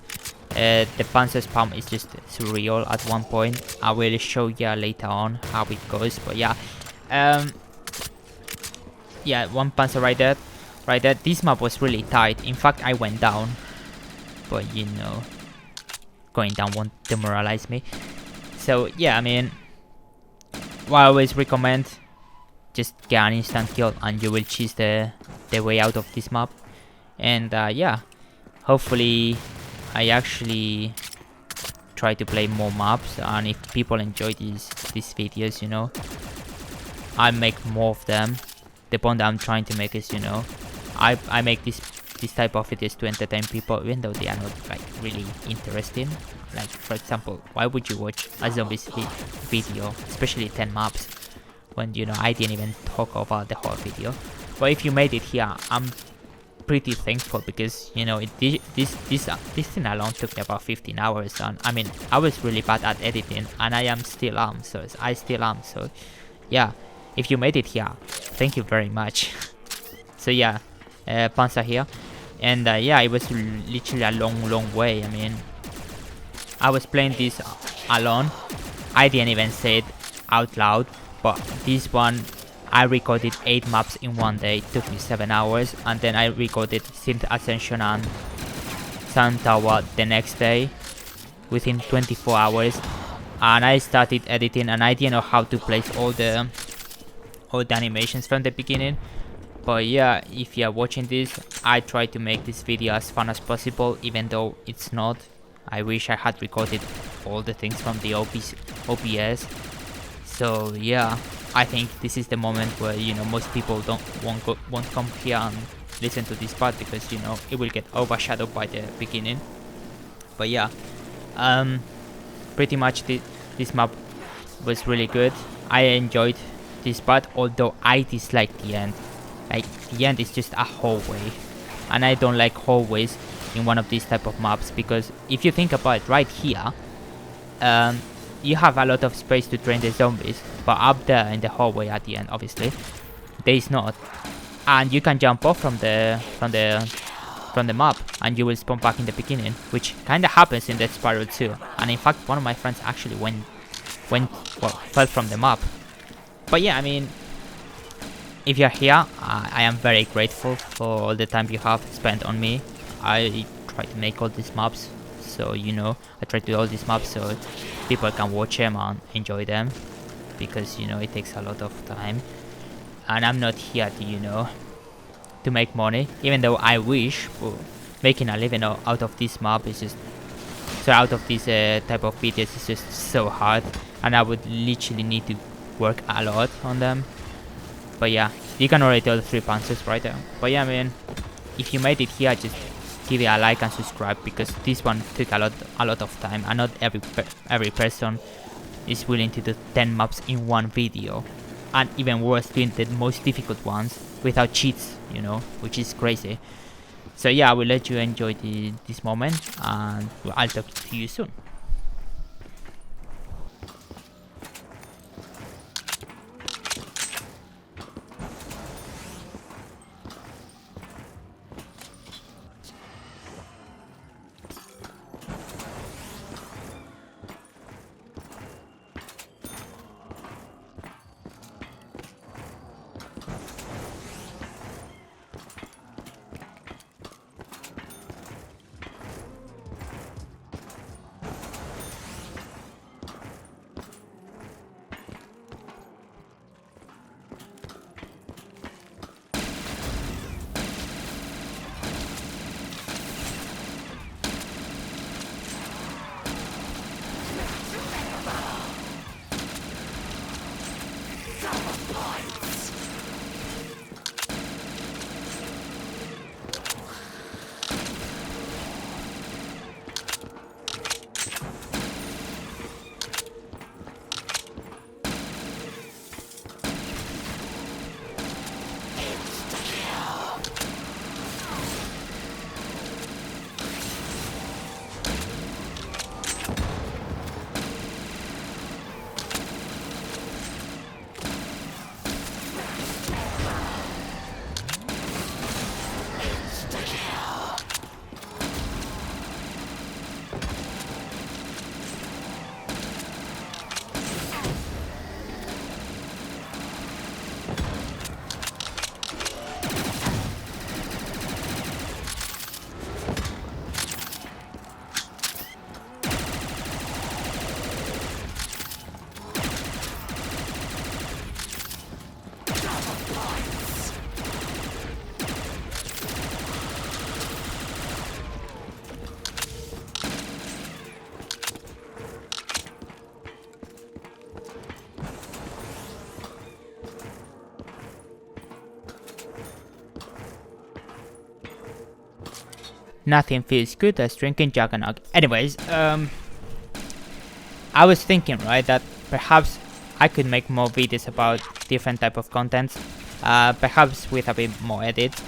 The Panzer spam is just surreal at one point. I will show you later on how it goes, but yeah. Yeah, one Panzer right there. Right there. This map was really tight. In fact, I went down. But you know, going down won't demoralize me. So yeah, I mean, what I always recommend, just get an instant kill and you will choose the way out of this map. And yeah, hopefully I actually try to play more maps, and if people enjoy these videos, you know, I'll make more of them. The point that I'm trying to make is, you know, I make this type of videos to entertain people, even though they are not like really interesting. Like for example, why would you watch a zombies video, especially 10 maps, when you know I didn't even talk about the whole video? But if you made it here, I'm pretty thankful, because you know this thing alone took me about 15 hours, and I mean I was really bad at editing, and I still am. So yeah, if you made it here, thank you very much. So yeah, Panzer here, and yeah, it was literally a long way. I mean, I was playing this alone. I didn't even say it out loud, but this one I recorded 8 maps in one day. It took me 7 hours, and then I recorded Synth, Ascension and Ziggy Tower the next day within 24 hours. And I started editing, and I didn't know how to place all the animations from the beginning. But yeah, if you are watching this, I try to make this video as fun as possible, even though it's not. I wish I had recorded all the things from the OBS. So yeah, I think this is the moment where, you know, most people won't come here and listen to this part, because you know it will get overshadowed by the beginning. But yeah, pretty much this map was really good. I enjoyed this part, although I dislike the end. Like, the end is just a hallway, and I don't like hallways in one of these type of maps, because if you think about it, right here, you have a lot of space to train the zombies, but up there in the hallway at the end, obviously, there is not, and you can jump off from the map, and you will spawn back in the beginning, which kind of happens in Death Spiral too. And in fact, one of my friends actually fell from the map. But yeah, I mean, if you're here, I am very grateful for all the time you have spent on me. I try to make all these maps, so you know, I try to do all these maps so people can watch them and enjoy them, because you know it takes a lot of time, and I'm not here to, you know, to make money, even though I wish. But making a living out of this map is just, so out of this type of videos is just so hard, and I would literally need to work a lot on them. But yeah, you can already tell the 3 Panzers right there. But yeah, I mean, if you made it here, just give it a like and subscribe, because this one took a lot of time, and not every person is willing to do 10 maps in one video, and even worse, doing the most difficult ones without cheats, you know, which is crazy. So yeah, I will let you enjoy this moment, and I'll talk to you soon. Nothing feels good as drinking Juggernog. Anyways, I was thinking, right, that perhaps I could make more videos about different type of contents, perhaps with a bit more edits.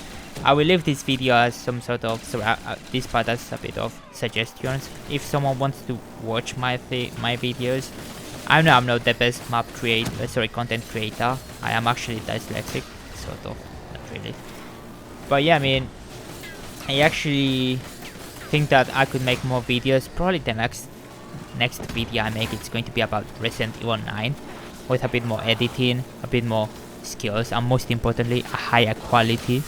I will leave this video as some sort of, this part as a bit of suggestions. If someone wants to watch my videos, I know I'm not the best content creator. I am actually dyslexic, sort of, not really. But yeah, I mean, I actually think that I could make more videos. Probably the next video I make, it's going to be about Resident Evil 9 with a bit more editing, a bit more skills, and most importantly, a higher quality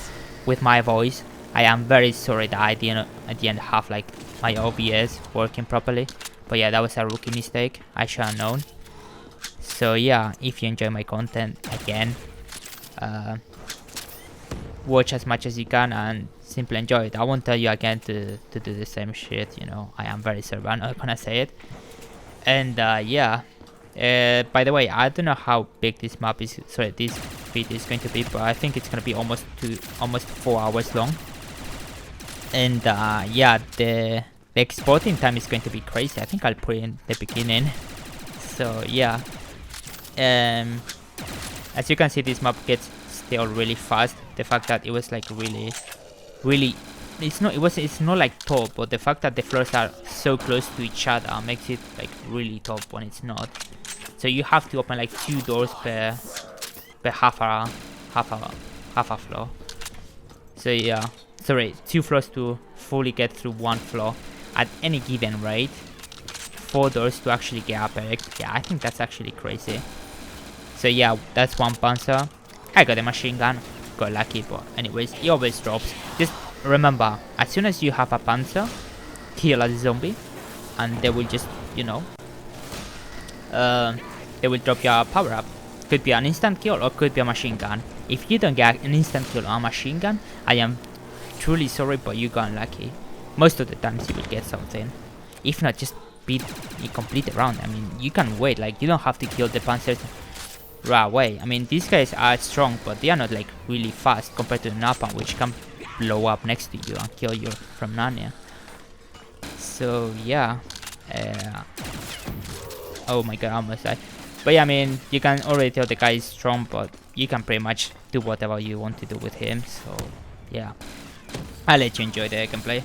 with my voice. I am very sorry that I didn't at the end have like my OBS working properly, but yeah, that was a rookie mistake. I should have known. So yeah, if you enjoy my content, again, watch as much as you can and simply enjoy it. I won't tell you again to do the same shit, you know. I am very sorry, I'm not gonna say it. And yeah, by the way, I don't know how big this map is, this video is going to be, but I think it's gonna be almost 4 hours long. And yeah, the exporting time is going to be crazy. I think I'll put it in the beginning. So yeah, as you can see, this map gets stale really fast. The fact that it was like really, it's not like top, but the fact that the floors are so close to each other makes it like really top when it's not. So you have to open like 2 doors per half a floor. So yeah, sorry, 2 floors to fully get through 1 floor at any given rate. 4 doors to actually get up. Yeah, I think that's actually crazy. So yeah, that's 1 Panzer. I got a machine gun. Got lucky, but anyways, it always drops. Just remember, as soon as you have a Panzer, kill a zombie, and they will just, you know, they will drop your power up. Could be an instant kill or could be a machine gun. If you don't get an instant kill or a machine gun, I am truly sorry, but you got unlucky. Most of the times you will get something. If not, just beat a complete round. I mean, you can wait. Like, you don't have to kill the Panzers right away. I mean, these guys are strong, but they are not like really fast compared to the Napalm, which can blow up next to you and kill you from Narnia. So yeah, oh my god, I almost died. But yeah, I mean, you can already tell the guy is strong, but you can pretty much do whatever you want to do with him. So yeah, I'll let you enjoy the gameplay.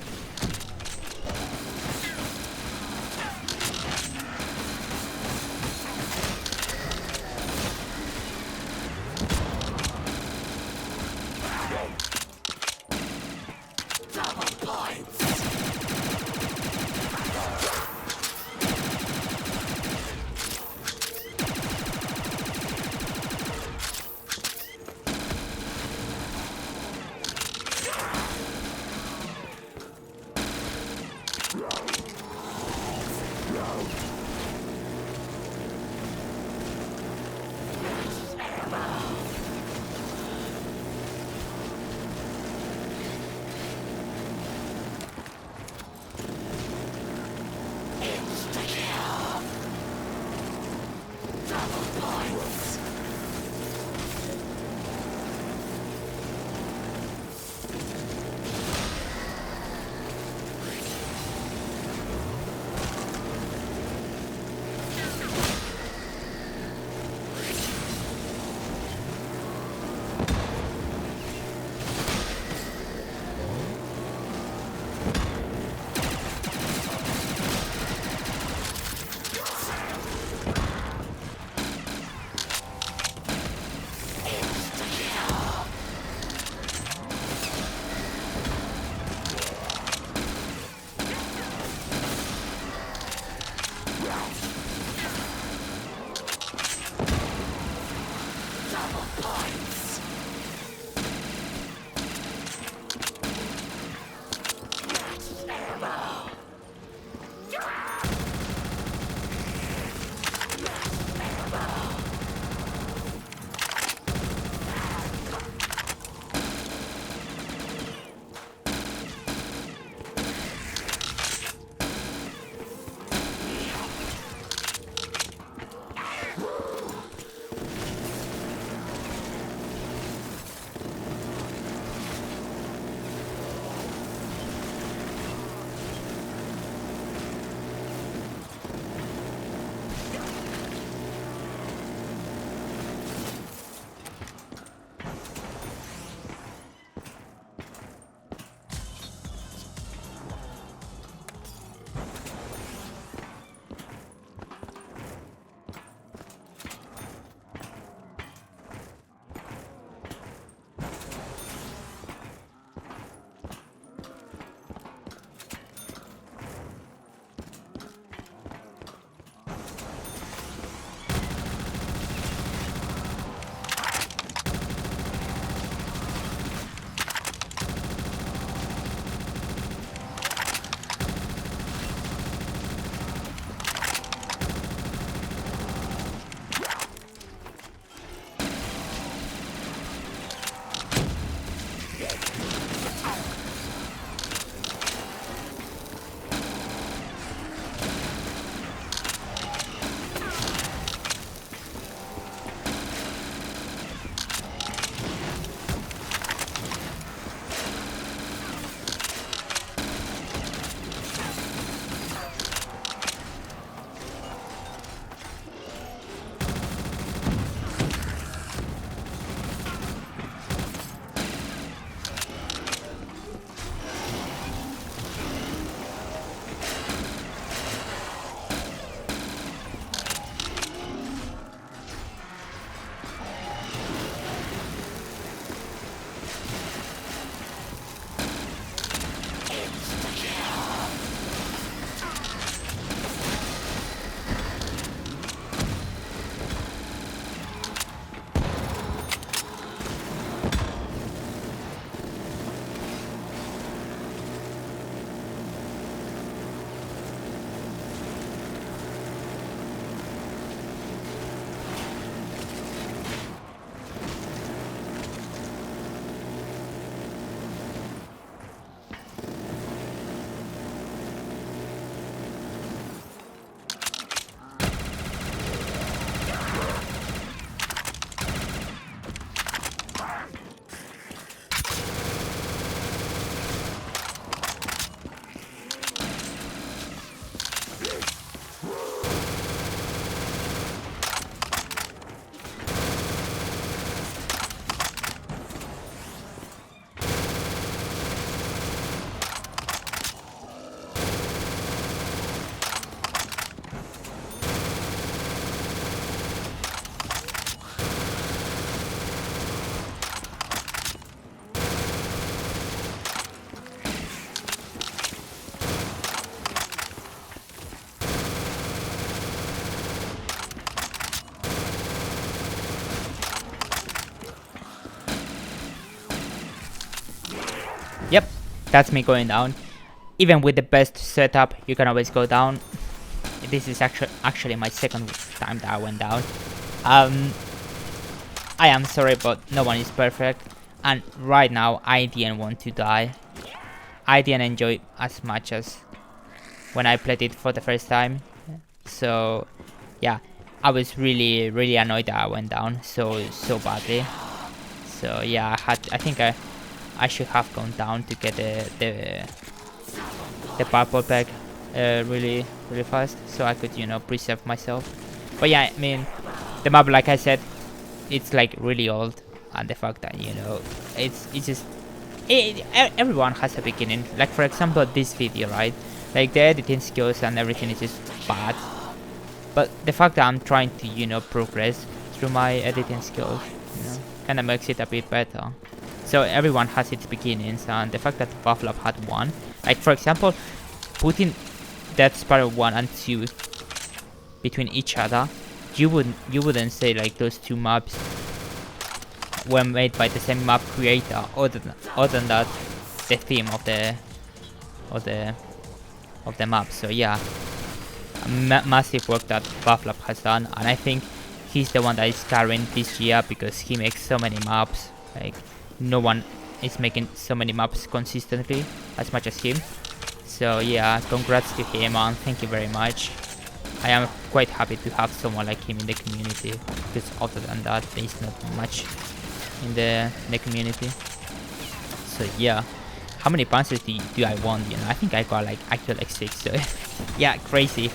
That's me going down. Even with the best setup, you can always go down. This is actually my second time that I went down. I am sorry, but no one is perfect. And right now, I didn't want to die. I didn't enjoy as much as when I played it for the first time. So, yeah, I was really annoyed that I went down so badly. So yeah, I think I should have gone down to get the purple pack really fast, so I could, you know, preserve myself. But yeah, I mean, the map, like I said, it's like really old, and the fact that, you know, it's just everyone has a beginning. Like for example, this video, right? Like the editing skills and everything is just bad, but the fact that I'm trying to, you know, progress through my editing skills, you know, kind of makes it a bit better. So everyone has its beginnings, and the fact that Buffalo had one, like for example, putting Death Spiral 1 and 2 between each other, you wouldn't say like those two maps were made by the same map creator, other than that, the theme of the map. So yeah, massive work that Buffalo has done, and I think he's the one that is carrying this year because he makes so many maps. Like no one is making so many maps consistently as much as him. So yeah, congrats to him, and thank you very much. I am quite happy to have someone like him in the community, because other than that, there's not much in the community. So yeah, how many Panzers do I want? You know, I think I got like, I killed like 6. So yeah, crazy.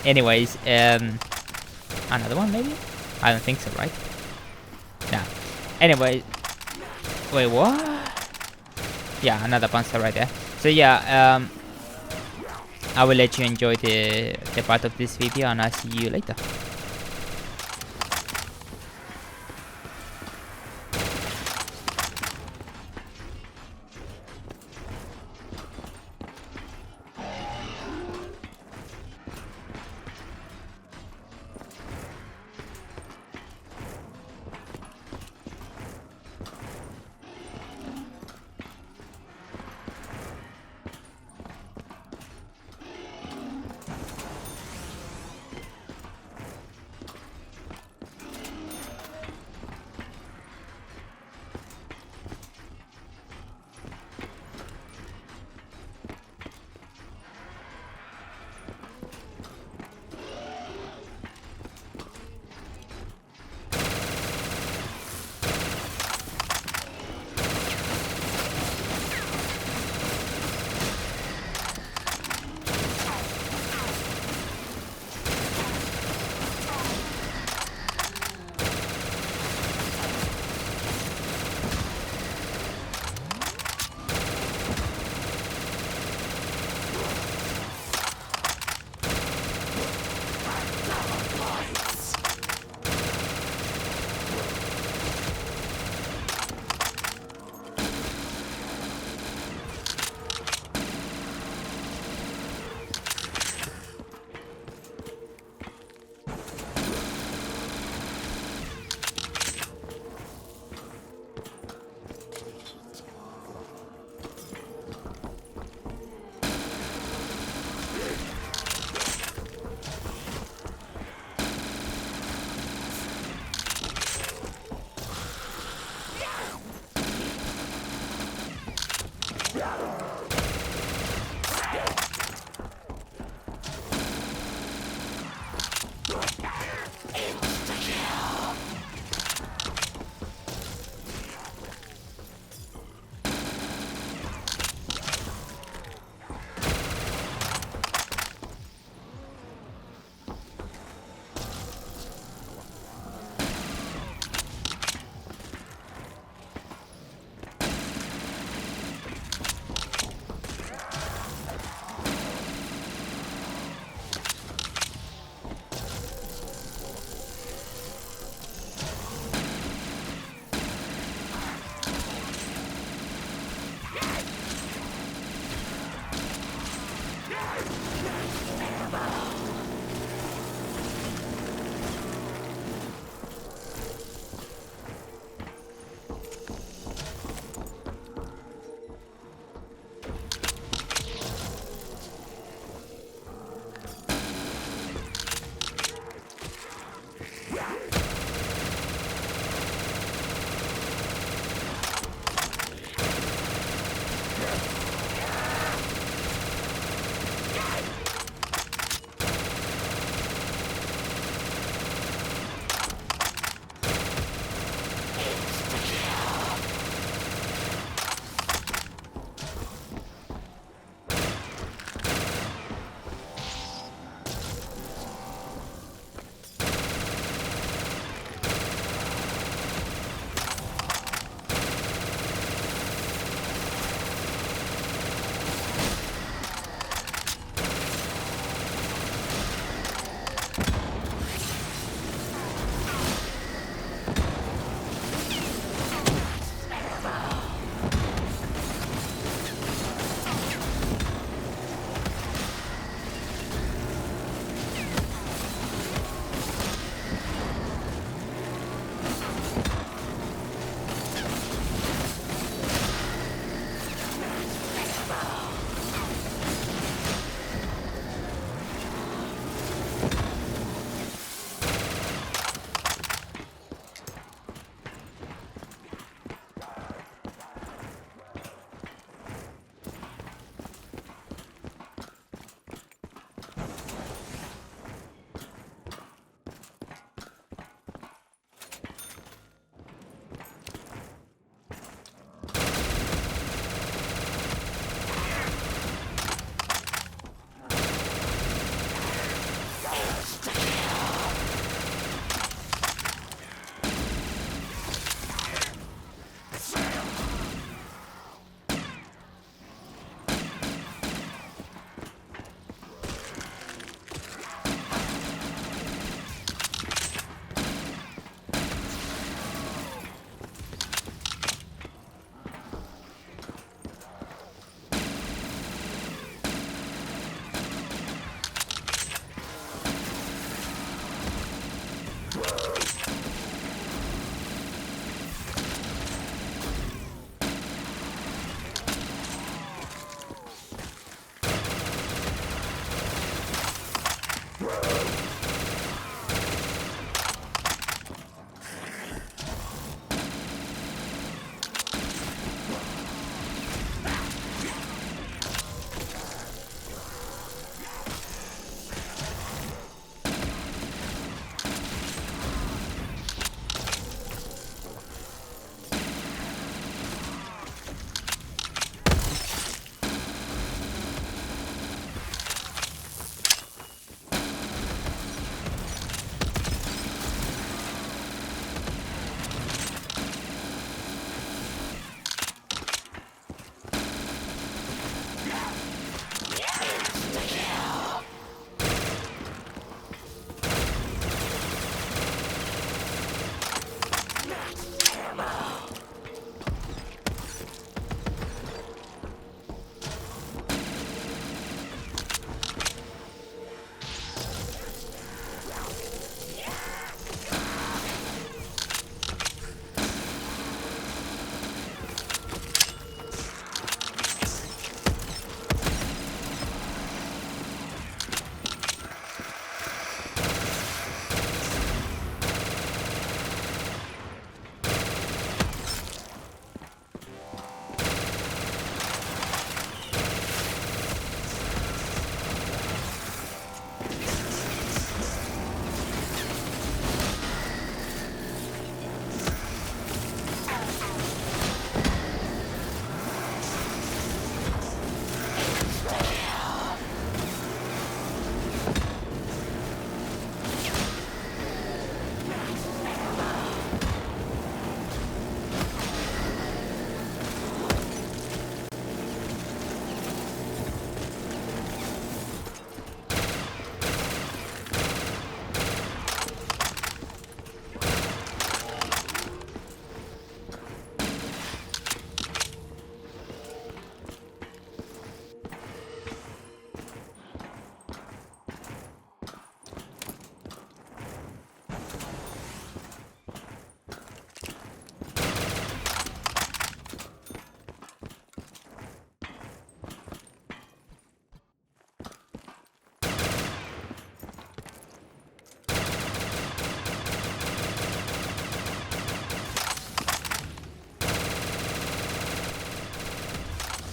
Anyways, another one maybe? I don't think so, right? Nah. Anyway, wait, what? Yeah, another Panzer right there. So yeah, I will let you enjoy the part of this video, and I'll see you later.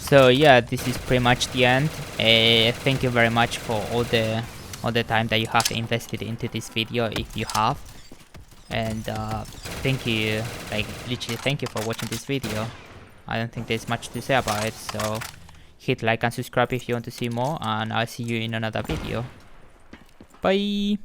So yeah, this is pretty much the end. Thank you very much for all the time that you have invested into this video, if you have. And thank you, like literally thank you for watching this video. I don't think there's much to say about it, so hit like and subscribe if you want to see more, and I'll see you in another video. Bye.